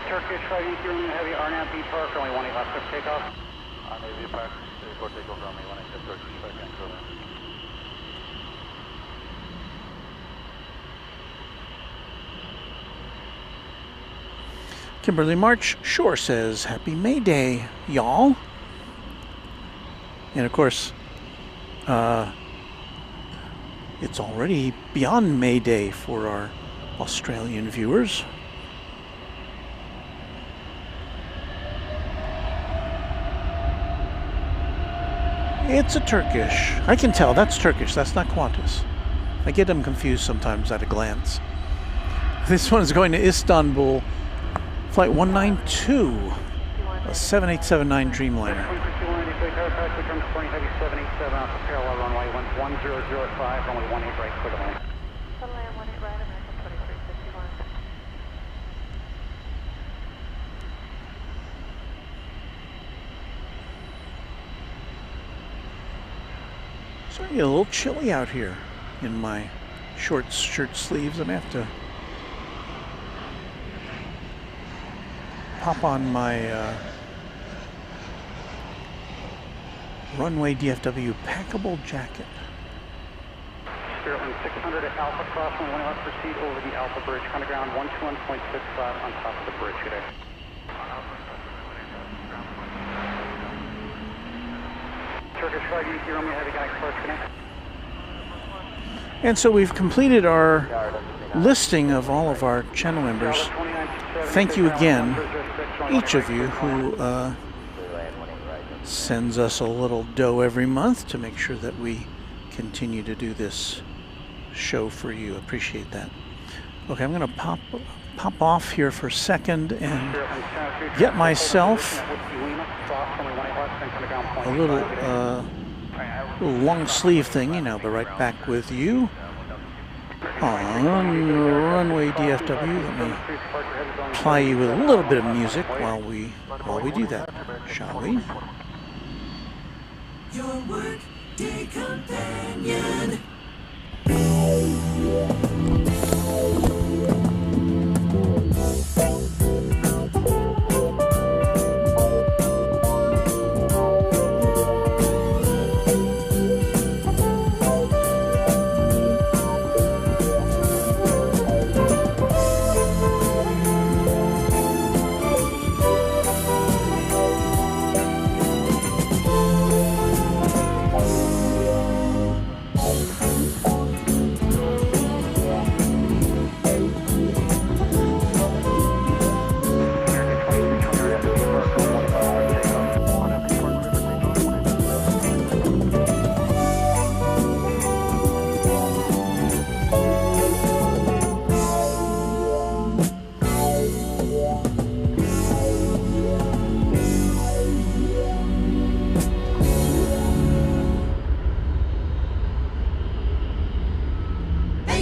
Turkish 583 Romeo Heavy, RNAV B Park, only 18 left, quick takeoff. RNAV B Park, 34 takeoff, runway 18 Turkish, second, go ahead. Kimberly March Shore says, Happy May Day, y'all. And of course, it's already beyond May Day for our Australian viewers. It's a Turkish. I can tell that's Turkish. That's not Qantas. I get them confused sometimes at a glance. This one is going to Istanbul, flight 192, a 7879 Dreamliner. It's starting to get a little chilly out here in my short shirt sleeves. I'm going to have to pop on my Runway DFW packable jacket. Spirit 600 at Alpha Crossing, 1 left, proceed over the Alpha Bridge, underground 121.65 on top of the bridge today. Turkish 583 Romeo Heavy, connect, first connect. And so we've completed our listing of all of our channel members. Thank you again, each of you who sends us a little dough every month to make sure that we continue to do this show for you. Appreciate that. Okay, I'm going to pop off here for a second and get myself a little long sleeve thing, you know, but right back with you on Runway DFW. Let me ply you with a little bit of music while we do that, shall we? Your work day companion.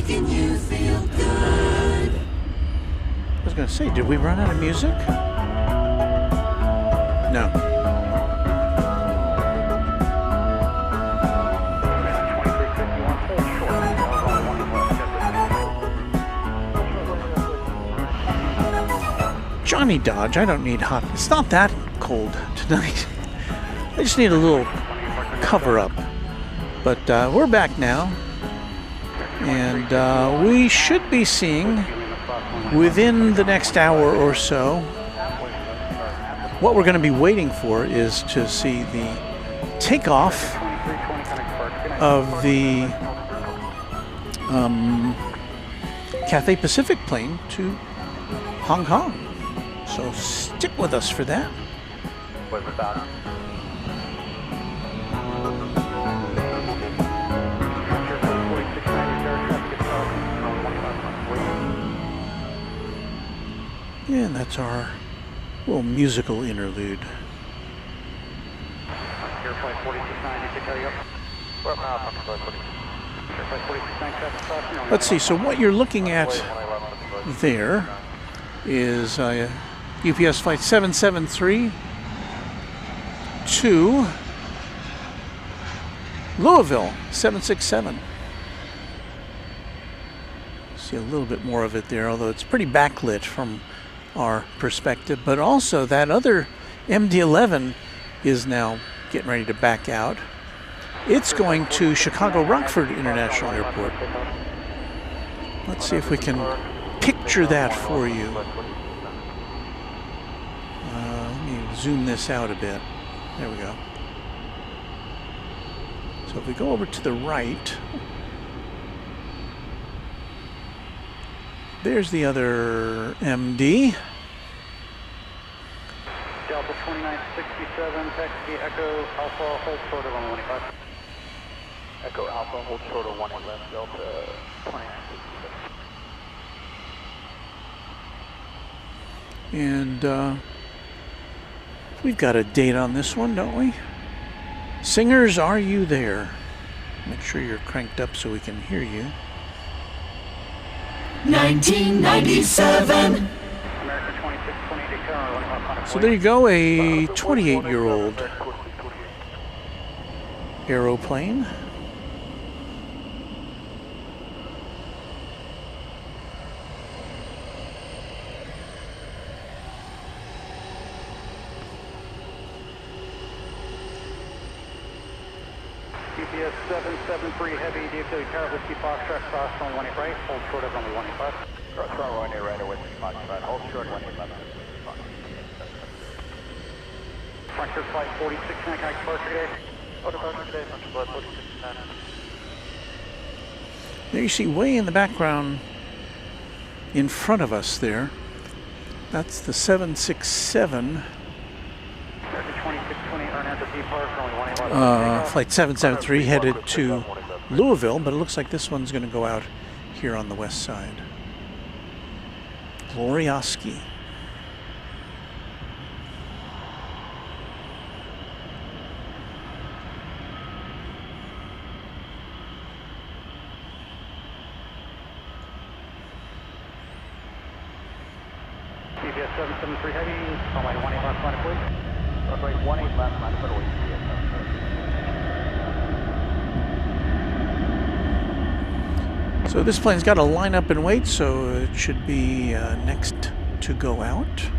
making you feel good. I was going to say, did we run out of music? No. Johnny Dodge, I don't need hot. It's not that cold tonight. I just need a little cover up. But we're back now. And we should be seeing within the next hour or so. What we're going to be waiting for is to see the takeoff of the Cathay Pacific plane to Hong Kong. So stick with us for that. And that's our little musical interlude. Let's see, so what you're looking at there is UPS flight 773 to Louisville, 767. See a little bit more of it there, although it's pretty backlit from our perspective. But also that other MD-11 is now getting ready to back out. It's going to Chicago Rockford International Airport. Let's see if we can picture that for you. Let me zoom this out a bit. There we go. So if we go over to the right, there's the other MD. Delta 2967, taxi Echo Alpha, hold short of 115. Echo Alpha, hold short of 1 left, Delta 2967. And we've got a date on this one, don't we? Singers, are you there? Make sure you're cranked up so we can hear you. 1997. So there you go, a 28-year-old aeroplane. UPS 773 Heavy, DFW Tower, Whiskey Foxtrot, cross runway 18 right, hold short of runway 185. Cross runway right away, Whiskey Foxtrot, hold short 185. Frankfurt flight 46, can I departure today? Oh, departure today, Frankfurt flight 46. There you see way in the background in front of us there. That's the 767. Flight 773 headed to Louisville, but it looks like this one's going to go out here on the west side. Glorioski. UPS 773 Heavy, runway 18 left, line please. Runway 18 left, line for So this plane's got to line up and wait, so it should be next to go out.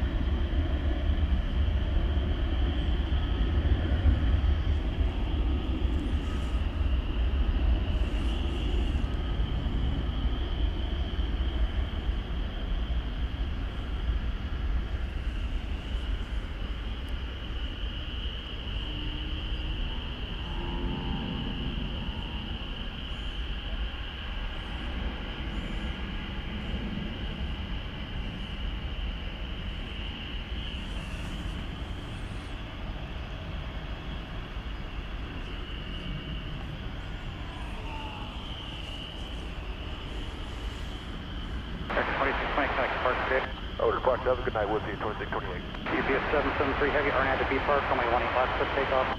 Oh, depart, have a good night, we'll see you 2628. UPS 773 Heavy, Arnett to B Park, runway 18 left, clip takeoff.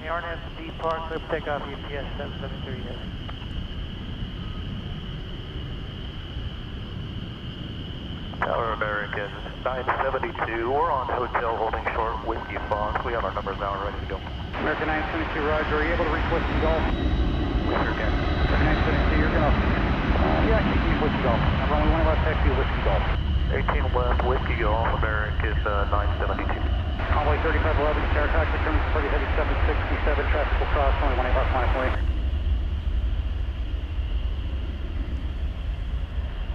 The Arnett to B Park, clip takeoff, UPS 773 Heavy. 972, we're on hotel holding short Whiskey Fox. We have our numbers now and ready to go. American 972, Roger. Are you able to reach Whiskey Golf? We sure can. American 972, you're going to... yeah, you can use Whiskey Golf. Runway 1 left, taxi Whiskey Golf. 18 West, Whiskey Golf, American 972. Convoy 3511, Saratoga, returning to Heavy 767, traffic will cross, only 1 left, minus 1.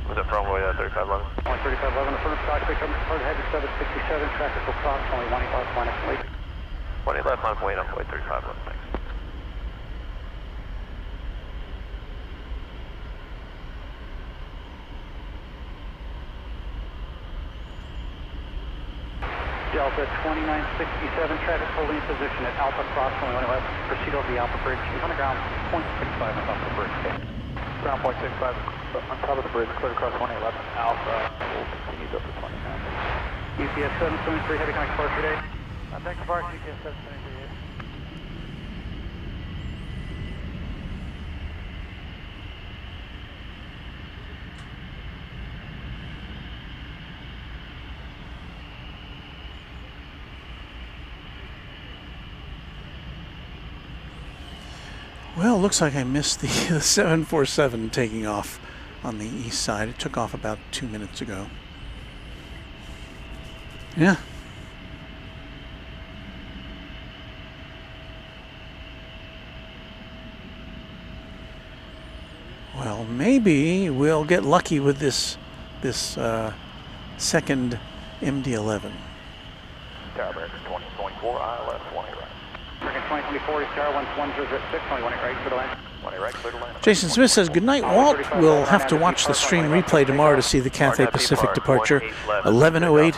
Was it from 3511? Only 3511, affirmative, Stockbridge, Heavy 767, traffic will cross, only 1 left, minus 1. 1 left, minus 1, Convoy 3511, thanks. Delta 2967, traffic holding position at Alpha Cross, only 1 left, proceed over the Alpha Bridge, on the ground, 0.65 on top of the bridge, okay. Ground 0.65 on top of the bridge, clear across 111 Alpha, we'll continue up to 29. UPS 773, heavy connect departure today. Thanks for UPS 773. Well, looks like I missed the 747 taking off on the east side. It took off about 2 minutes ago. Yeah. Well, maybe we'll get lucky with this second MD-11. Tower American 2024, ILS 20 right. American 2024, Star 11006, only 1 right, clear to land. 1 right, clear to land. Jason Smith says, good night, Walt. We'll have to watch the stream replay tomorrow to see the Cathay Pacific departure. 11:08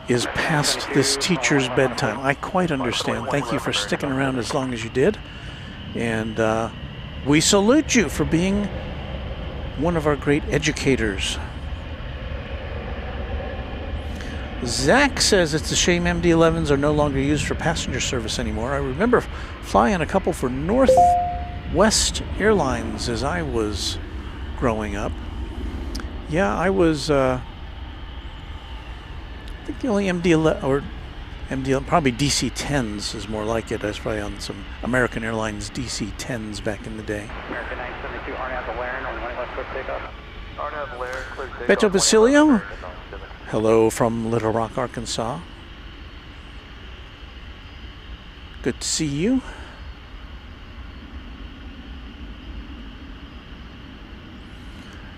is past this teacher's bedtime. I quite understand. Thank you for sticking around as long as you did. And we salute you for being one of our great educators. Zach says it's a shame MD-11s are no longer used for passenger service anymore. I remember flying a couple for Northwest Airlines as I was growing up. Yeah, I was, I think the only MD-11, or MD-11, probably DC-10s is more like it. I was probably on some American Airlines DC-10s back in the day. American 972, Arnav Valerian, only 1 left, quick takeoff. Arnav Valerian, clear takeoff. Beto Basilio? Hello from Little Rock, Arkansas. Good to see you.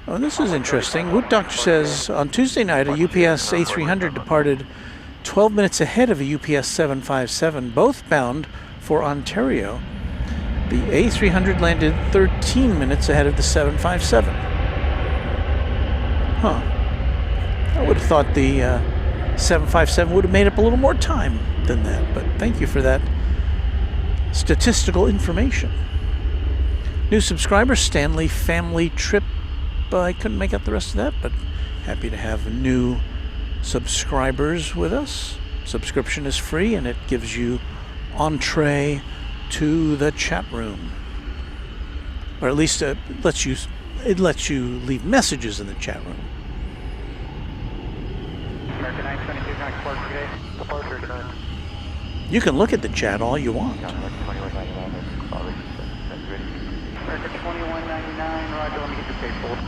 Oh, this is interesting. Wood Doctor says, on Tuesday night, a UPS A300 departed 12 minutes ahead of a UPS 757, both bound for Ontario. The A300 landed 13 minutes ahead of the 757. Huh. I would have thought the 757 would have made up a little more time than that, but thank you for that statistical information. New subscriber, Stanley Family Trip. I couldn't make out the rest of that, but happy to have new subscribers with us. Subscription is free, and it gives you entree to the chat room, or at least it lets you leave messages in the chat room. American 972, connect departure today. Departure tonight. You can look at the chat all you want. American 2199, Roger, let me get your paperwork.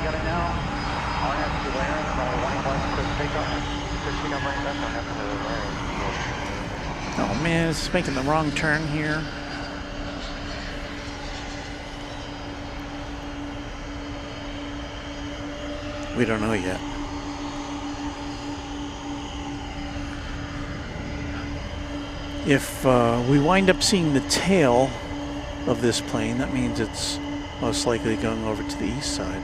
Got it now. Arnav Valerian, runway 1 left, quick takeoff. Oh man, it's making the wrong turn here. We don't know yet. If we wind up seeing the tail of this plane, that means it's most likely going over to the east side.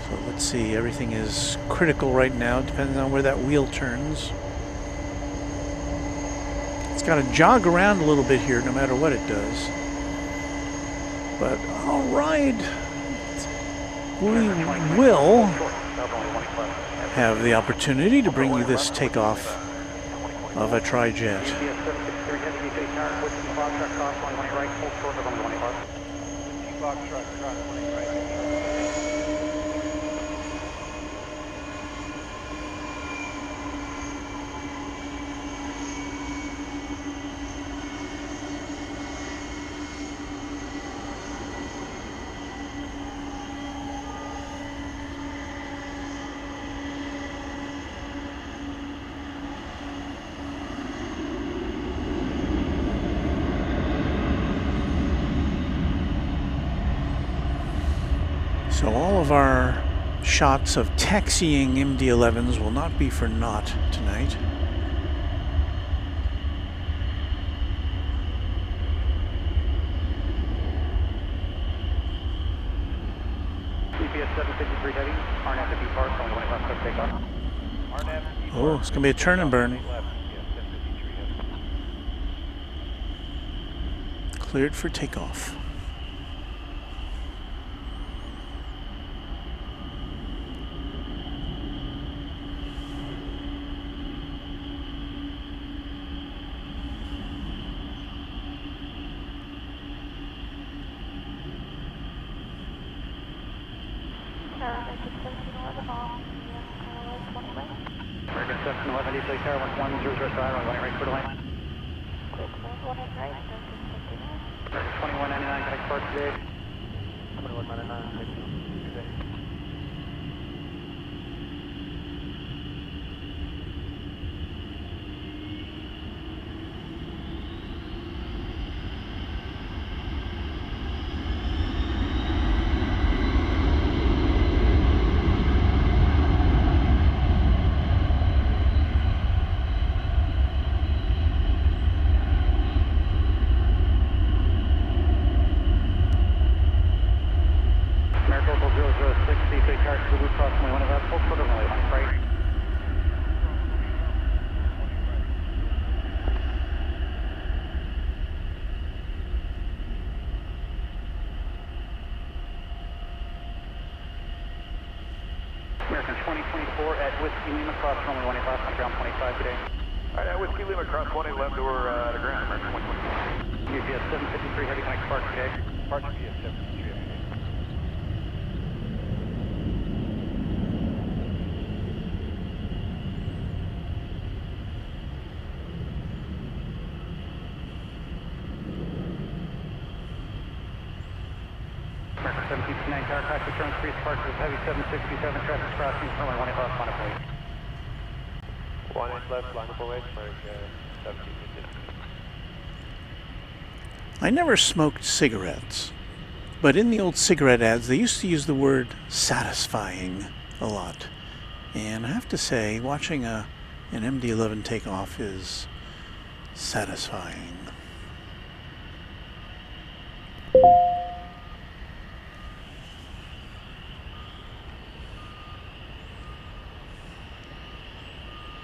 So let's see, everything is critical right now, depending on where that wheel turns. It's got to jog around a little bit here, no matter what it does. But all right. We will have the opportunity to bring you this takeoff of a tri-jet. 73 Heavy, UK tower, Whiskey Foxtrot, cross 120 right, hold short of 120 left. Whiskey Foxtrot, cross 20 right. So all of our shots of taxiing MD-11s will not be for naught tonight. GPS 753 Heavy, RNAV to depart, 120 left, clear takeoff. Oh, it's going to be a turn and burn. Cleared for takeoff. American 1711, DJ tower, 1100 runway 1 right, clear to land. American 2199, connect park today. 2199, today. American 2024 at Whiskey Lima, cross runway 18 left, on ground 25 today. Alright, at Whiskey Lima, cross 20 left, door to ground, American 124. UPS 753 Heavy, connect park today. Park UPS 753 Heavy. American 1759 tower, taxi turn, street park with Heavy 767, traffic crossing, runway 18 left, line up away. 1 inch left, line up away, American 1759. I never smoked cigarettes, but in the old cigarette ads, they used to use the word satisfying a lot. And I have to say, watching an MD-11 take off is satisfying.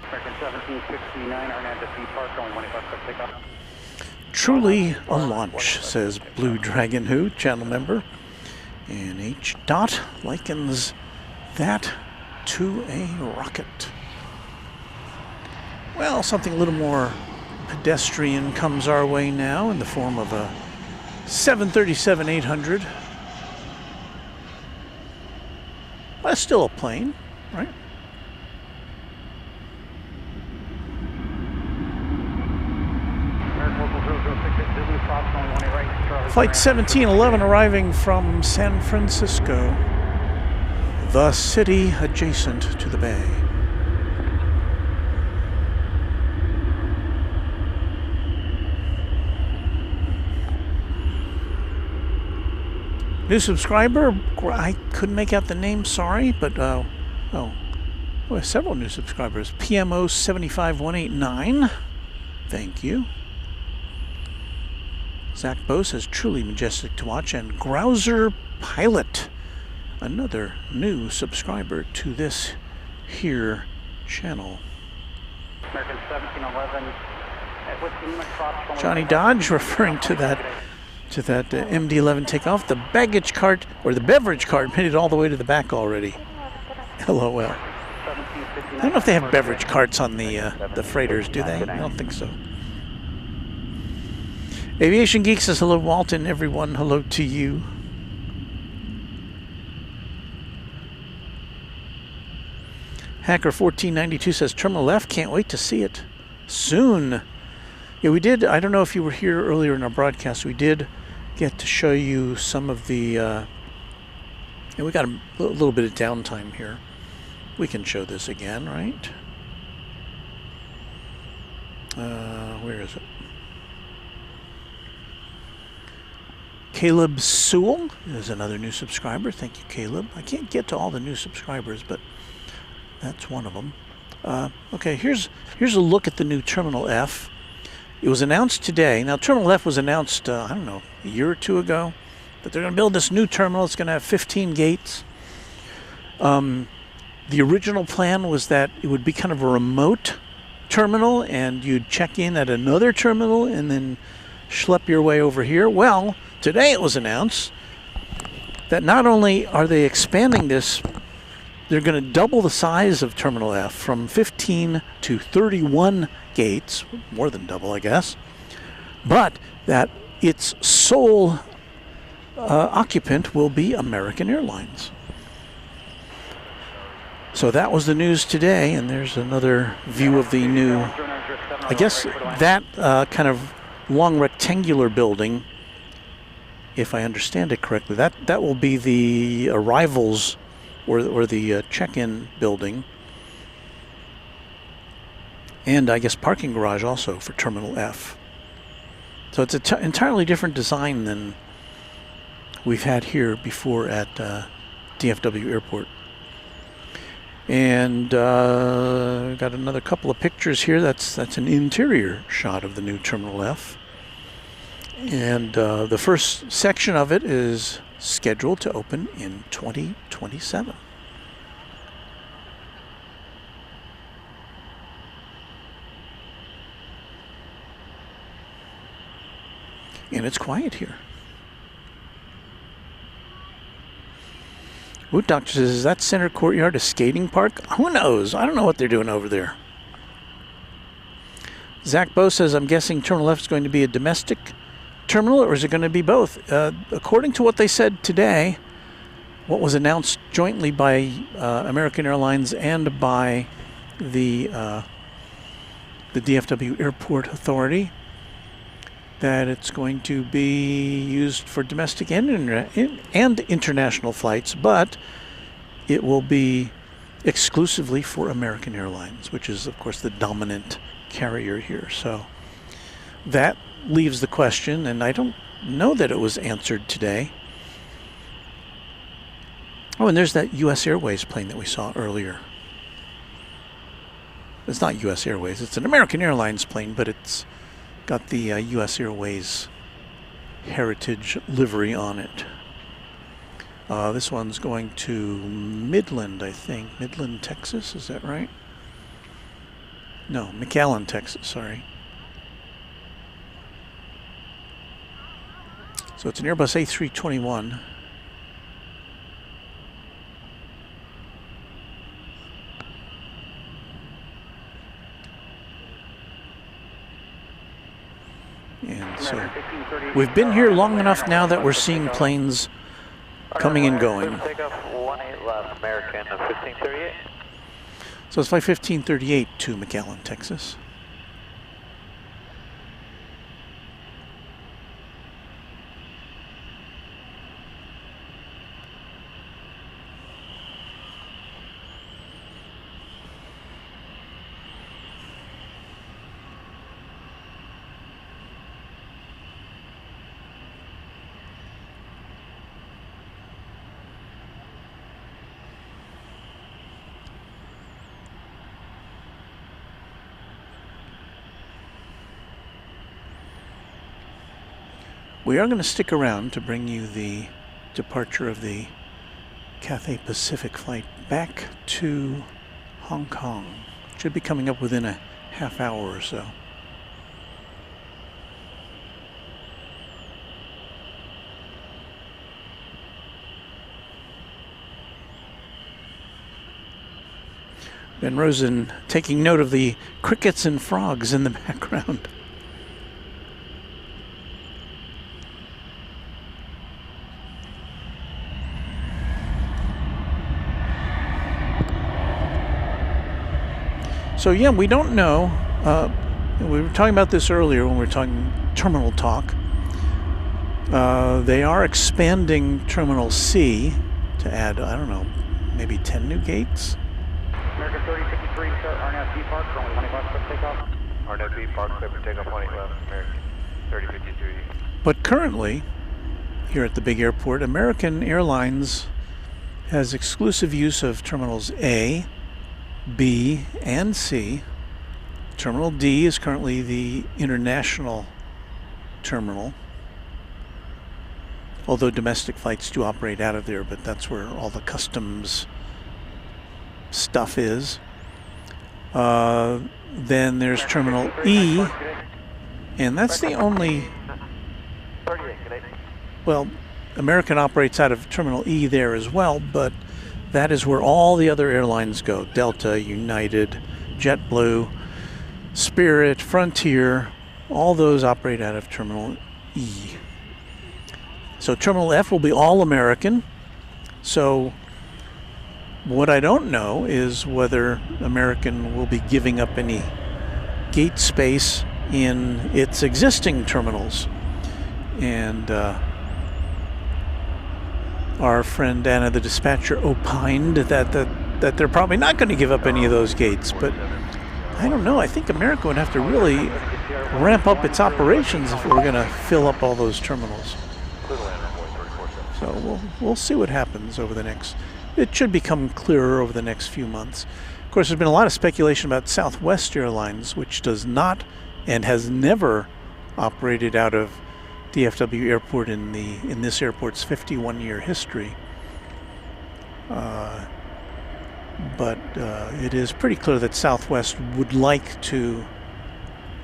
American 1769, RNAV to depart, going 1 left, clear takeoff. Truly a launch, says Blue Dragon Who, channel member. And H. Dot likens that to a rocket. Well, something a little more pedestrian comes our way now in the form of a 737-800. Well, that's still a plane, right? Flight 1711 arriving from San Francisco, the city adjacent to the bay. New subscriber, I couldn't make out the name, sorry, but several new subscribers. PMO 75189, thank you. Zach Bo says, truly majestic to watch. And Grouser Pilot, another new subscriber to this here channel. American 1711 at Whiskey Lima, cross Johnny Dodge referring to that MD-11 takeoff. The baggage cart, or the beverage cart, made it all the way to the back already. LOL. I don't know if they have beverage carts on the freighters, do they? I don't think so. Aviation Geek says hello, Walton. Everyone, hello to you. Hacker1492 says Terminal F, can't wait to see it soon. Yeah, we did. I don't know if you were here earlier in our broadcast. We did get to show you some of the. And we got a little bit of downtime here. We can show this again, right? Where is it? Caleb Sewell is another new subscriber. Thank you, Caleb. I can't get to all the new subscribers, but that's one of them. Okay, here's a look at the new Terminal F. It was announced today. Now, Terminal F was announced, I don't know, a year or two ago, that they're going to build this new terminal. It's going to have 15 gates. The original plan was that it would be kind of a remote terminal, and you'd check in at another terminal and then schlep your way over here. Well, today it was announced that not only are they expanding this, they're going to double the size of Terminal F from 15 to 31 gates, more than double, I guess, but that its sole occupant will be American Airlines. So that was the news today, and there's another view of the new, I guess that kind of long rectangular building, if I understand it correctly, that will be the arrivals or the check-in building, and I guess parking garage also for Terminal F. So it's an entirely different design than we've had here before at DFW Airport. And got another couple of pictures here. That's an interior shot of the new Terminal F. And the first section of it is scheduled to open in 2027. And it's quiet here. Wood Doctor says, is that center courtyard a skating park? Who knows? I don't know what they're doing over there. Zach Bowe says, I'm guessing Terminal F is going to be a domestic terminal, or is it going to be both? According to what they said today, what was announced jointly by American Airlines and by the DFW Airport Authority, that it's going to be used for domestic and international flights, but it will be exclusively for American Airlines, which is, of course, the dominant carrier here. So that leaves the question, and I don't know that it was answered today. Oh, and there's that U.S. Airways plane that we saw earlier. It's not U.S. Airways, it's an American Airlines plane, but it's got the U.S. Airways heritage livery on it. This one's going to Midland, I think. Midland, Texas, is that right? No, McAllen, Texas, sorry. So it's an Airbus A321. And so we've been here long enough now that we're seeing planes coming and going. So it's flight 1538 to McAllen, Texas. We are going to stick around to bring you the departure of the Cathay Pacific flight back to Hong Kong. Should be coming up within a half hour or so. Ben Rosen taking note of the crickets and frogs in the background. So yeah, we don't know. We were talking about this earlier when we were talking terminal talk. They are expanding Terminal C to add, I don't know, maybe 10 new gates. American 3053, start RNAV Park, runway 20 left, quick takeoff. RNAV Park, clear for takeoff, 20 left, American 3053. But currently, here at the big airport, American Airlines has exclusive use of Terminals A, B, and C. Terminal D is currently the international terminal, although domestic flights do operate out of there, but that's where all the customs stuff is. Then there's Terminal E, and that's the only, well, American operates out of Terminal E there as well, but that is where all the other airlines go. Delta, United, JetBlue, Spirit, Frontier, all those operate out of Terminal E. So Terminal F will be all American. So what I don't know is whether American will be giving up any gate space in its existing terminals. And our friend Anna the dispatcher opined that they're probably not going to give up any of those gates, but I don't know. I think America would have to really ramp up its operations if we're going to fill up all those terminals. So we'll see what happens over the next. It should become clearer over the next few months. Of course, there's been a lot of speculation about Southwest Airlines, which does not and has never operated out of DFW Airport in this airport's 51-year history. But it is pretty clear that Southwest would like to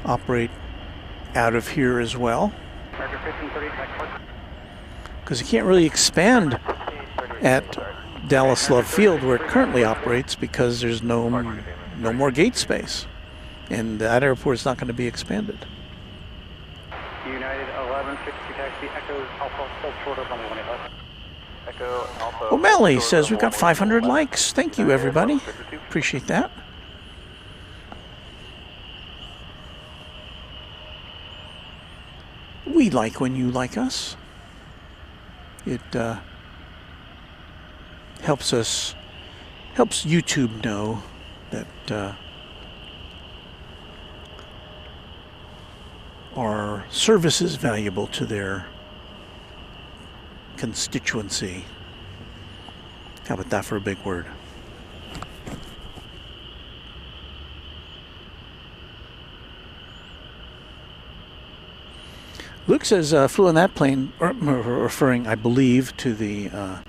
operate out of here as well, because you can't really expand at Dallas Love Field where it currently operates because there's no more gate space, and that airport is not going to be expanded. United 1160 taxi, Echo Alpha, hold short of runway 20 left. Echo Alpha. O'Malley says we've got 500 likes. Thank you, everybody. Appreciate that. We like when you like us. It helps YouTube know that our service is valuable to their constituency. How about that for a big word? Luke says flew on that plane, referring, I believe, to the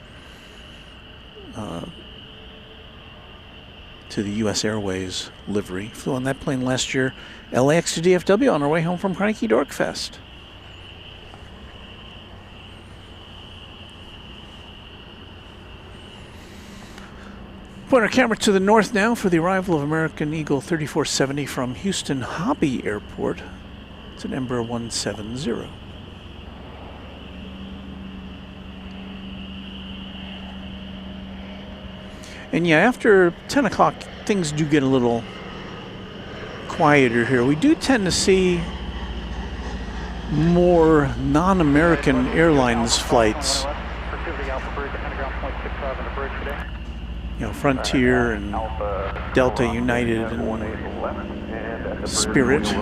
U.S. Airways livery. Flew on that plane last year, LAX to DFW on our way home from Cranky Dork Fest. Point our camera to the north now for the arrival of American Eagle 3470 from Houston Hobby Airport. It's an Embraer 170. And yeah, after 10 o'clock, things do get a little quieter here. We do tend to see more non-American Airlines flights. You know, Frontier and Delta, United, and Spirit.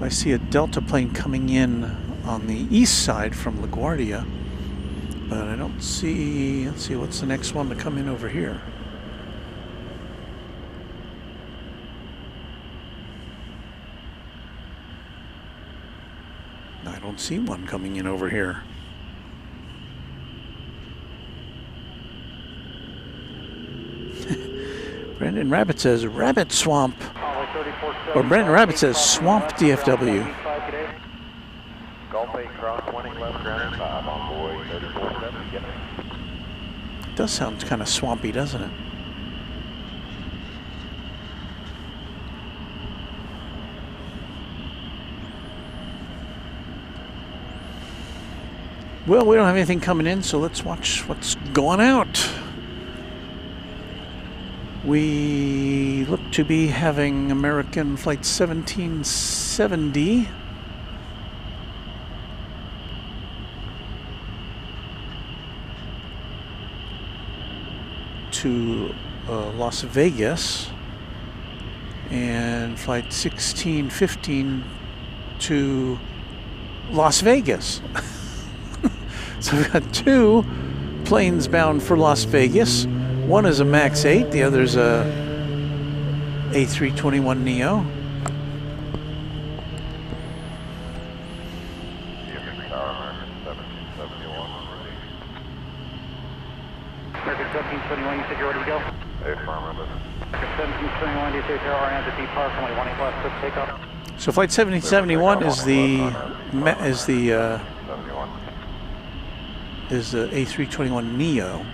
I see a Delta plane coming in on the east side from LaGuardia, but I don't see, let's see, what's the next one to come in over here? I don't see one coming in over here. Brandon Rabbit says Rabbit Swamp. Or Brandon Rabbit says Swamp DFW. Golf 8 cross 1 left ground 5 on board 3470. It does sound kind of swampy, doesn't it? Well, we don't have anything coming in, so let's watch what's going out. We look to be having American Flight 1770 to Las Vegas, and Flight 1615 to Las Vegas. So we've got two planes bound for Las Vegas. One is a MAX 8, the other's a A321neo. American 1771, you said you're ready to go? Affirmative. American 1771, you said you're RN to depart from 18 left, quick takeoff. So Flight 1771 is the A321neo.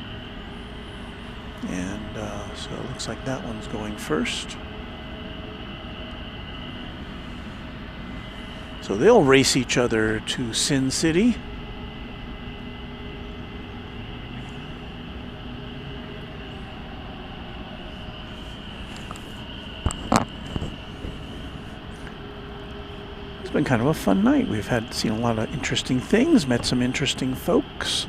And so it looks like that one's going first. So they'll race each other to Sin City. It's been kind of a fun night. We've seen a lot of interesting things, met some interesting folks.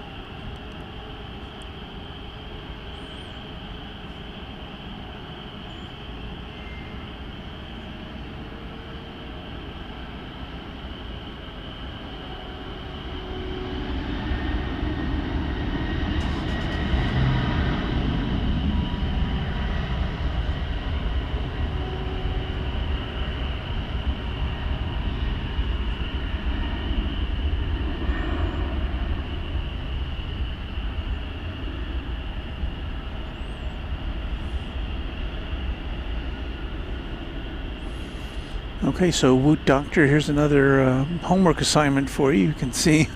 Okay, so Woot Doctor, here's another homework assignment for you. You can see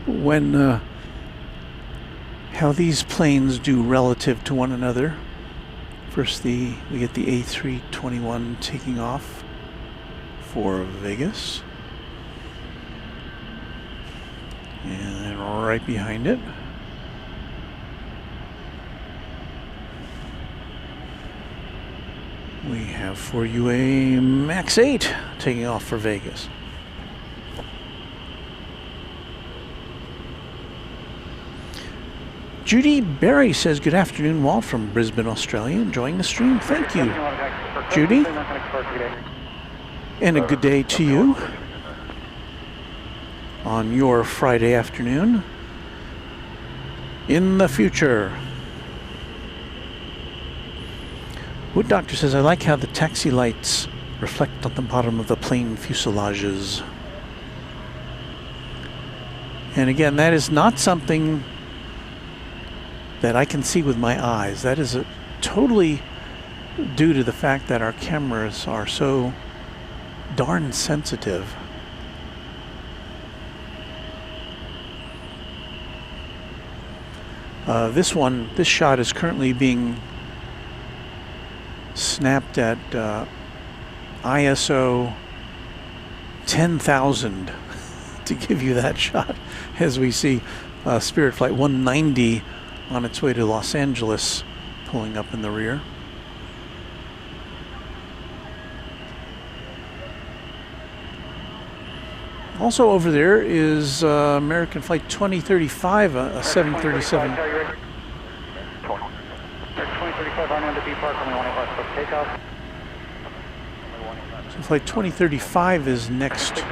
when how these planes do relative to one another. First, we get the A321 taking off for Vegas, and then right behind it, we have for you a MAX 8 taking off for Vegas. Judy Berry says, good afternoon, Walt, from Brisbane, Australia. Enjoying the stream. Thank you, Judy. And a good day to you on your Friday afternoon in the future. Wood Doctor says, I like how the taxi lights reflect on the bottom of the plane fuselages. And again, that is not something that I can see with my eyes. That is totally due to the fact that our cameras are so darn sensitive. This shot is currently being snapped at ISO 10,000 to give you that shot as we see Spirit Flight 190 on its way to Los Angeles pulling up in the rear. Also over there is American Flight 2035, a 737. 2035 on to depart from 18 left, quick takeoff. So Flight 2035 is next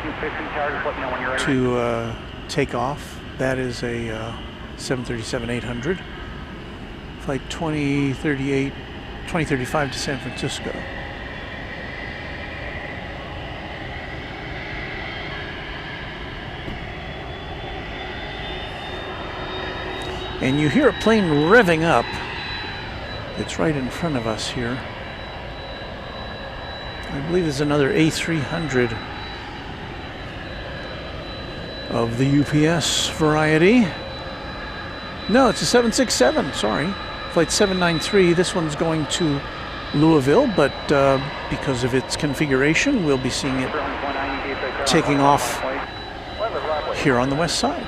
to take off. That is a 737-800. Flight 2035 to San Francisco. And you hear a plane revving up. It's right in front of us here. I believe there's another A300 of the UPS variety. No, it's a 767, sorry. Flight 793, this one's going to Louisville, but because of its configuration, we'll be seeing it taking off here on the west side.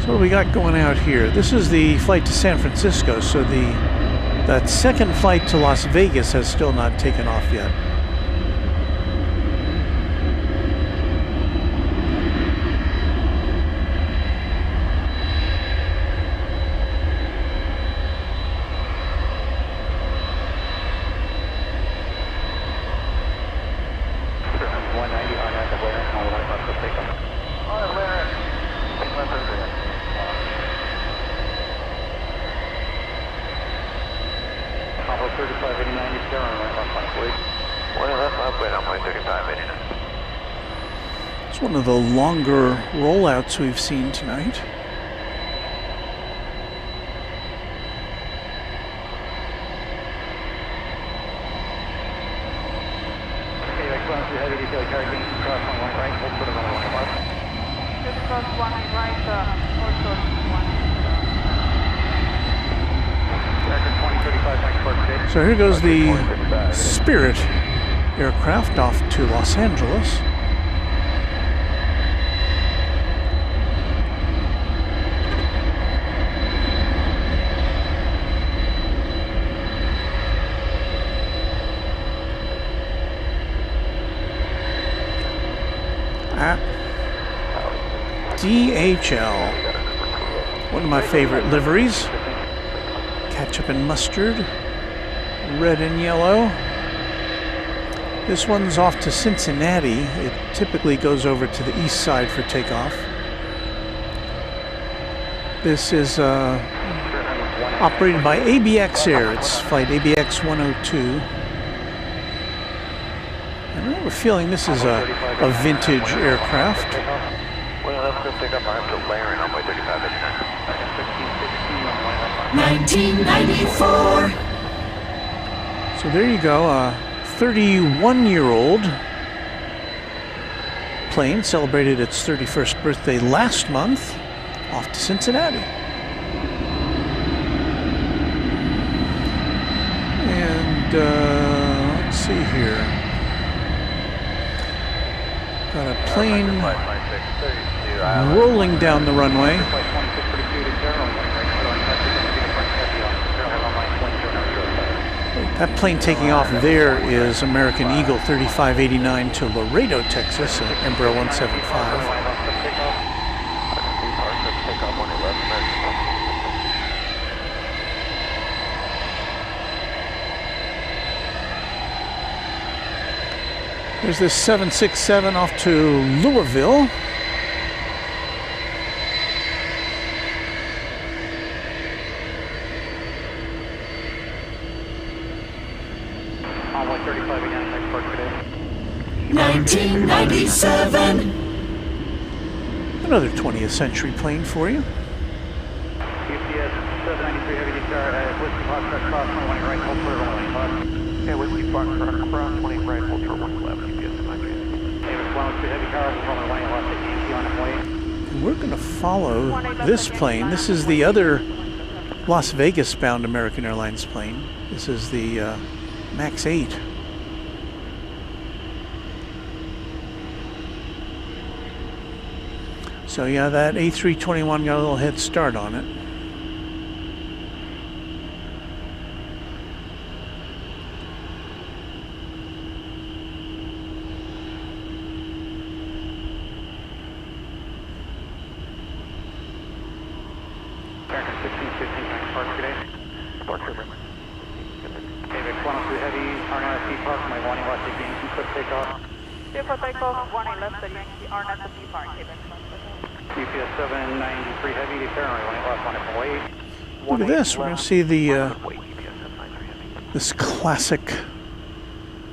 So what do we got going out here? This is the flight to San Francisco, so that second flight to Las Vegas has still not taken off yet. It's one of the longer rollouts we've seen tonight. So here goes the Spirit aircraft off to Los Angeles. DHL, one of my favorite liveries. Ketchup and mustard, red and yellow. This one's off to Cincinnati. It typically goes over to the east side for takeoff. This is operated by ABX Air. It's flight ABX 102. I have a feeling this is a vintage aircraft. 1994. So there you go, a 31-year-old plane celebrated its 31st birthday last month, off to Cincinnati. And let's see here. Got a plane rolling down the runway. That plane taking off there is American Eagle 3589 to Laredo, Texas, Embraer 175. There's this 767 off to Louisville. Onward 35 again, next part today. 1997. Another 20th century plane for you. UPS 793 heavy guitar, Whiskey Foxtrot cross, 21 right, hold clear, runway left. Yeah, Whiskey Foxtrot cross, 20 right, hold clear, 1 left, UPS 793. Davis 102 heavy car, runway left, at Yankee on its way. And we're going to follow this plane. This is the other Las Vegas bound American Airlines plane. This is the MAX 8. So yeah, that A321 got a little head start on it. American 1615, next part today. Departure, remember. Davis 102 heavy, RNSD park, my warning left, at Yankee, quick takeoff. Vehicle takeoff, 18 left at Yankee, RNSD park, Quebec. UPS 793 heavy, declare runway left, on its way. Look at this. We're going to see the this classic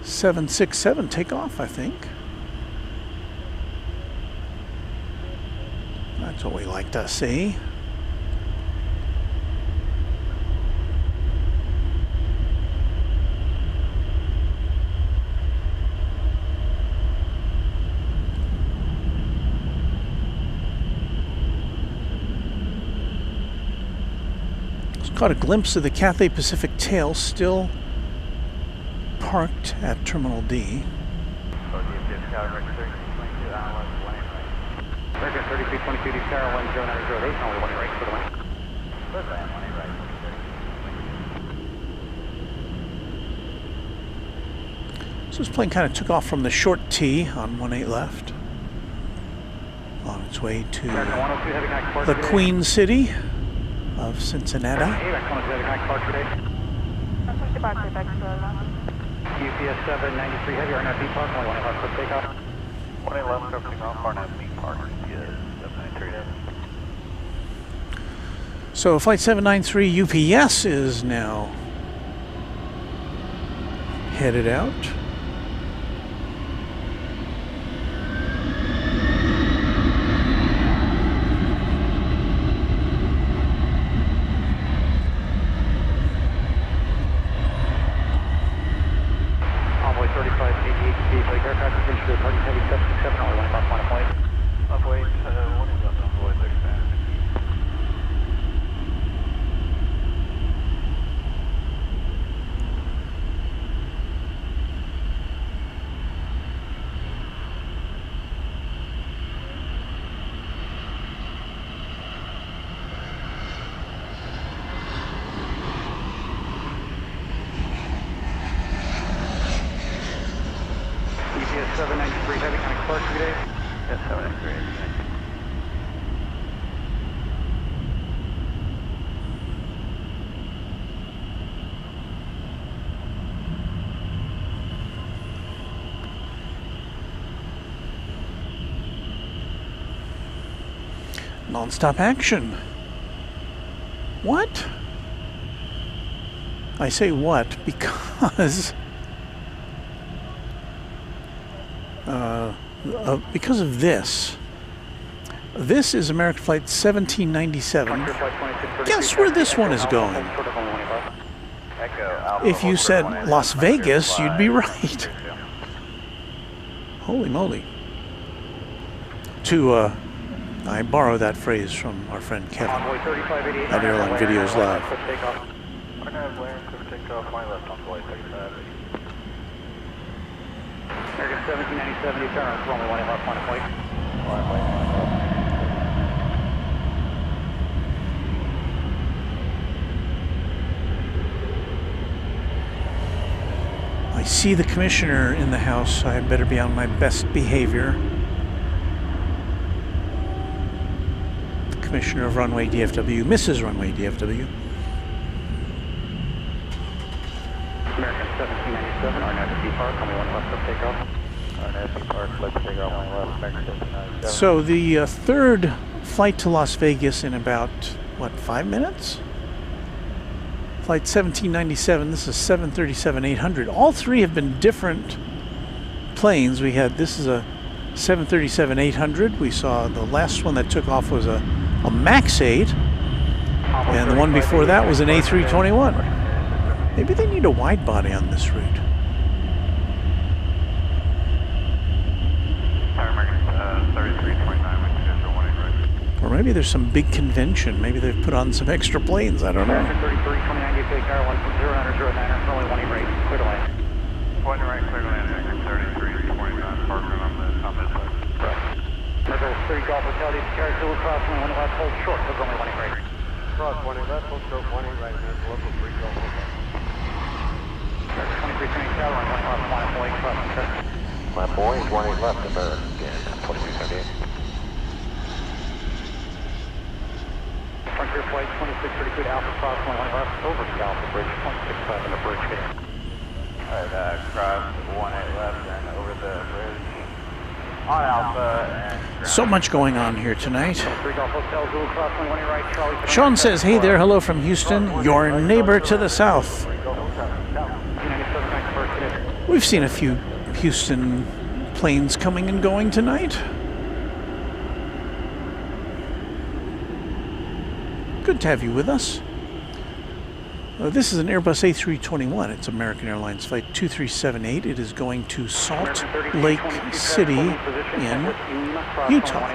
767 take off, I think. That's what we like to see. Caught a glimpse of the Cathay Pacific tail still parked at Terminal D. American 3322, Tower 1098, only 1 right, clear to land. Clear to land, 1 right. So this plane kind of took off from the short T on 18 left, on its way to the Queen City of Cincinnati. UPS 793 heavy, RNFB park, only 1 left, quick takeoff. 1 left, opening off, RNFB park, yes, 793 heavy. So Flight 793 UPS is now headed out. Envoy 3588, like aircraft attention to departing heavy 767, only 1 left, 1 point. Upweight, 1 left, envoy 35. UPS 793 heavy, kind of Clark today. Yes, 793. Non-stop action. What? I say what because of this. This is American Flight 1797. Guess where this one is going? If you said Las Vegas, you'd be right. Holy moly. I borrow that phrase from our friend Kevin at Airline Videos Live. American 1797, turn, only 1 left, 1 point. I see the commissioner in the house. I better be on my best behavior. The commissioner of Runway DFW, Mrs. Runway DFW. American 1797, RNFB park, only 1 left, quick takeoff. RNFB park, let's take off 1 left, American 1797. So the third flight to Las Vegas in about, what, 5 minutes? Flight 1797, this is 737-800. All three have been different planes. This is a 737-800. We saw the last one that took off was a MAX 8. And the one before that was an A321. Maybe they need a wide body on this route. Or maybe there's some big convention. Maybe they've put on some extra planes. I don't know. 3329, take car 1.09er, only 1 right, clear to land. 1 right, clear to land, 3329, parking on this side. Merkel 3 Golf Hotel, car 2 across, only 1 left, hold short, hold only 1 right. Cross 1 left, hold short, 1 right, and there's local 3 Golf Hotel. 2320 Tower, 1 left, 1 point, cross the cut. My boy is 1 left, American 2378. Frontier flight 2632 Alpha cross 1 left, over the Alpha bridge, 0.65 in the bridge here. Alright, cross 1 left and over the bridge on Alpha and... So much going on here tonight. 3 Golf Hotel, Zulu cross 1 right, Charlie... Sean says, hey there, hello from Houston, your neighbor to the south. We've seen a few Houston planes coming and going tonight. Good to have you with us. This is an Airbus A321. It's American Airlines Flight 2378. It is going to Salt Lake City in Utah.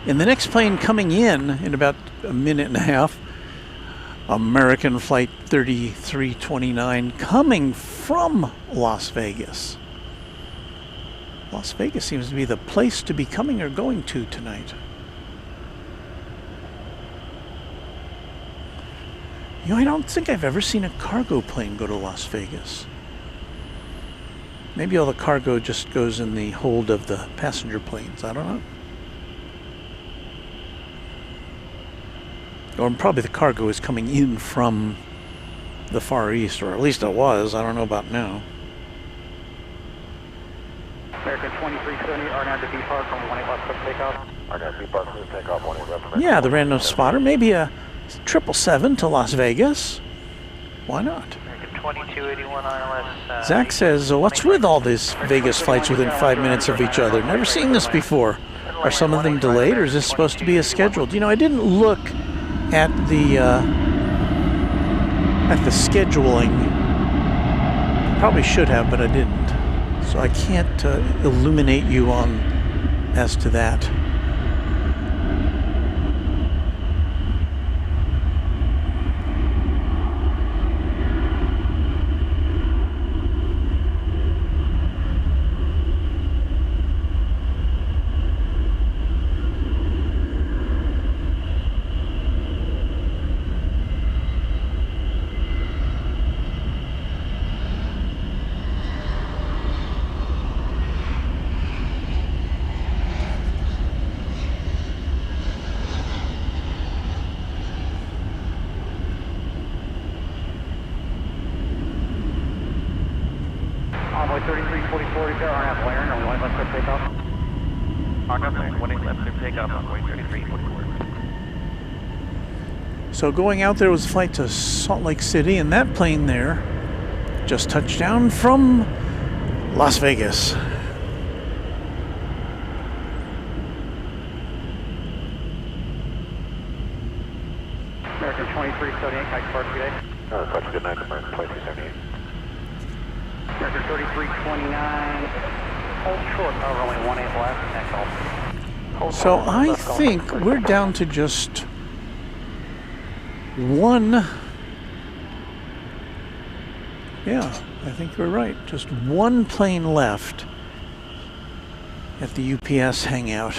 And the next plane coming in about a minute and a half, American Flight 3329, coming from Las Vegas. Las Vegas seems to be the place to be coming or going to tonight. You know, I don't think I've ever seen a cargo plane go to Las Vegas. Maybe all the cargo just goes in the hold of the passenger planes. I don't know. Or probably the cargo is coming in from the Far East, or at least it was. I don't know about now. American 2370, RNAV to B Park, only 18 left, quick takeoff. RNAV B Park, quick takeoff, 18 left. Yeah, the random spotter. Maybe a 777 to Las Vegas. Why not? American 2281 ILS. Zach says, what's with all these Vegas flights within 5 minutes of each other? Never seen this before. Are some of them delayed, or is this supposed to be as scheduled? You know, I didn't look at the scheduling. Probably should have, but I didn't. So I can't illuminate you on as to that. Envoy 3344, is there RNAV Laren, only 1 left, quick takeoff. RNAV Laren, 1 left, quick takeoff, Envoy 3344. So going out there was a flight to Salt Lake City, and that plane there just touched down from Las Vegas. American 2378, Kite Park today. That's good night, American 2278. American 3329, hold short, only 18 left, next hold. So I think we're down to just one. Yeah, I think you're right. Just one plane left at the UPS hangout.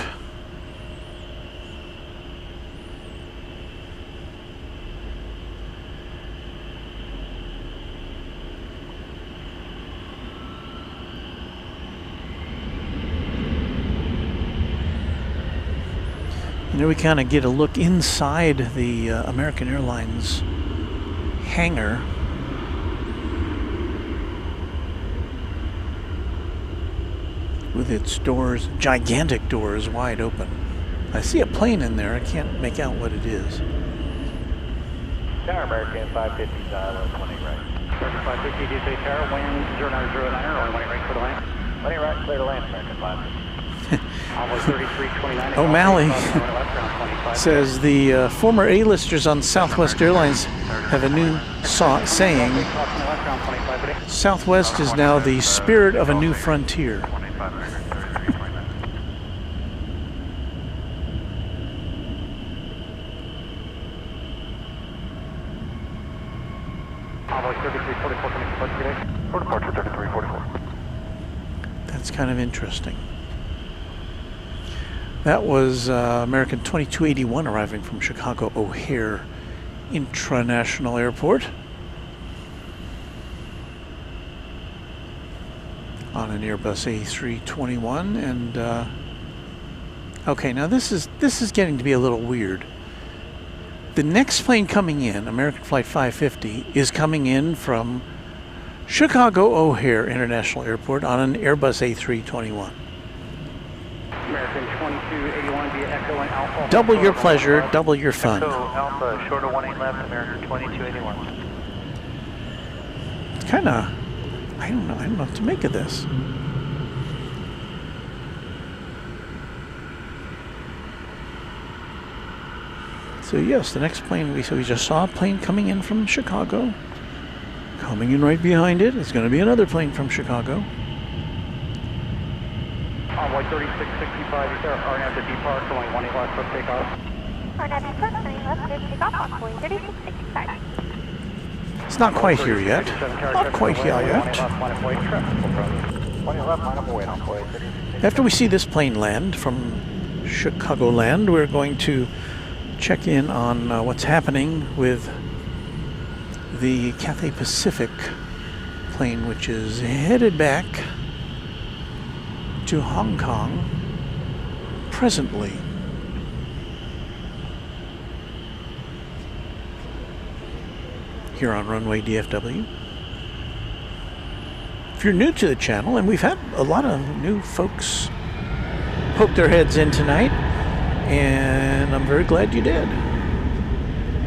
And there we kind of get a look inside the American Airlines hangar. With its doors, gigantic doors, wide open. I see a plane in there. I can't make out what it is. Tower American 550, ILS 20 right. American 550, do you say tower, wind 0909, or 20 right for the land? 20 right, clear to land, American 550. O'Malley says the former A-listers on Southwest Airlines have a new saying. Southwest is now the spirit of a new frontier. That's kind of interesting. That was American 2281 arriving from Chicago O'Hare International Airport on an Airbus A321. And okay, now this is getting to be a little weird. The next plane coming in, American Flight 550, is coming in from Chicago O'Hare International Airport on an Airbus A321. American 2281 via Echo and Alpha. Double your pleasure, double your fun. Echo Alpha, short of 18 left, American 2281. It's kind of, I don't know what to make of this. So yes, the next plane, we just saw a plane coming in from Chicago. Coming in right behind it is going to be another plane from Chicago. Envoy 3665, is there RNAV to D Park, only 18 left, quick takeoff. RNAV to Park, 18 left, clear to takeoff, Envoy 3665. It's not quite here yet. Not quite here yet. After we see this plane land from Chicagoland, we're going to check in on what's happening with the Cathay Pacific plane, which is headed back to Hong Kong presently. Here on Runway DFW. If you're new to the channel, and we've had a lot of new folks poke their heads in tonight, and I'm very glad you did.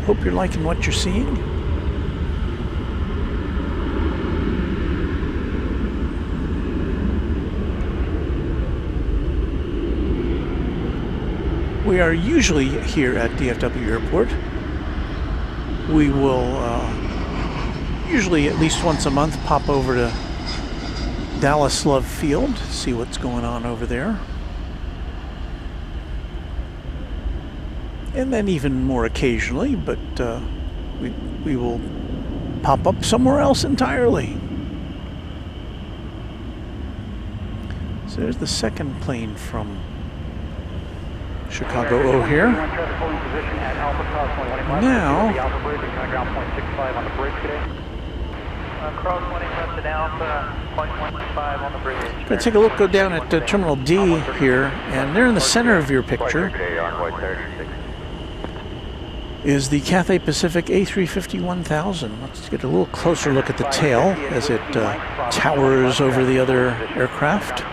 Hope you're liking what you're seeing. We are usually here at DFW Airport. We will usually at least once a month pop over to Dallas Love Field, see what's going on over there. And then even more occasionally, but we will pop up somewhere else entirely. So there's the second plane from Chicago O'Hare. Now, let's take a look, go down at Terminal D here, and there in the center of your picture is the Cathay Pacific A350-1000. Let's get a little closer look at the tail as it towers over the other aircraft.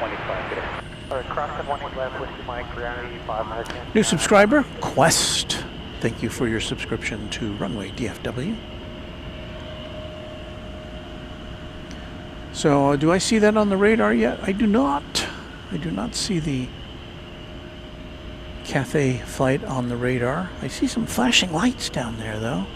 New subscriber, Quest. Thank you for your subscription to Runway DFW. So, do I see that on the radar yet? I do not. I do not see the Cathay flight on the radar. I see some flashing lights down there, though.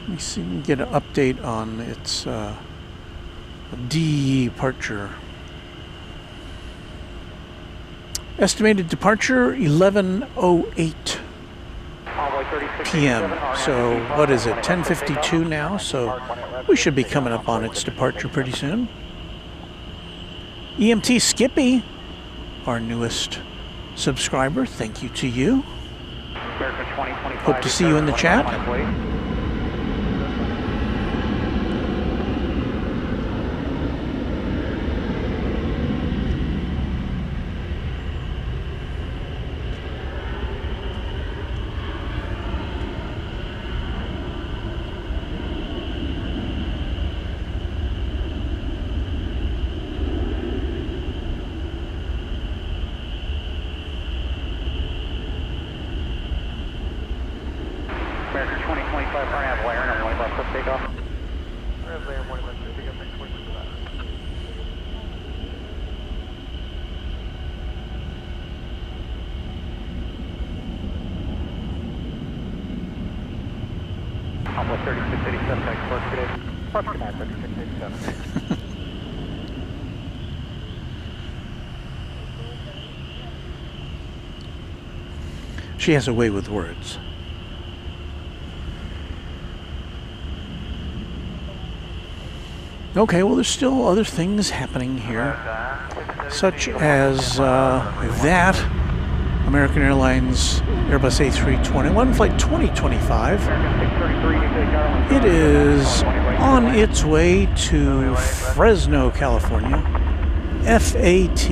Let me see if we can get an update on its departure. Estimated departure 11:08 p.m. So what is it, 10:52 now? So we should be coming up on its departure pretty soon. EMT Skippy, our newest subscriber, thank you to you. Hope to see you in the chat. She has a way with words. Okay, well, there's still other things happening here, such as that American Airlines Airbus A321 flight 2025. It is on its way to Fresno, California. FAT.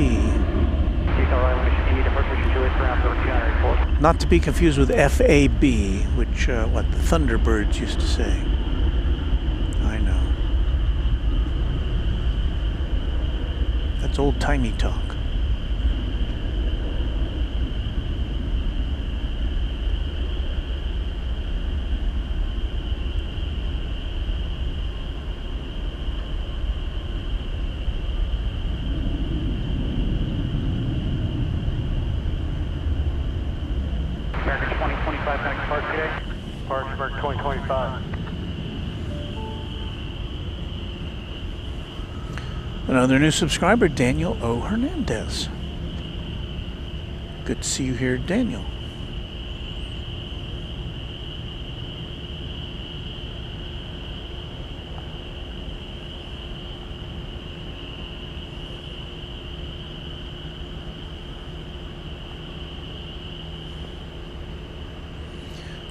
Not to be confused with FAB, which, what the Thunderbirds used to say. I know. That's old-timey talk. Another new subscriber, Daniel O. Hernandez. Good to see you here, Daniel.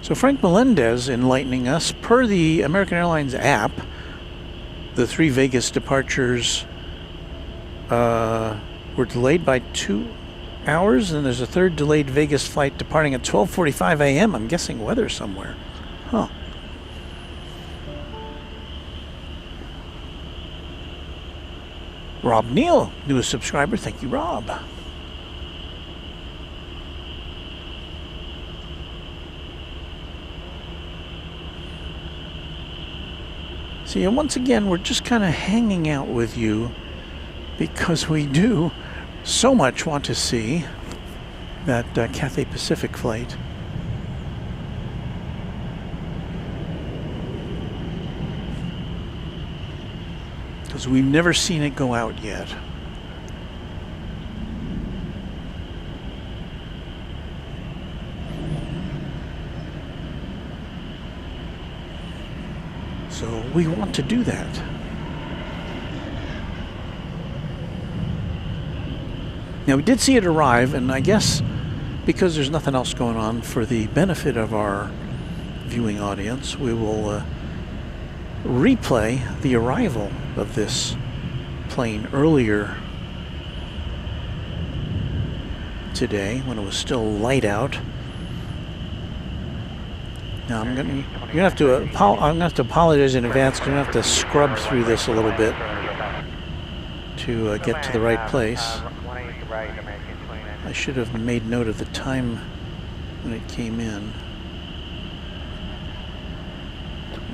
So Frank Melendez enlightening us, per the American Airlines app, the 3 Vegas departures were delayed by 2 hours, and there's a third delayed Vegas flight departing at 12:45 a.m. I'm guessing weather somewhere. Huh. Rob Neal, newest subscriber. Thank you, Rob. See, and once again, we're just kind of hanging out with you because we do so much want to see that Cathay Pacific flight. Because we've never seen it go out yet. So we want to do that. Now we did see it arrive, and I guess because there's nothing else going on, for the benefit of our viewing audience, we will replay the arrival of this plane earlier today when it was still light out. Now I'm gonna have to apologize in advance because I'm gonna have to scrub through this a little bit to get to the right place. I should have made note of the time when it came in.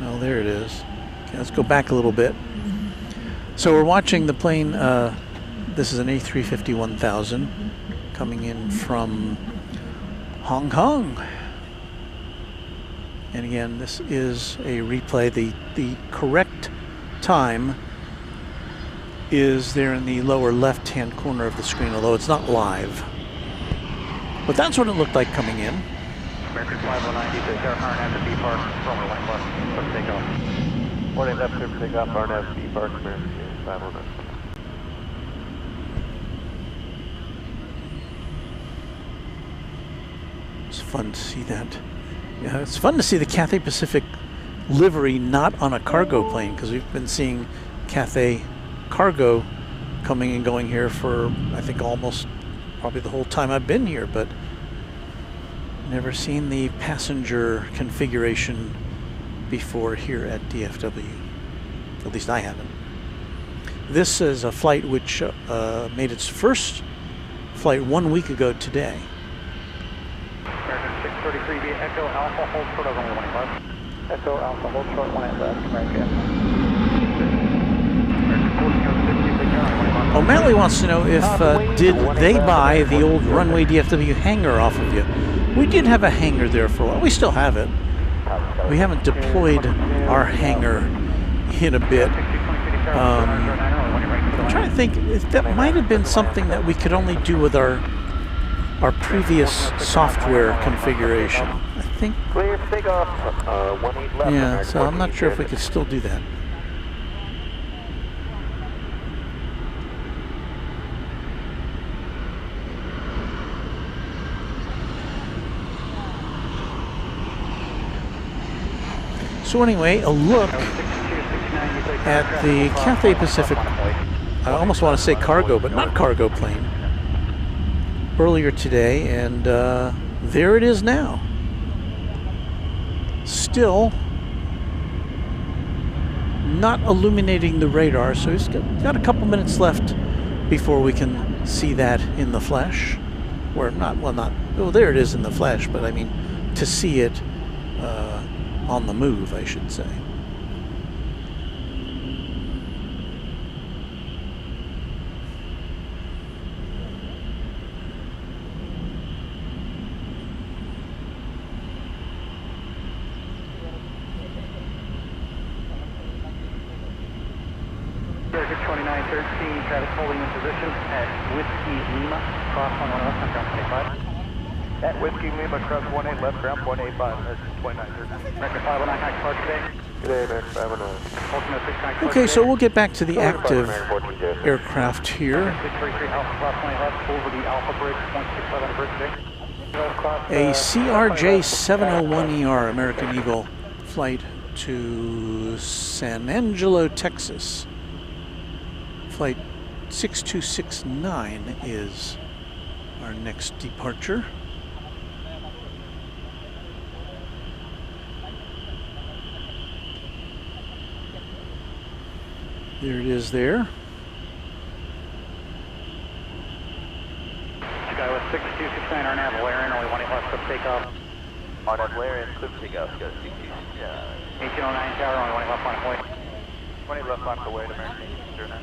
Well, there it is. Okay, let's go back a little bit. So we're watching the plane. This is an A350-1000 coming in from Hong Kong. And again, this is a replay. The correct time is there in the lower left-hand corner of the screen, although it's not live. But that's what it looked like coming in. American 509, take our RNAV to B Park, runway 1 left, let's take off. Morning, left clear for takeoff, RNAV B Park, American 509. It's fun to see that. Yeah, it's fun to see the Cathay Pacific livery not on a cargo plane, because we've been seeing Cathay Cargo coming and going here for, I think, almost probably the whole time I've been here, but never seen the passenger configuration before here at DFW. At least I haven't. This is a flight which made its first flight 1 week ago today. American 633, be Echo Alpha, hold short of runway 1 left. Echo Alpha, hold short 1 left, American. O'Malley wants to know if did they buy the old Runway DFW hangar off of you? We did have a hangar there for a while. We still have it. We haven't deployed our hangar in a bit. I'm trying to think if that might have been something that we could only do with our previous software configuration. I think. Clear for takeoff, 18 left. Yeah, so I'm not sure if we could still do that. So anyway, a look at the Cathay Pacific, I almost want to say cargo, but not cargo plane, earlier today, and there it is now. Still not illuminating the radar, so it's got a couple minutes left before we can see that in the flesh. Or oh, there it is in the flesh, but I mean, to see it on the move, I should say. American 2913, traffic holding in position at Whiskey Lima, cross 11 left, on ground 25. At Whiskey Lima, cross 18 left, ground 185, American 2913. American 509, high park today. Good day, American 509. Ultimate 6 high park Okay, so today. we'll get back to the active aircraft here. 633 Alpha, cross 20 left, over the Alpha Bridge, 0.67 bridge today. A CRJ 701ER American Eagle flight to San Angelo, Texas. Flight 6269 is our next departure. There it is there. Skywest 6269, RNAV, Valerian, only 1 left, clip takeoff. RNAV, Valerian, clip takeoff, go 1809 tower, only 1 left, line of way. 20 left line of way to American 09.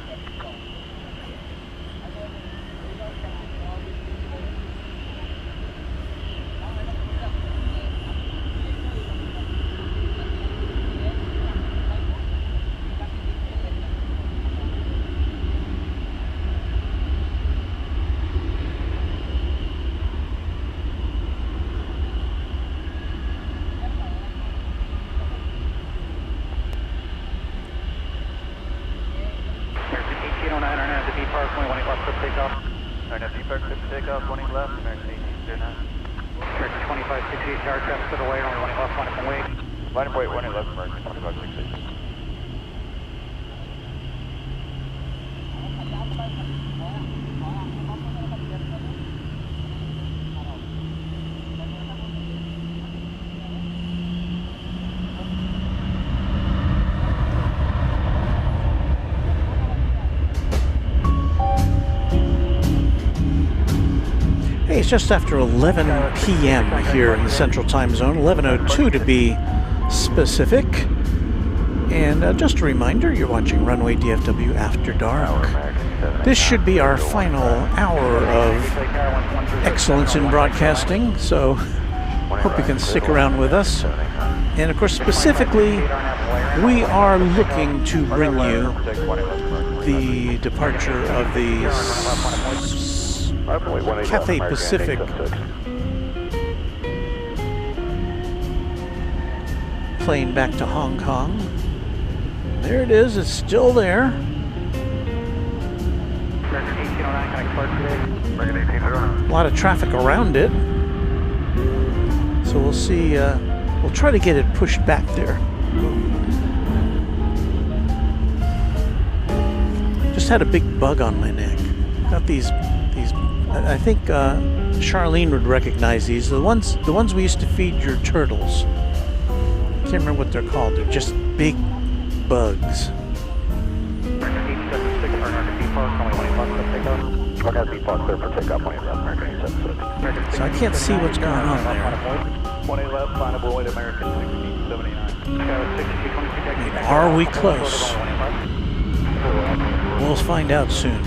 It's just after 11 p.m. here in the Central Time Zone, 11:02 to be specific. And just a reminder, you're watching Runway DFW After Dark. This should be our final hour of excellence in broadcasting, so hope you can stick around with us. And of course, specifically, we are looking to bring you the departure of the Cathay Pacific plane back to Hong Kong. There it is, it's still there. A lot of traffic around it. So we'll see, we'll try to get it pushed back there. Just had a big bug on my neck. Got these I think Charlene would recognize these. The ones we used to feed your turtles. I can't remember what they're called. They're just big bugs. So I can't see what's going on there. Are we close? We'll find out soon.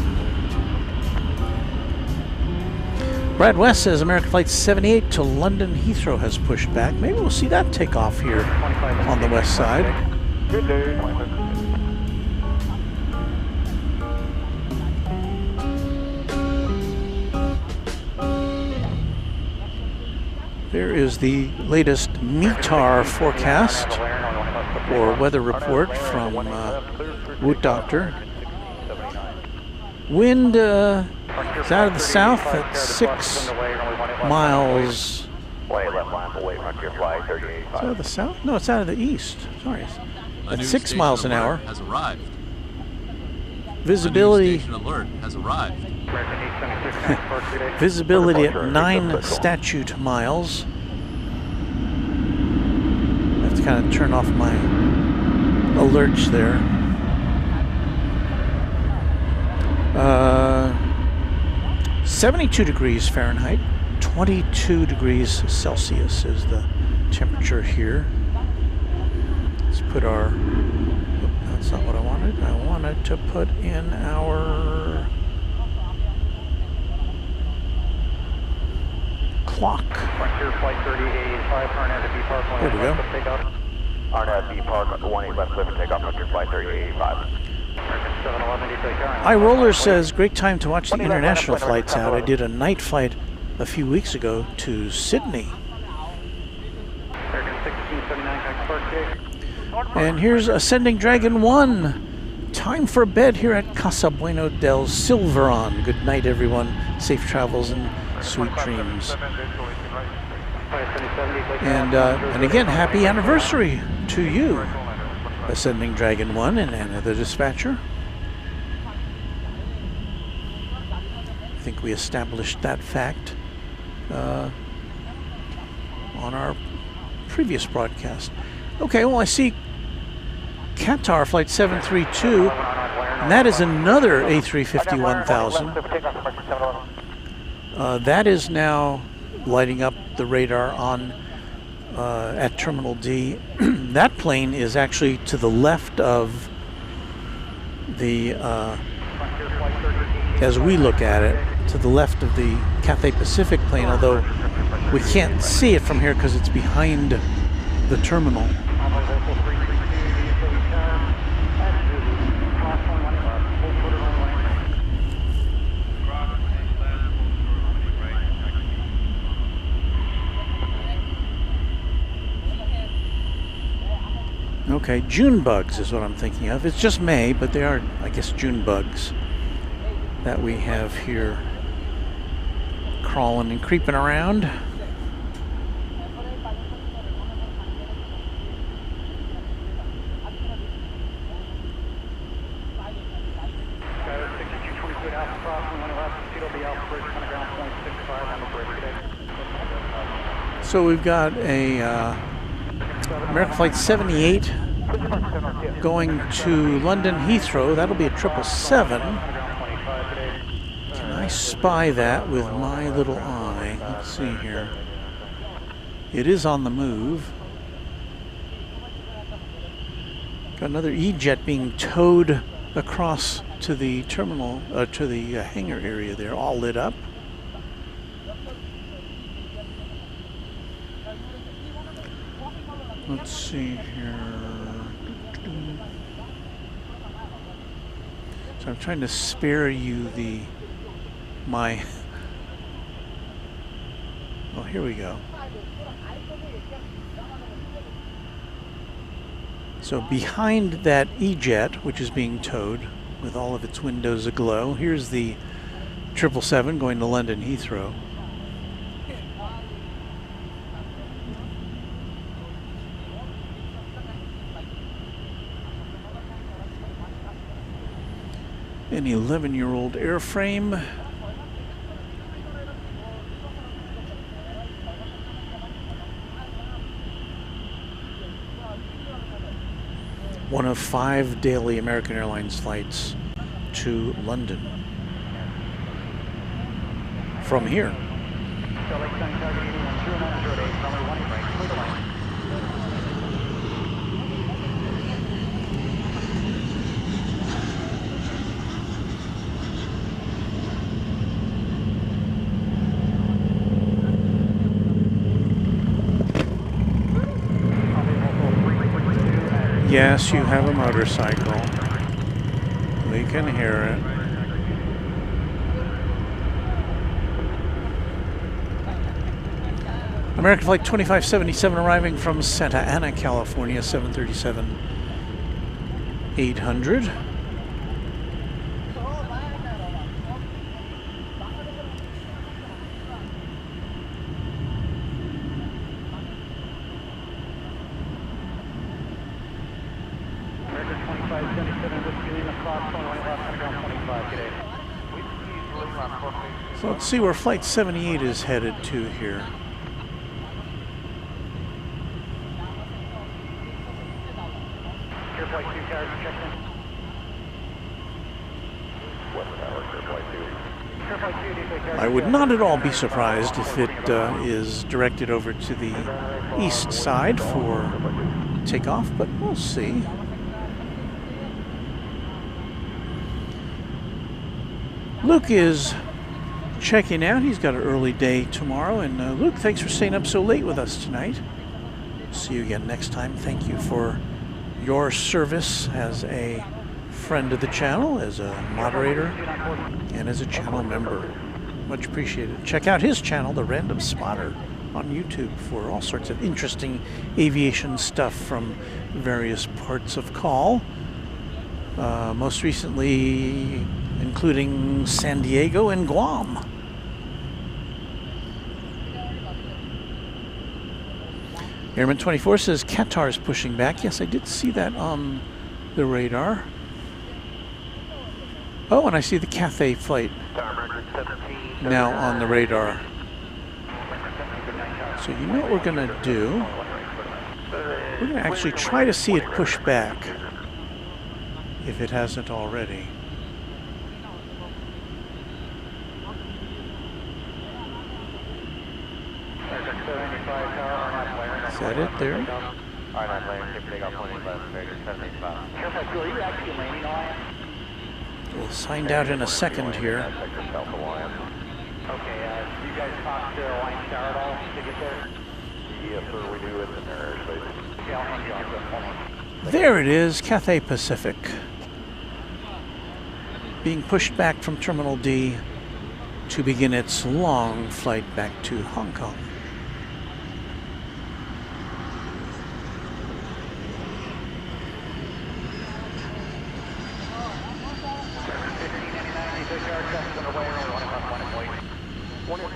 Brad West says American Flight 78 to London Heathrow has pushed back. Maybe we'll see that take off here on the west side. Good day. There is the latest METAR forecast or weather report from Wood Doctor. Wind is out of the south at 6 miles. Is it out of the south? No, it's out of the east. Sorry. At 6 miles an hour. Has arrived. Visibility. Station alert has arrived. Visibility at 9 statute miles. I have to kind of turn off my alerts there. 72 degrees Fahrenheit, 22 degrees Celsius is the temperature here. Let's put our, that's not what I wanted. I wanted to put in our clock. There we go. RNAV B Park, 18 left, clear for takeoff, Frontier Flight 3885. iRoller says, great time to watch the international flights out. I did a night flight a few weeks ago to Sydney. And here's Ascending Dragon 1. Time for bed here at Casa Bueno del Silveron. Good night, everyone. Safe travels and Sweet dreams. And again, happy anniversary to you, Ascending Dragon 1 and Anna the Dispatcher. I think we established that fact on our previous broadcast. Okay, well, I see Qatar Flight 732, and that is another A350 1000. That is now lighting up the radar on at Terminal D. That plane is actually to the left of the, as we look at it, to the left of the Cathay Pacific plane, although we can't see it from here because it's behind the terminal. Okay, June bugs is what I'm thinking of. It's just May, but they are, I guess, June bugs that we have here crawling and creeping around. So we've got a American Flight 78 going to London Heathrow. That'll be a 777. Can I spy that with my little eye? Let's see here. It is on the move. Got another E-jet being towed across to the terminal, to the hangar area there, all lit up. Let's see here. So I'm trying to spare you my. Oh, here we go. So behind that E-jet, which is being towed with all of its windows aglow, here's the 777 going to London Heathrow. An 11-year-old airframe. One of 5 daily American Airlines flights to London from here. Yes, you have a motorcycle. We can hear it. American Flight 2577 arriving from Santa Ana, California, 737-800. So let's see where Flight 78 is headed to here. I would not at all be surprised if it is directed over to the east side for takeoff, but we'll see. Luke is checking out. He's got an early day tomorrow. And Luke, thanks for staying up so late with us tonight. See you again next time. Thank you for your service as a friend of the channel, as a moderator, and as a channel member. Much appreciated. Check out his channel, The Random Spotter, on YouTube for all sorts of interesting aviation stuff from various parts of call. Most recently including San Diego and Guam. Airman 24 says Qatar is pushing back. Yes, I did see that on the radar. Oh, and I see the Cathay flight now on the radar. So you know what we're going to do? We're going to actually try to see it push back, if it hasn't already. Is that it there? We'll find out in a second here. Okay, you guys talk to Line Star at all to get there? Yes, sir, we do. It's in their airspace. Yeah, I'll hang you on. There it is, Cathay Pacific. Being pushed back from Terminal D to begin its long flight back to Hong Kong.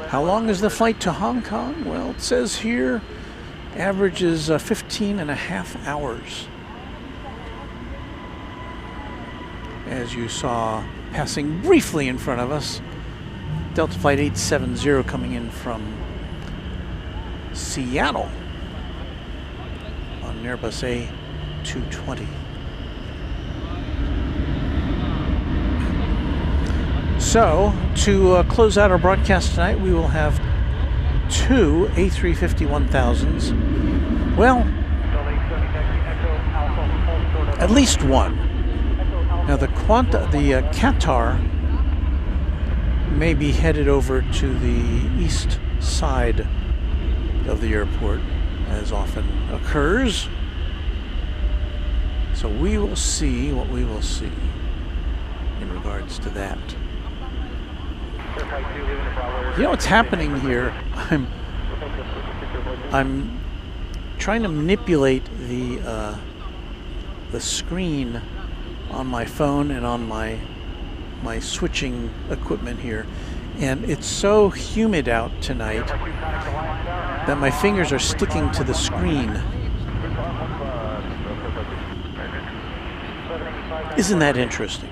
How long is the flight to Hong Kong? Well, it says here averages 15 and a half hours. As you saw passing briefly in front of us, Delta Flight 870 coming in from Seattle on an Airbus A220. So, to close out our broadcast tonight, we will have two A350-1000s. Well, at least one. Now the Qatar may be headed over to the east side of the airport, as often occurs. So we will see what we will see in regards to that. You know what's happening here? I'm trying to manipulate the screen on my phone and on my switching equipment here, and it's so humid out tonight that my fingers are sticking to the screen. Isn't that interesting?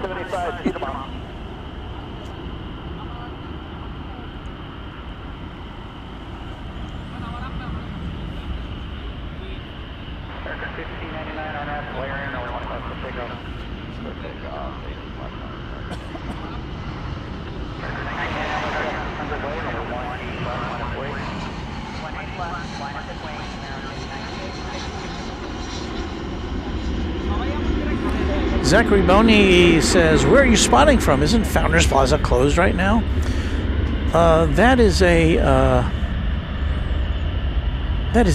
Zachary Boney says, where are you spotting from? Isn't Founders Plaza closed right now? That is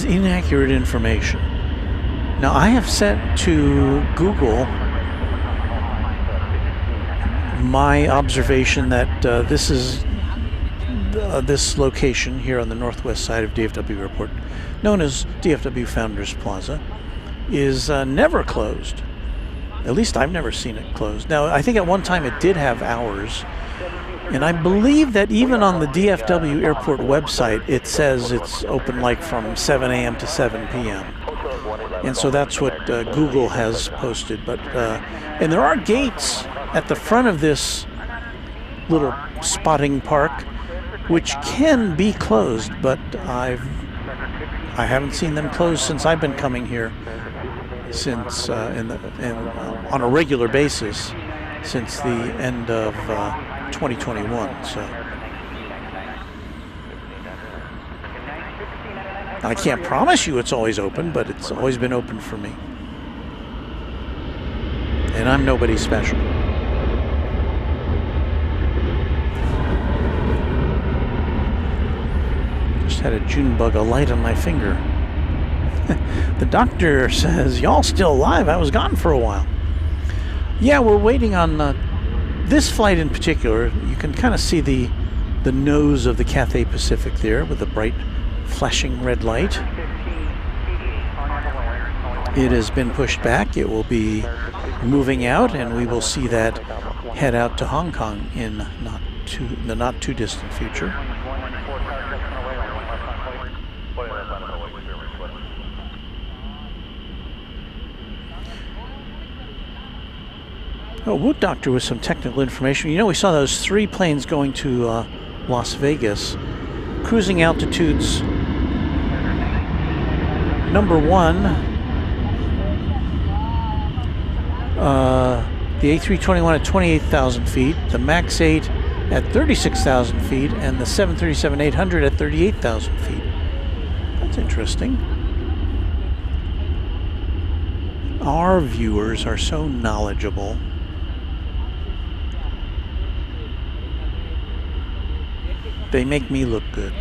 inaccurate information. Now, I have set to Google my observation that this is this location here on the northwest side of DFW Airport, known as DFW Founders Plaza, is never closed. At least I've never seen it closed. Now, I think at one time it did have hours, and I believe that even on the DFW Airport website, it says it's open like from 7 a.m. to 7 p.m. And so that's what Google has posted. But and there are gates at the front of this little spotting park, which can be closed, but I haven't seen them closed since I've been coming here. Since on a regular basis since the end of 2021. So I can't promise you it's always open, but it's always been open for me. And I'm nobody special. Just had a June bug alight on my finger. The doctor says, y'all still alive? I was gone for a while. Yeah, we're waiting on this flight in particular. You can kind of see the nose of the Cathay Pacific there with the bright flashing red light. It has been pushed back. It will be moving out, and we will see that head out to Hong Kong in the not too distant future. Oh, Wood Doctor with some technical information. You know, we saw those 3 planes going to Las Vegas. Cruising altitudes. Number 1, the A321 at 28,000 feet, the MAX 8 at 36,000 feet, and the 737-800 at 38,000 feet. That's interesting. Our viewers are so knowledgeable. They make me look good.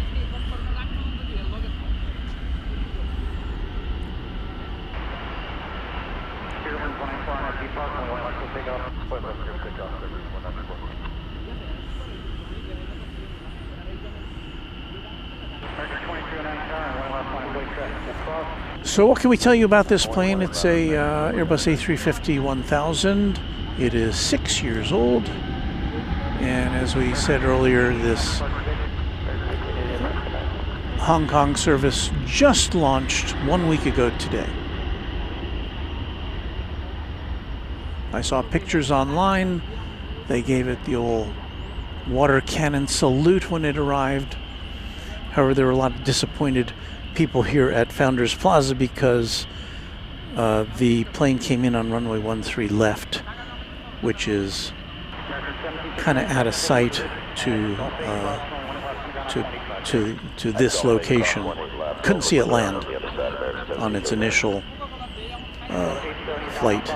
So what can we tell you about this plane? It's a Airbus A350-1000. It is 6 years old. And as we said earlier, this Hong Kong service just launched 1 week ago today. I saw pictures online. They gave it the old water cannon salute when it arrived. However, there were a lot of disappointed people here at Founders Plaza because the plane came in on runway 13 left, which is kind of out of sight to this location. Couldn't see it land on its initial flight.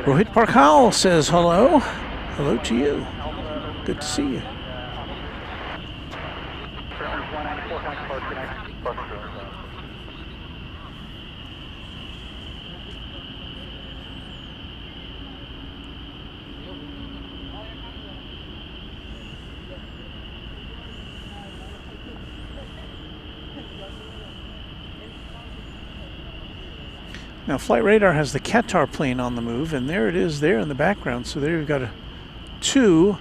Rohit Parkal says hello. Hello to you. Good to see you. Now, Flight Radar has the Qatar plane on the move, and there it is there in the background. So there you've got 2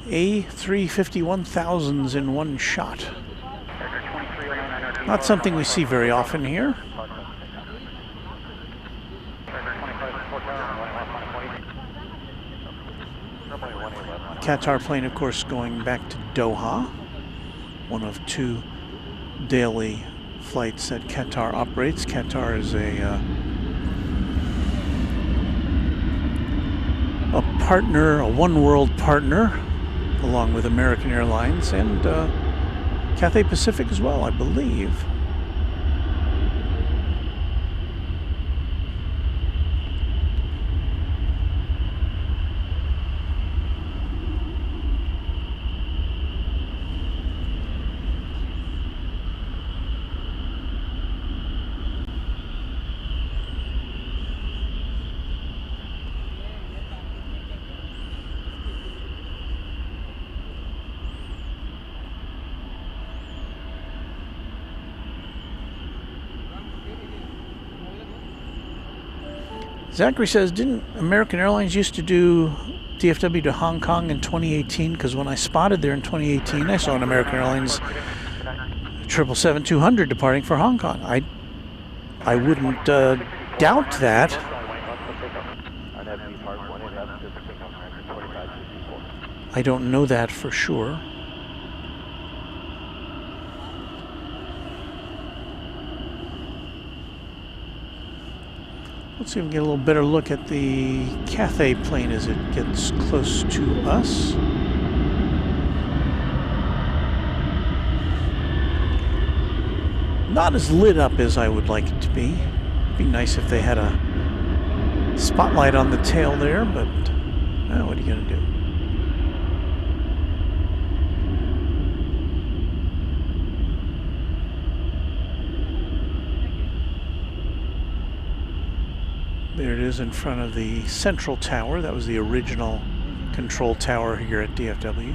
A350-1000s in one shot. Not something we see very often here. Qatar plane, of course, going back to Doha, one of 2 daily flights that Qatar operates. Qatar is a partner, a one-world partner, along with American Airlines and Cathay Pacific as well, I believe. Zachary says, didn't American Airlines used to do DFW to Hong Kong in 2018? Because when I spotted there in 2018, I saw an American Airlines 777-200 departing for Hong Kong. I wouldn't doubt that. I don't know that for sure. Let's see if we can get a little better look at the Cathay plane as it gets close to us. Not as lit up as I would like it to be. It'd be nice if they had a spotlight on the tail there, but what are you going to do? There it is in front of the central tower. That was the original control tower here at DFW.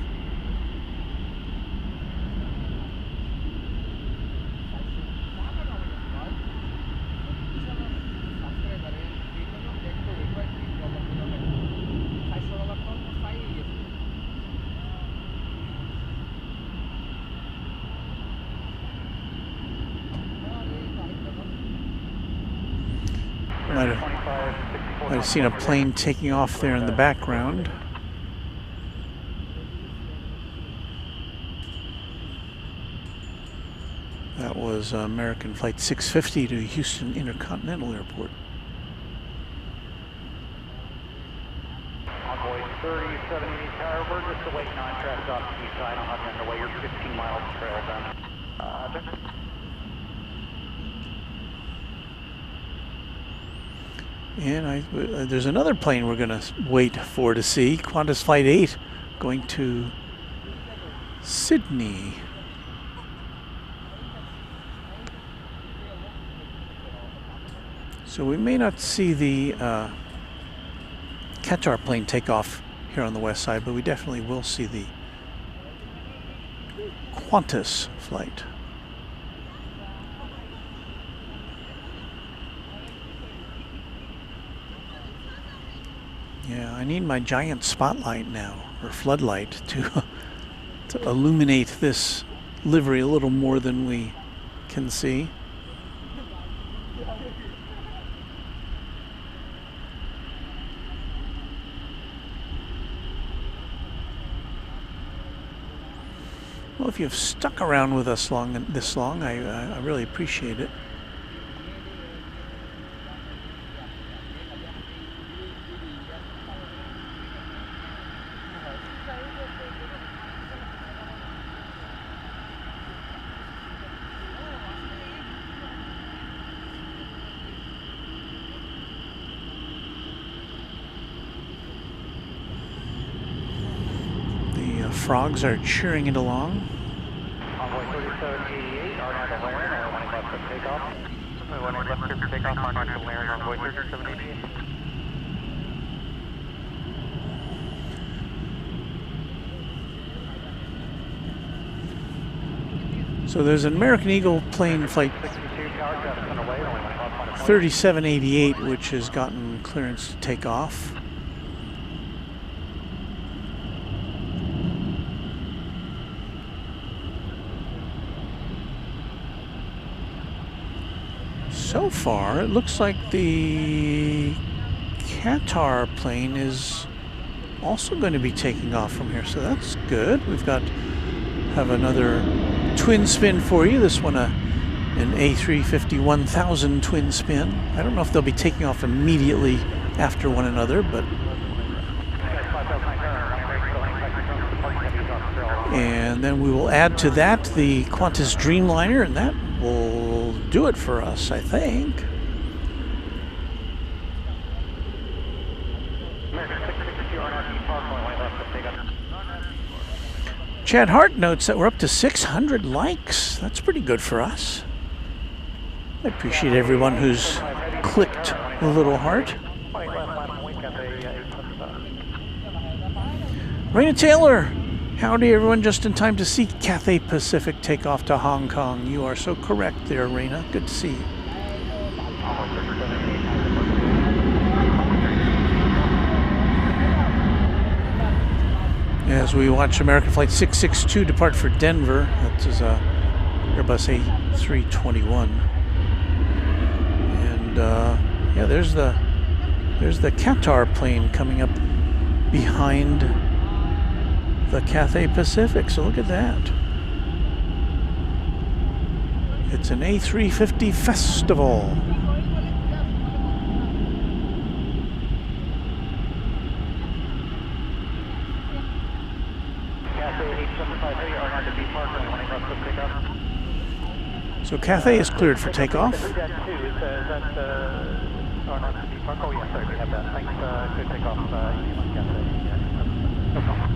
Might have seen a plane taking off there in the background. That was American Flight 650 to Houston Intercontinental Airport. Envoy 3070 Tower, we're just awaiting on traffic off the east side. I'll have you underway. You're 15 miles trail down. And there's another plane we're going to wait for to see. Qantas Flight 8 going to Sydney. So we may not see the Qatar plane take off here on the west side, but we definitely will see the Qantas flight. Yeah, I need my giant spotlight now, or floodlight, to illuminate this livery a little more than we can see. Well, if you've stuck around with us this long, I really appreciate it. The frogs are cheering it along. Envoy 3788, RNAV to Laren, I want left for takeoff. I want left for takeoff, RNAV to Laren, Envoy 3788. So there's an American Eagle plane flight 3788, which has gotten clearance to take off. So far, it looks like the Qatar plane is also going to be taking off from here, so that's good. We've have another twin spin for you. This one, an A350 1000 twin spin. I don't know if they'll be taking off immediately after one another, but. And then we will add to that the Qantas Dreamliner, and that will do it for us, I think. Chad Hart notes that we're up to 600 likes. That's pretty good for us. I appreciate everyone who's clicked the little heart. Raina Taylor, howdy everyone, just in time to see Cathay Pacific take off to Hong Kong. You are so correct there, Raina. Good to see you. As we watch American Flight 662 depart for Denver, that is Airbus A321. And yeah, there's the Qatar plane coming up behind the Cathay Pacific. So look at that. It's an A350 festival. So Cathay is cleared for takeoff. Oh, yeah, sorry, we have that. Thanks, good takeoff, Cathay. No problem.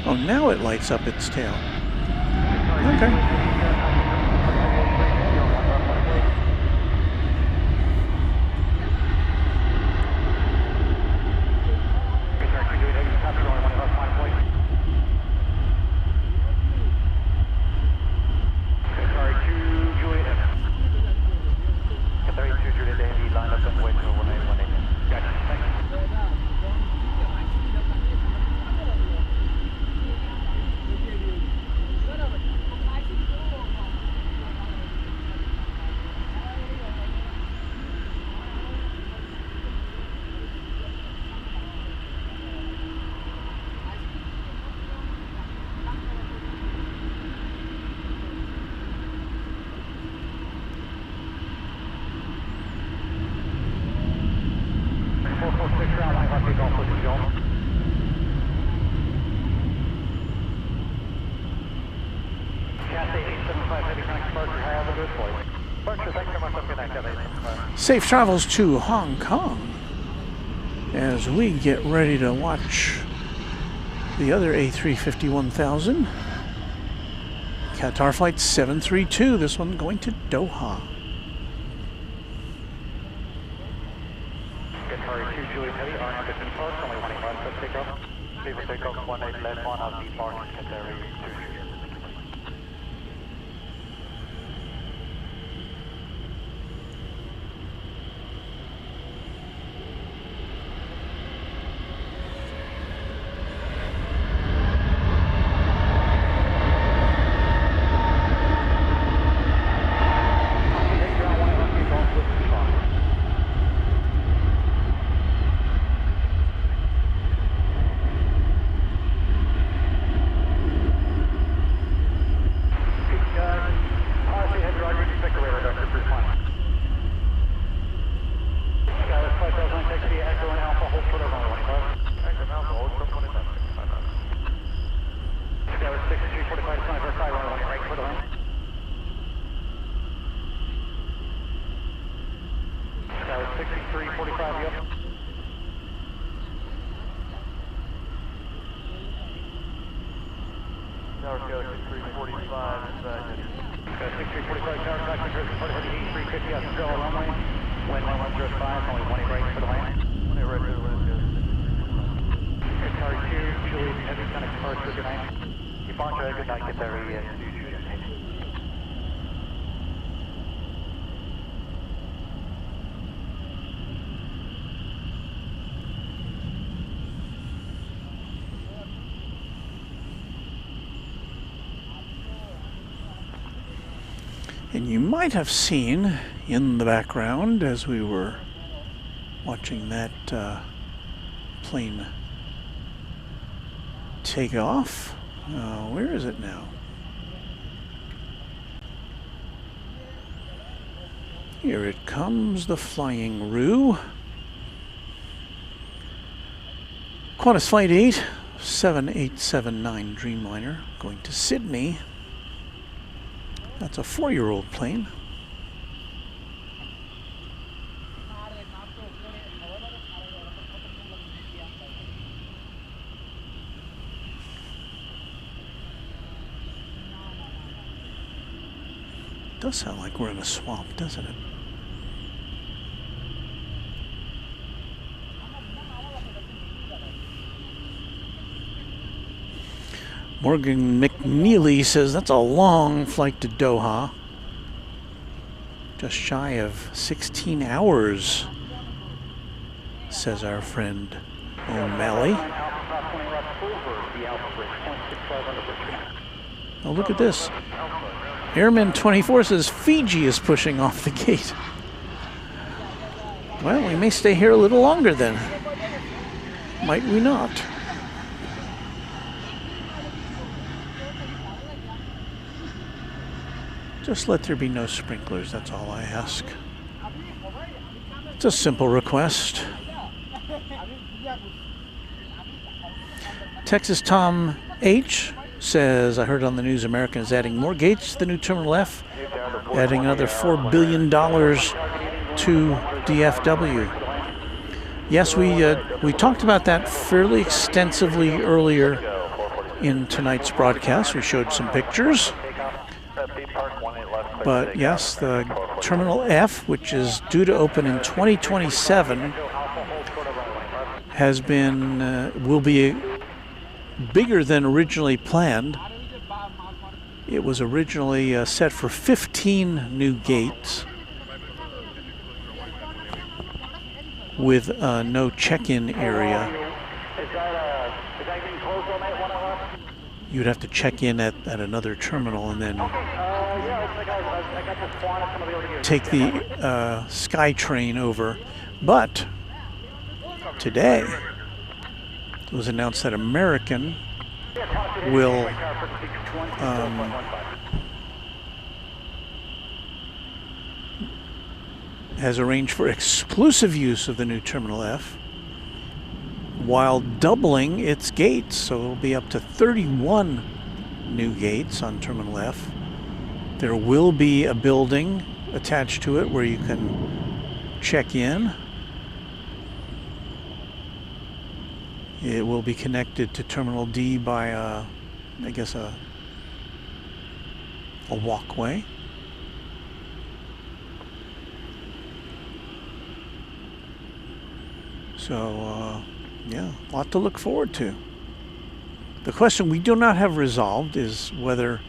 Oh, now it lights up its tail. Okay. Have a good flight. Departure, thanks very much. Have a good night, Cathay. Safe travels to Hong Kong as we get ready to watch the other A350-1000. Qatar Flight 732, this one going to Doha. Qatar 2 Juliet Heavy, RNAV at Nepal, only 1 miles to take off. Stable takeoff, 18 left 1 of Nepal, Qatar 2 Juliet. And you might have seen in the background as we were watching that plane take off. Where is it now? Here it comes, the Flying Roo. Qantas Flight 8, 7879 Dreamliner, going to Sydney. That's a 4-year-old plane. Does sound like we're in a swamp, doesn't it? Morgan McNeely says that's a long flight to Doha. Just shy of 16 hours, says our friend O'Malley. Oh, look at this. Airman 24 says Fiji is pushing off the gate. Well, we may stay here a little longer then. Might we not? Just let there be no sprinklers, that's all I ask. It's a simple request. Texas Tom H says, I heard on the news American is adding more gates to the new Terminal F, adding another $4 billion to DFW. Yes, we talked about that fairly extensively earlier in tonight's broadcast. We showed some pictures. But yes, the Terminal F, which is due to open in 2027, has been will be bigger than originally planned. It was originally set for 15 new gates with no check-in area. You'd have to check in at another terminal and then take the SkyTrain over. But today it was announced that American will has arranged for exclusive use of the new Terminal F while doubling its gates, so it'll be up to 31 new gates on Terminal F There will be a building attached to it where you can check in. It will be connected to Terminal D by I guess a walkway. So, yeah, a lot to look forward to. The question we do not have resolved is whether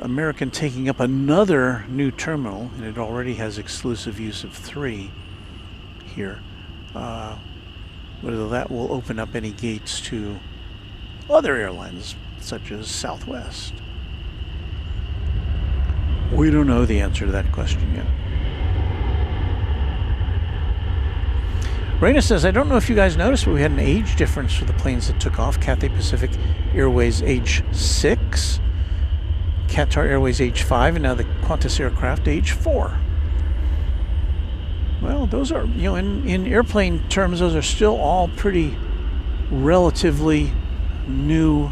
American taking up another new terminal, and it already has exclusive use of 3 here, whether that will open up any gates to other airlines, such as Southwest. We don't know the answer to that question yet. Raina says, I don't know if you guys noticed, but we had an age difference for the planes that took off. Cathay Pacific Airways age 6, Qatar Airways age 5, and now the Qantas aircraft age 4. Well, those are, you know, in airplane terms, those are still all pretty relatively new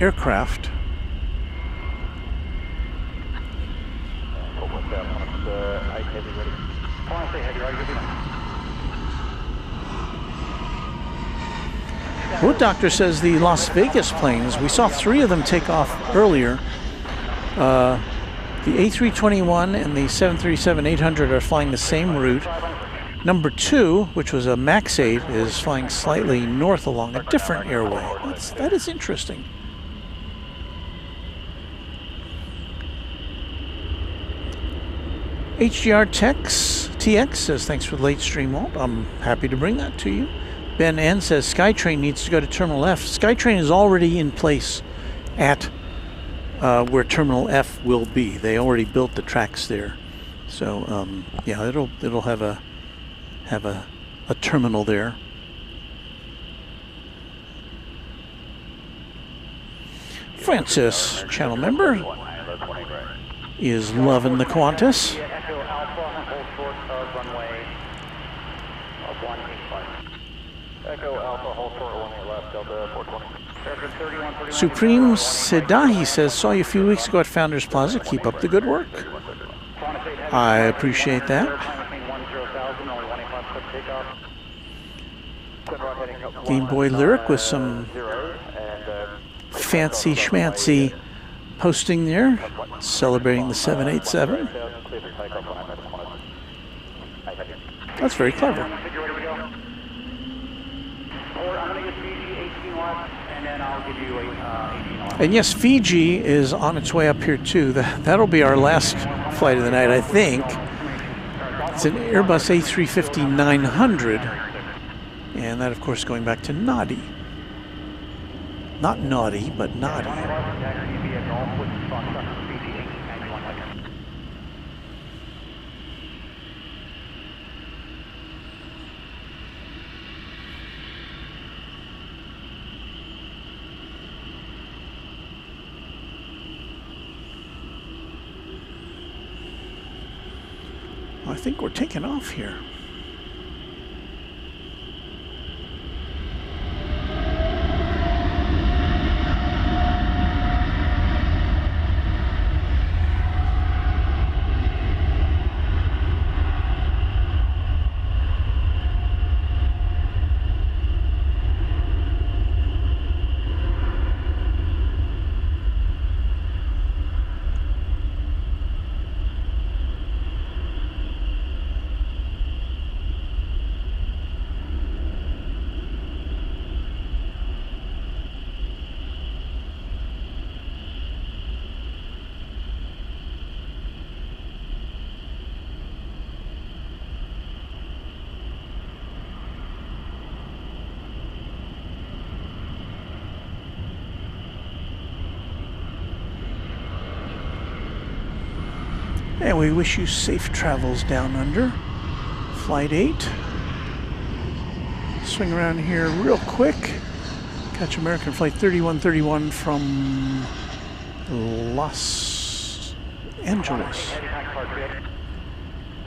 aircraft. Wood Doctor says the Las Vegas planes, we saw 3 of them take off earlier. The A321 and the 737-800 are flying the same route. Number 2, which was a MAX 8, is flying slightly north along a different airway. That is interesting. HGR TX says, thanks for the late stream, Walt. I'm happy to bring that to you. Ben N says, SkyTrain needs to go to Terminal F. SkyTrain is already in place at where Terminal F will be. They already built the tracks there. So, yeah, it'll have a terminal there. Francis, channel member, is loving the Qantas. Supreme Sidahi says, saw you a few weeks ago at Founders Plaza. Keep up the good work. I appreciate that. Game Boy Lyric with some fancy schmancy posting there, celebrating the 787. That's very clever. And yes, Fiji is on its way up here too. That'll be our last flight of the night, I think. It's an Airbus A350-900, and that, of course, going back to Nadi. Not naughty, but Nadi. I think we're taking off here. And we wish you safe travels down under. Flight 8. Swing around here real quick. Catch American Flight 3131 from Los Angeles.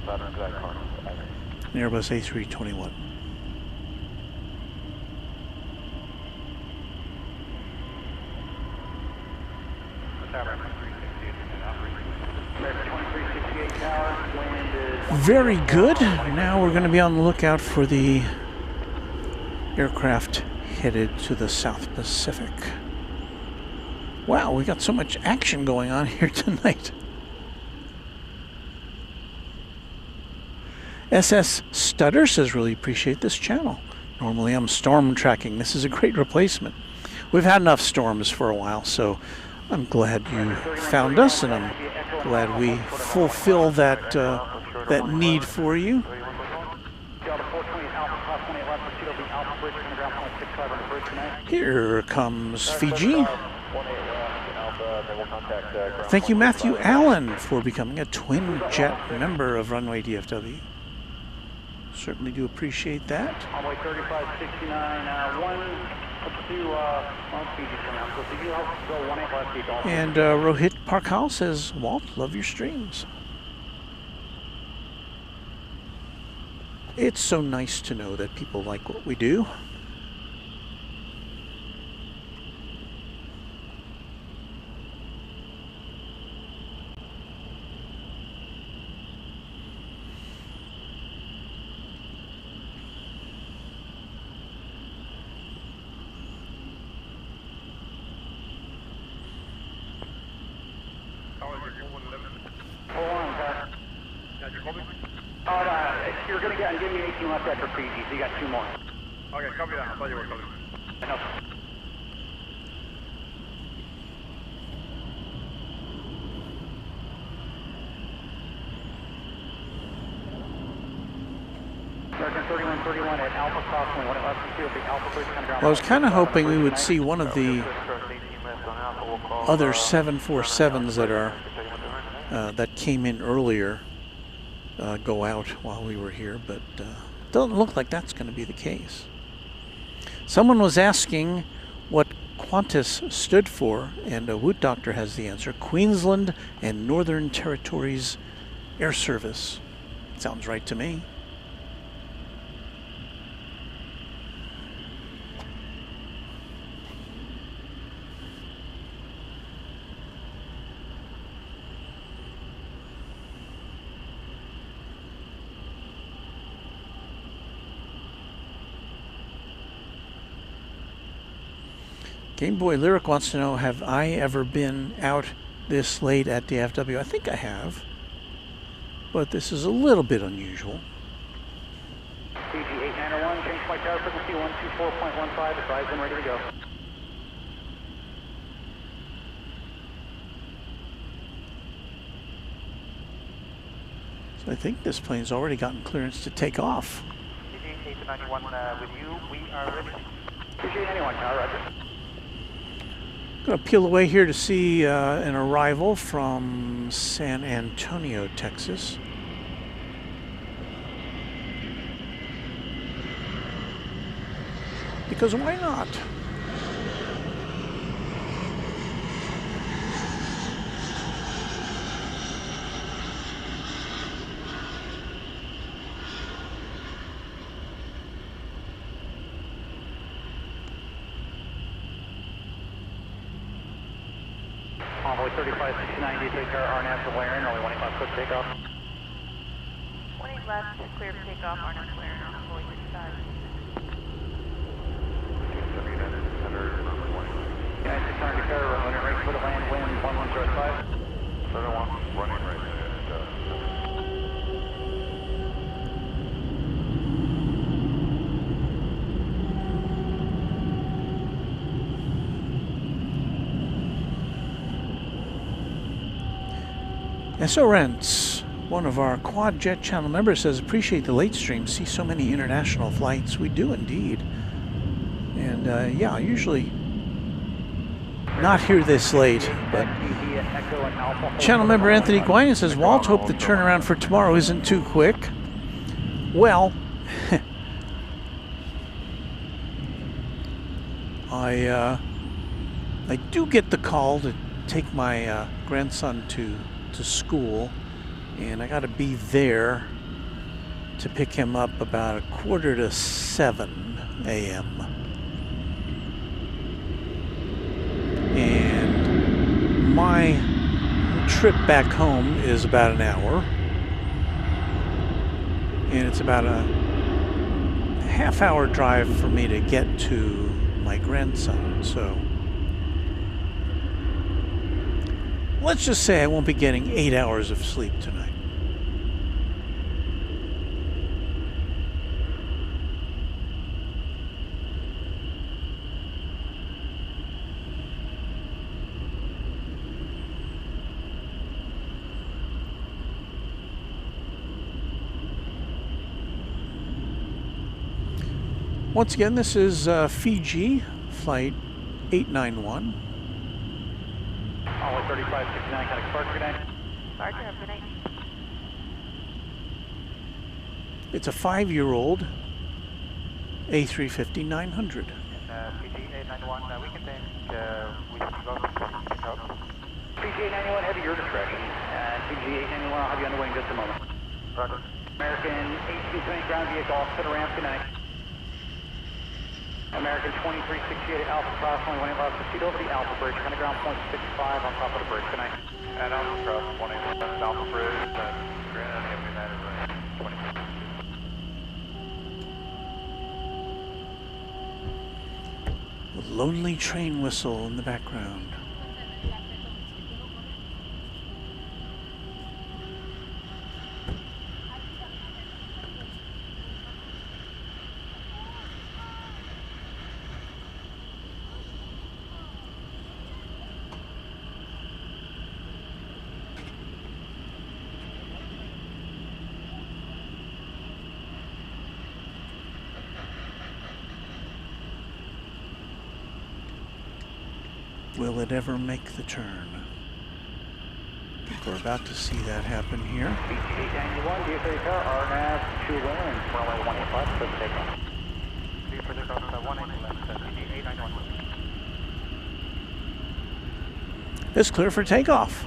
An Airbus A321. Very good. Now we're going to be on the lookout for the aircraft headed to the South Pacific. Wow, we got so much action going on here tonight. SS Stutter says, really appreciate this channel. Normally I'm storm tracking. This is a great replacement. We've had enough storms for a while, so I'm glad you found us, and I'm glad we fulfill that that need for you. Here comes Fiji. Thank you, Matthew Allen, for becoming a twin jet member of Runway DFW. Certainly do appreciate that. Runway 3569, And Rohit Parkal says, Walt, love your streams. It's so nice to know that people like what we do. You're going to get, give me 18 left after Fiji, so you got 2 more. Okay, copy that. I thought you were coming. No. American 3131 at Alpha Crosswind, 1 left and 2 at the Alpha Bridge. Well, I was kind of hoping we would see one of the other 747s that are that came in earlier go out while we were here, but doesn't look like that's going to be the case. Someone was asking what Qantas stood for, and Woot Doctor has the answer: Queensland and Northern Territories Air Service. Sounds right to me. Game Boy Lyric wants to know, have I ever been out this late at DFW? I think I have, but this is a little bit unusual. CG 8901, change my tower frequency 124.15, advise and ready to go. So I think this plane's already gotten clearance to take off. CG 891 with you, we are ready. CG 891, tower, roger. Going to peel away here to see an arrival from San Antonio, Texas. Because why not? Envoy 3569, do you take our RNAV to Laren, only 1 o'clock, quick takeoff. 20 left, clear to take off, RNAV to Laren, Envoy 65. United 600 declare, running right for the land, wind 1105. 71, running right. SORents, one of our Quad Jet channel members, says, appreciate the late stream. See so many international flights. We do indeed. And yeah, usually not here this late, but channel member Anthony Guinan says, Walt, hope the turnaround for tomorrow isn't too quick. Well, I do get the call to take my grandson to school, and I got to be there to pick him up about 6:45 a.m. And my trip back home is about an hour. And it's about a half-hour drive for me to get to my grandson. So let's just say I won't be getting 8 hours of sleep tonight. Once again, this is Fiji, flight 891. Only 3569, kind of Clark, good night. Roger, good night. It's a 5-year-old A350-900. PG 891, we can think we can go pick up. PG 891, heavy your discretion. PG 891, I'll have you underway in just a moment. Roger. American 1820 ground vehicle, center ramp, good night. American 2368 Alpha Cross, only 18 left, proceed over the Alpha Bridge, kind of ground point 65 on top of the bridge, good night. And Alpha Cross, 18 left, Alpha Bridge, and Grand United Range, 20. A lonely train whistle in the background. Will it ever make the turn? I think we're about to see that happen here. BT-891, DFW car, RNAV 2 and runway 18 left, clear for takeoff. Clear for takeoff, 18 left, BT-891. It's clear for takeoff.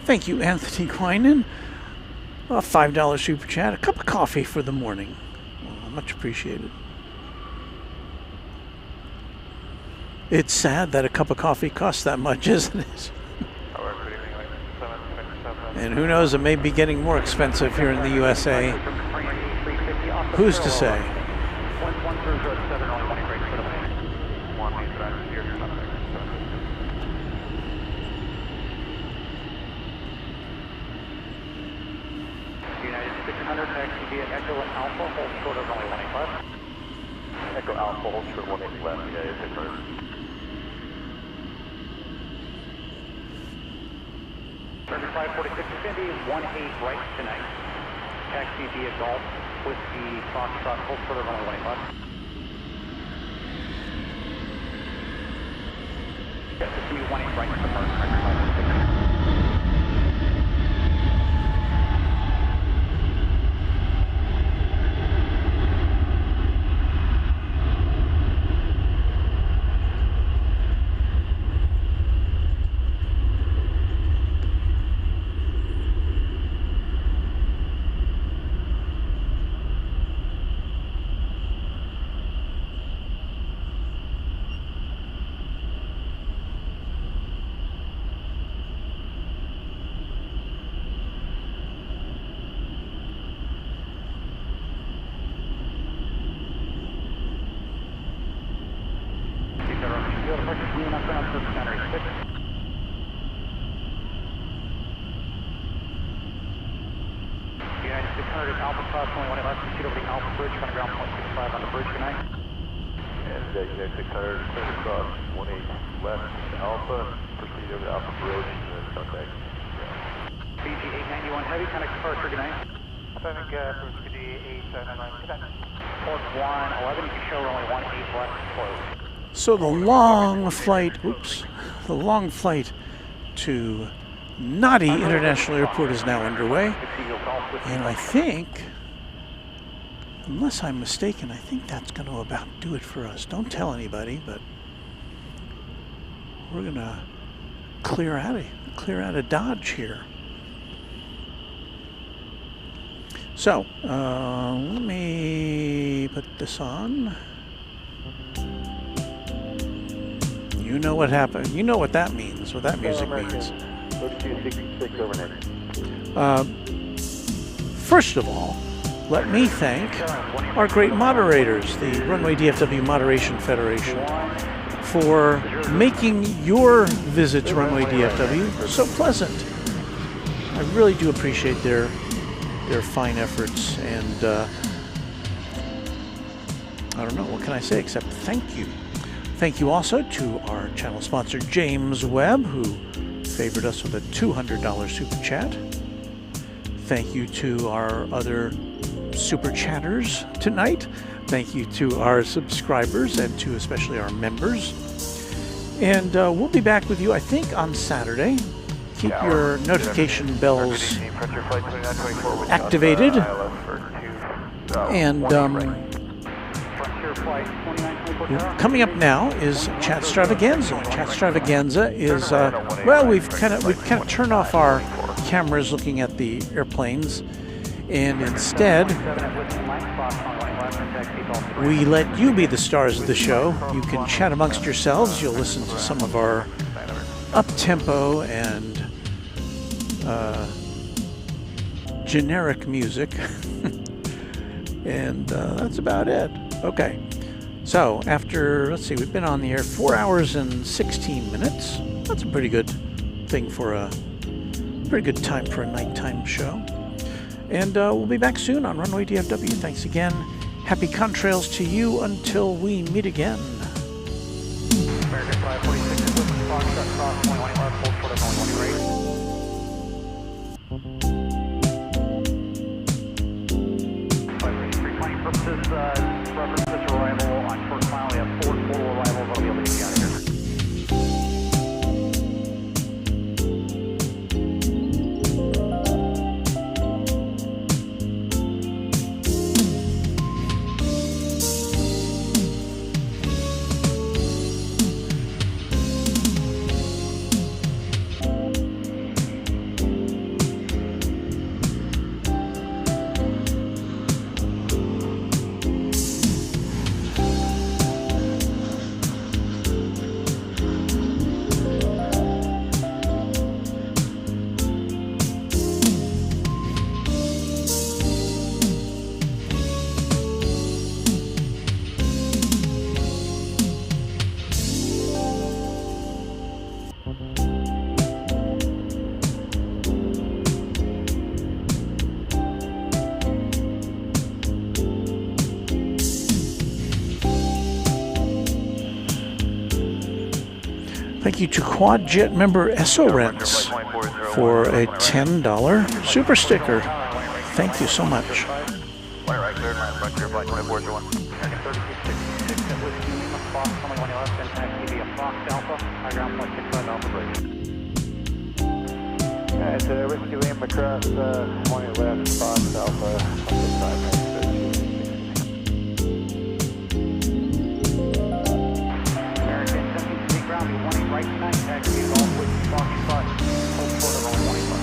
Thank you, Anthony Quinan. A $5 super chat, a cup of coffee for the morning. Well, much appreciated. It's sad that a cup of coffee costs that much, isn't it? And who knows, it may be getting more expensive here in the USA. Who's to say? United 600, taxi via Echo and Alpha, hold short of runway 18 left. Echo Alpha, hold short 18 left, United 600. 3546 is going to be 18 right tonight. Taxi via Golf with the Foxtrot, hold short of runway 18 left. Yes, it's going to be 18 right to the park, 3546. United 600 at Alpha Cross, only 18 left, proceed over the Alpha Bridge, kind of ground point 65 on the bridge, good night. And United 600, clear across 18 left, Alpha, proceed over the Alpha Bridge, and then contact. BG 891 heavy, kind of departure, good night. Traffic, BG 891, good night. Port 111, you can show runway 18 left, closed. So the long flight, the long flight to Nadi International Airport is now underway. And I think unless I'm mistaken, I think that's going to about do it for us. Don't tell anybody, but we're going to clear out of Dodge here. So, let me put this on. You know what happened. You know what that means, what that music means. First of all, let me thank our great moderators, the Runway DFW Moderation Federation, for making your visit to Runway DFW so pleasant. I really do appreciate their fine efforts, and I don't know, what can I say except thank you. Thank you also to our channel sponsor, James Webb, who favored us with a $200 super chat. Thank you to our other super chatters tonight. Thank you to our subscribers and to especially our members. And we'll be back with you, I think, on Saturday. Keep your notification bells activated. And coming up now is Chat Stravaganza. Chat Stravaganza is well, we've kind of turned off our cameras looking at the airplanes, and instead we let you be the stars of the show. You can chat amongst yourselves. You'll listen to some of our up-tempo and generic music. And that's about it. Okay. So after, let's see, we've been on the air 4 hours and 16 minutes. That's a pretty good thing for a pretty good time for a nighttime show. And we'll be back soon on Runway DFW. Thanks again. Happy contrails to you until we meet again. American 546 is with Foxtrot cross 21 left, hold short of only 1 rate. Pre-planning purposes, references arrival on short final. We have 4 total arrivals. I'll be able to get you out of here. Thank you to Quad Jet member Esso Rents for a $10 super sticker. Thank you so much. It's a Whiskey Lima cross 20 left, Fox Alpha, right tonight, taxi off with Foxtrot, hold short of only 1 left.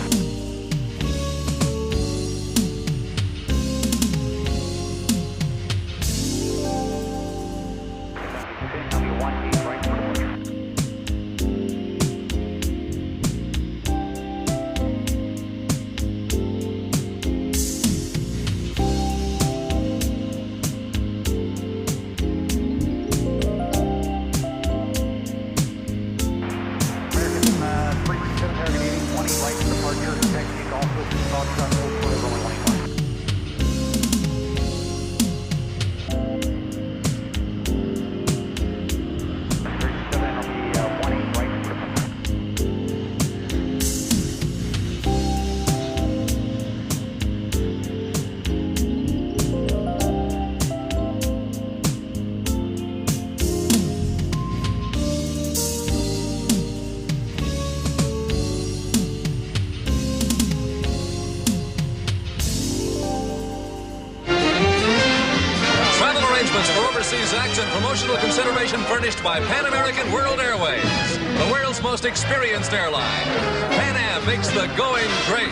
endorsements for overseas acts and promotional consideration furnished by Pan American World Airways, the world's most experienced airline. Pan Am makes the going great.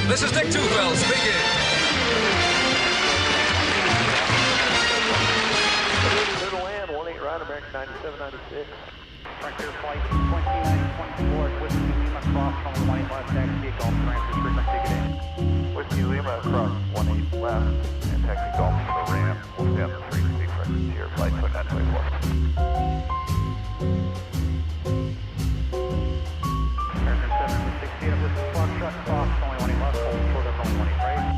This is Dick Tufeld speaking. Clear to land, 18 right, American 9796. Frontier flight 2924 at Whiskey Lima, cross runway 18 left, taxi Golf, transfer frequency, good day. Whiskey Lima, cross 18 left, and taxi Golf to the ramp. We'll stay on the 360 frequency here, flight 2924. American 768 at Whiskey Foxtrot, cross runway 18 left, hold short of runway 18 right.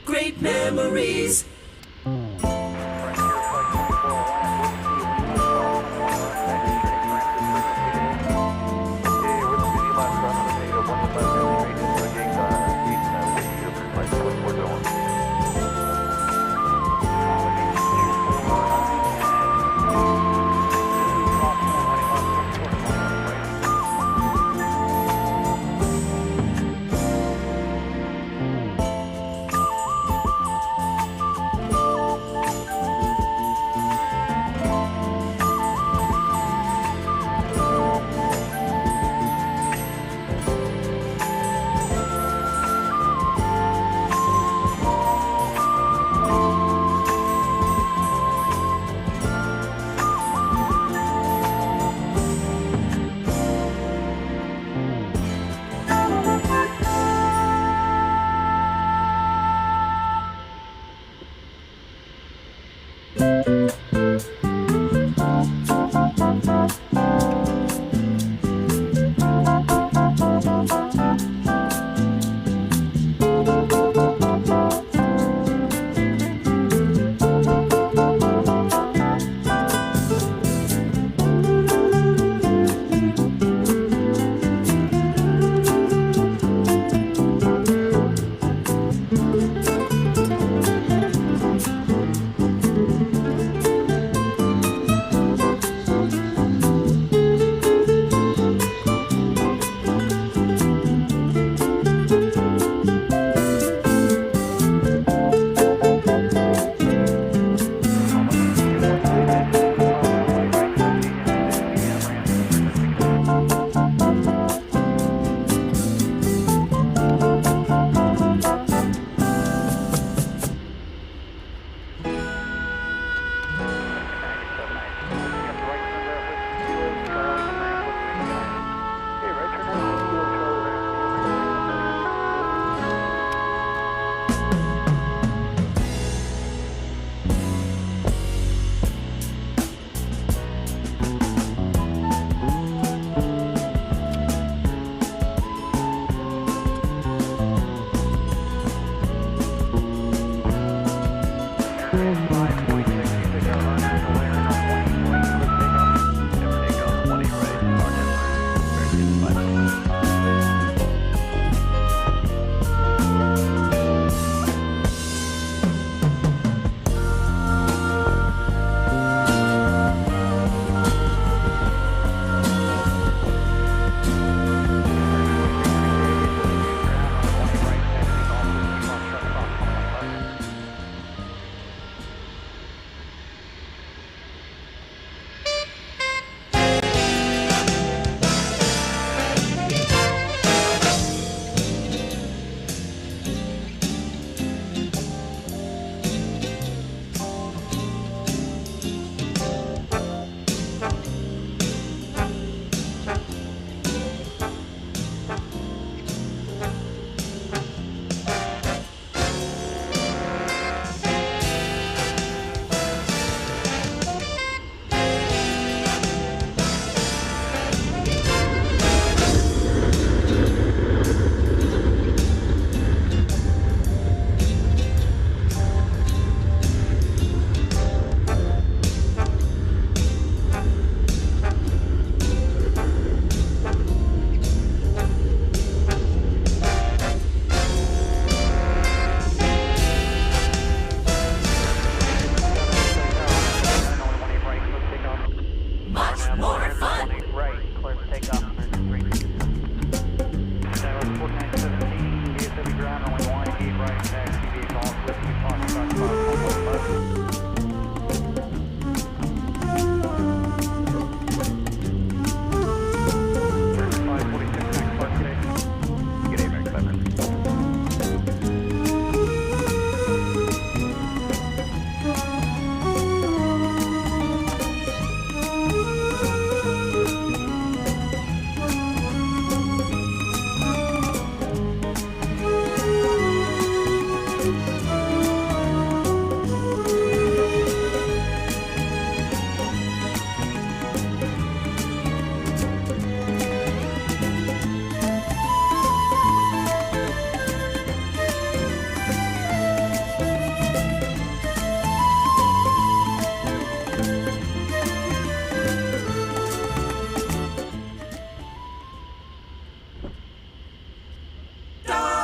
Great memories.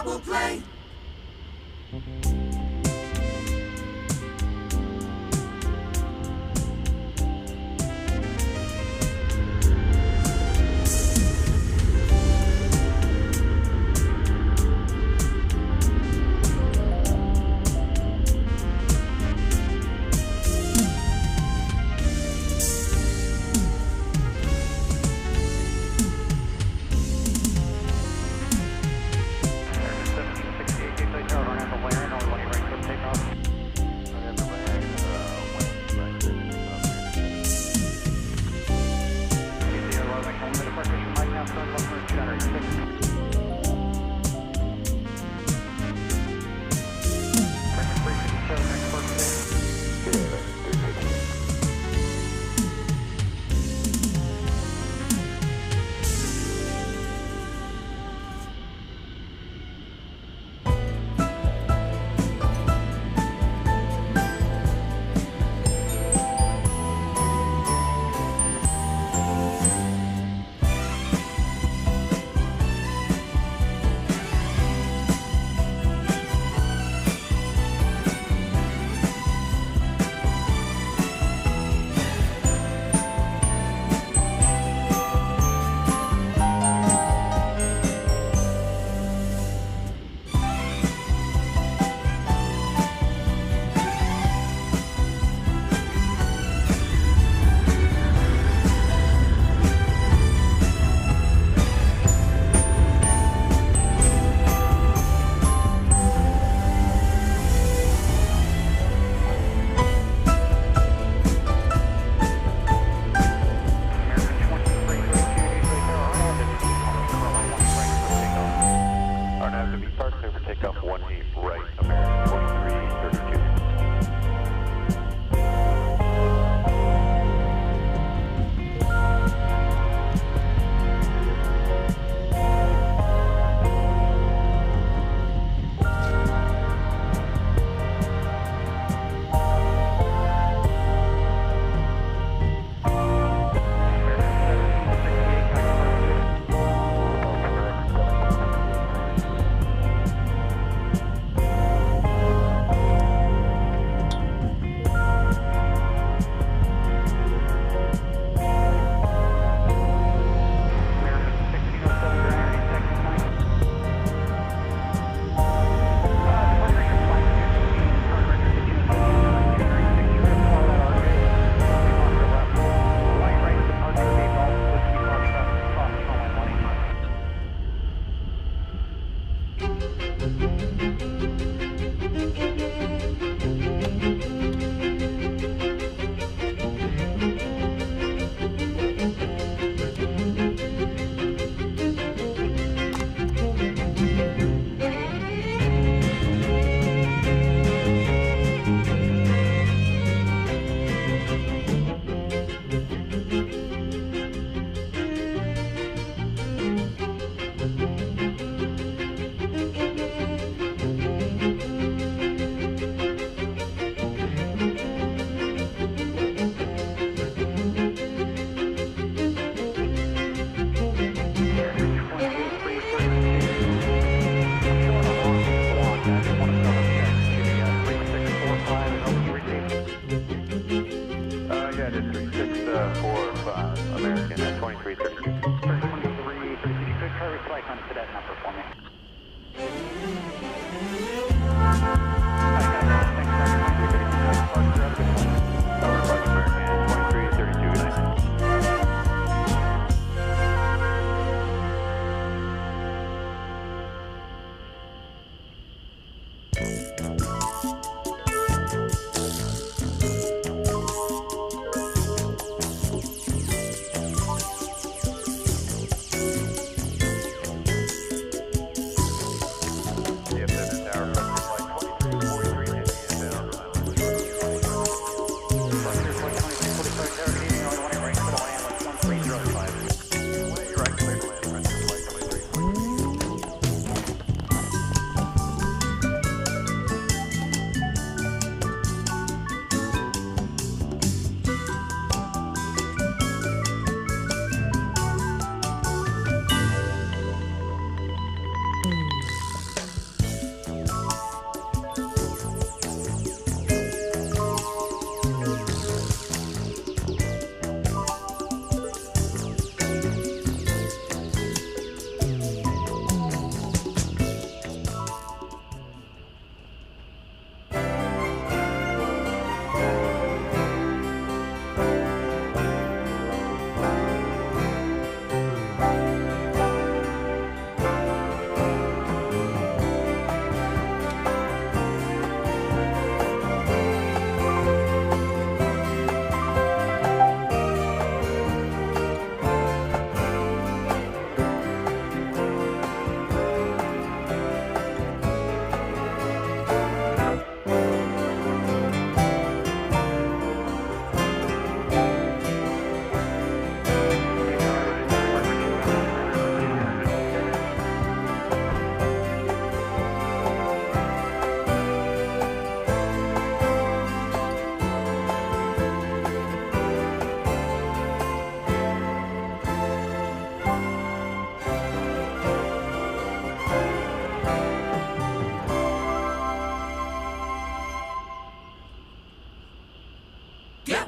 double play.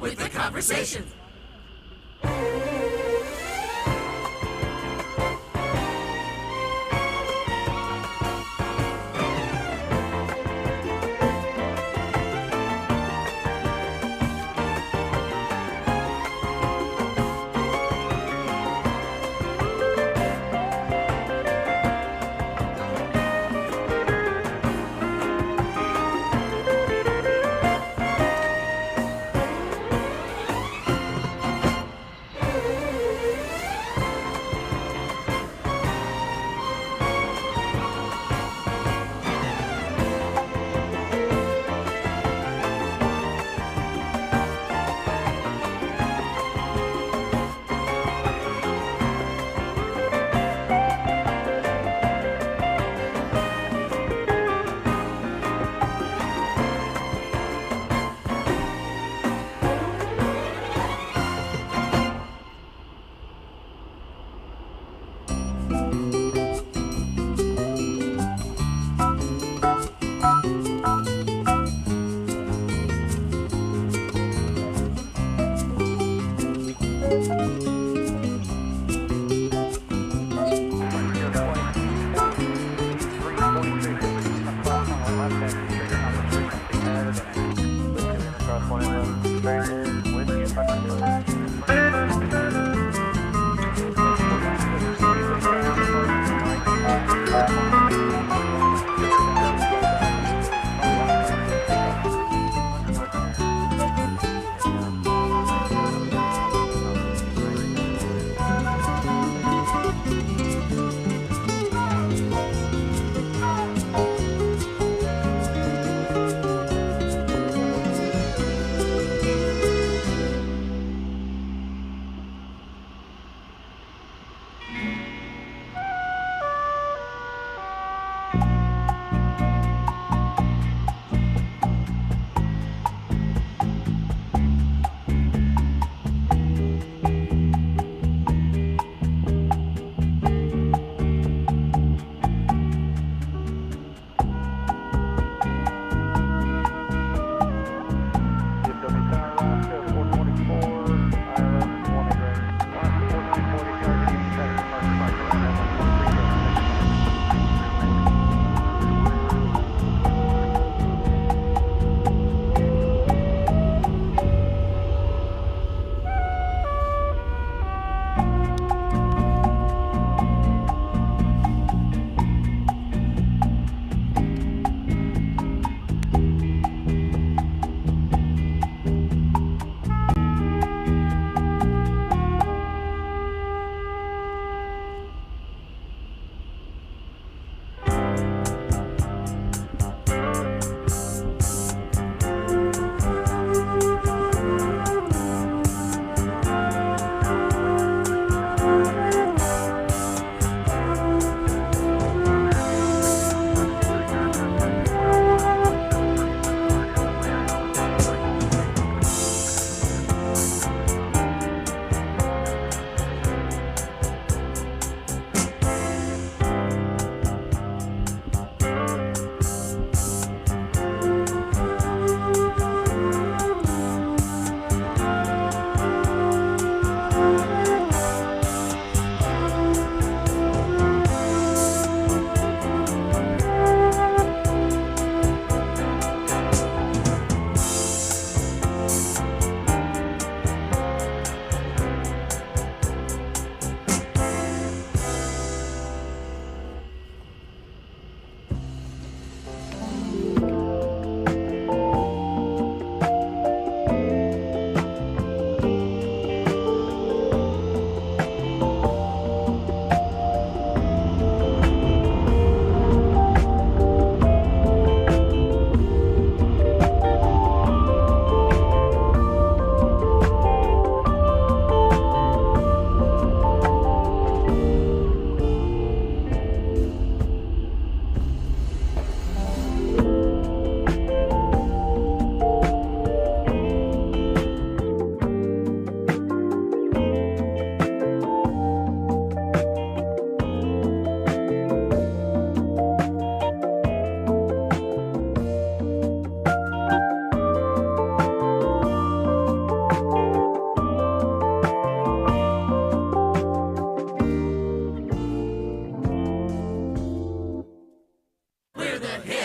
with the conversation.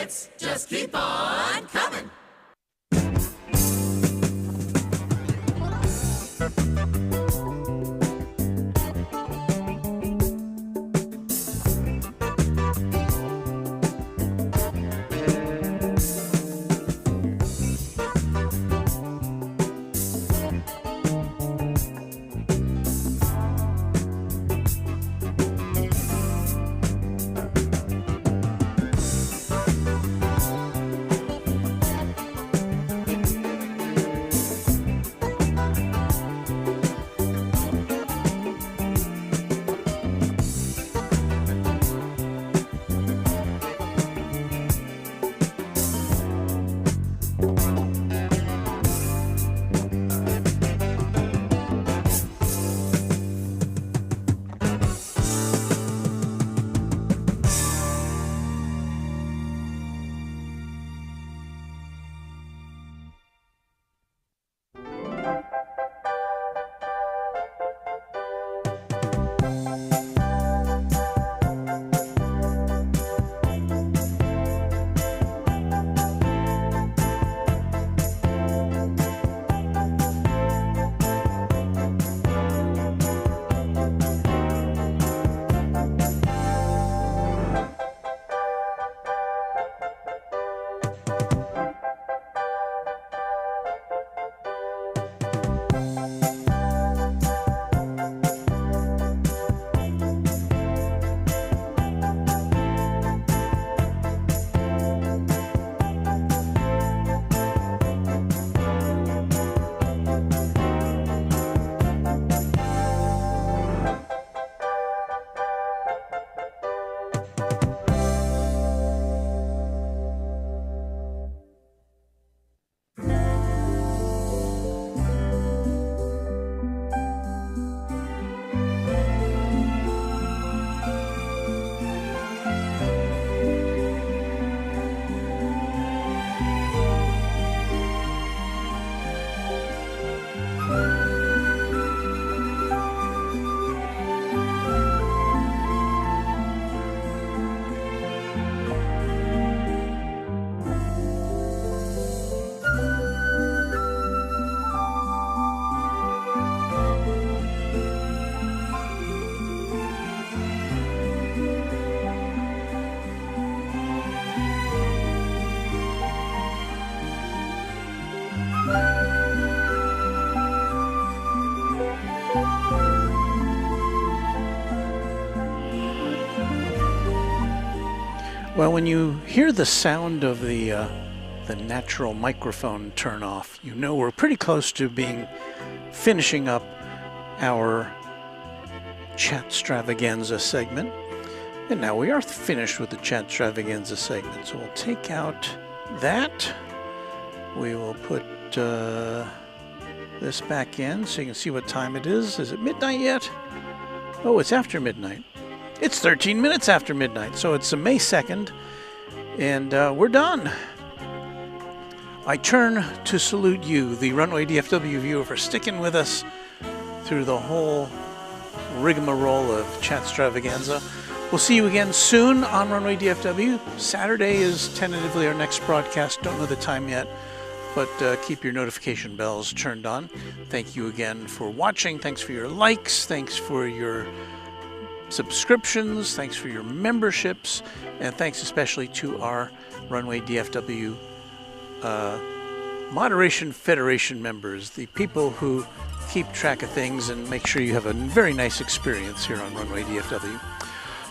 hits just keep on coming. Well, when you hear the sound of the natural microphone turn off, you know we're pretty close to finishing up our chat extravaganza segment. And now we are finished with the chat extravaganza segment. So we'll take out that. We will put this back in so you can see what time it is. Is it midnight yet? Oh, it's after midnight. It's 13 minutes after midnight, so it's May 2nd, and we're done. I turn to salute you, the Runway DFW viewer, for sticking with us through the whole rigmarole of chat extravaganza. We'll see you again soon on Runway DFW. Saturday is tentatively our next broadcast. Don't know the time yet, but keep your notification bells turned on. Thank you again for watching. Thanks for your likes. Thanks for your subscriptions. Thanks for your memberships. And thanks especially to our Runway DFW Moderation Federation members, the people who keep track of things and make sure you have a very nice experience here on Runway DFW.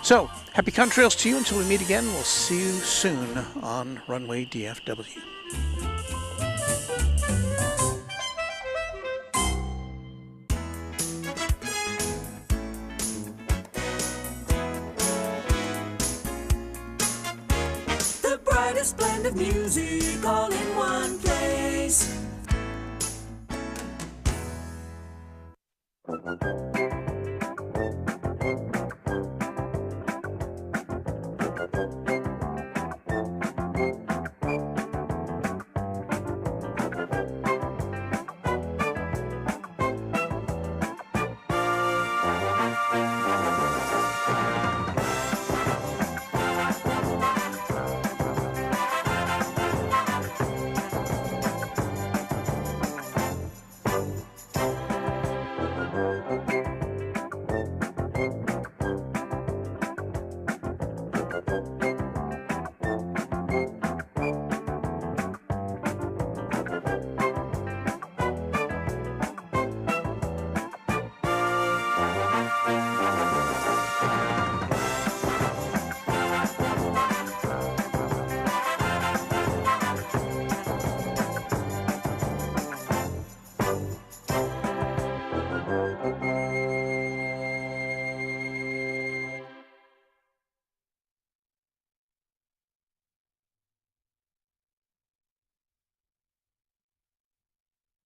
So, happy contrails to you until we meet again. We'll see you soon on Runway DFW. The brightest blend of music all in one place.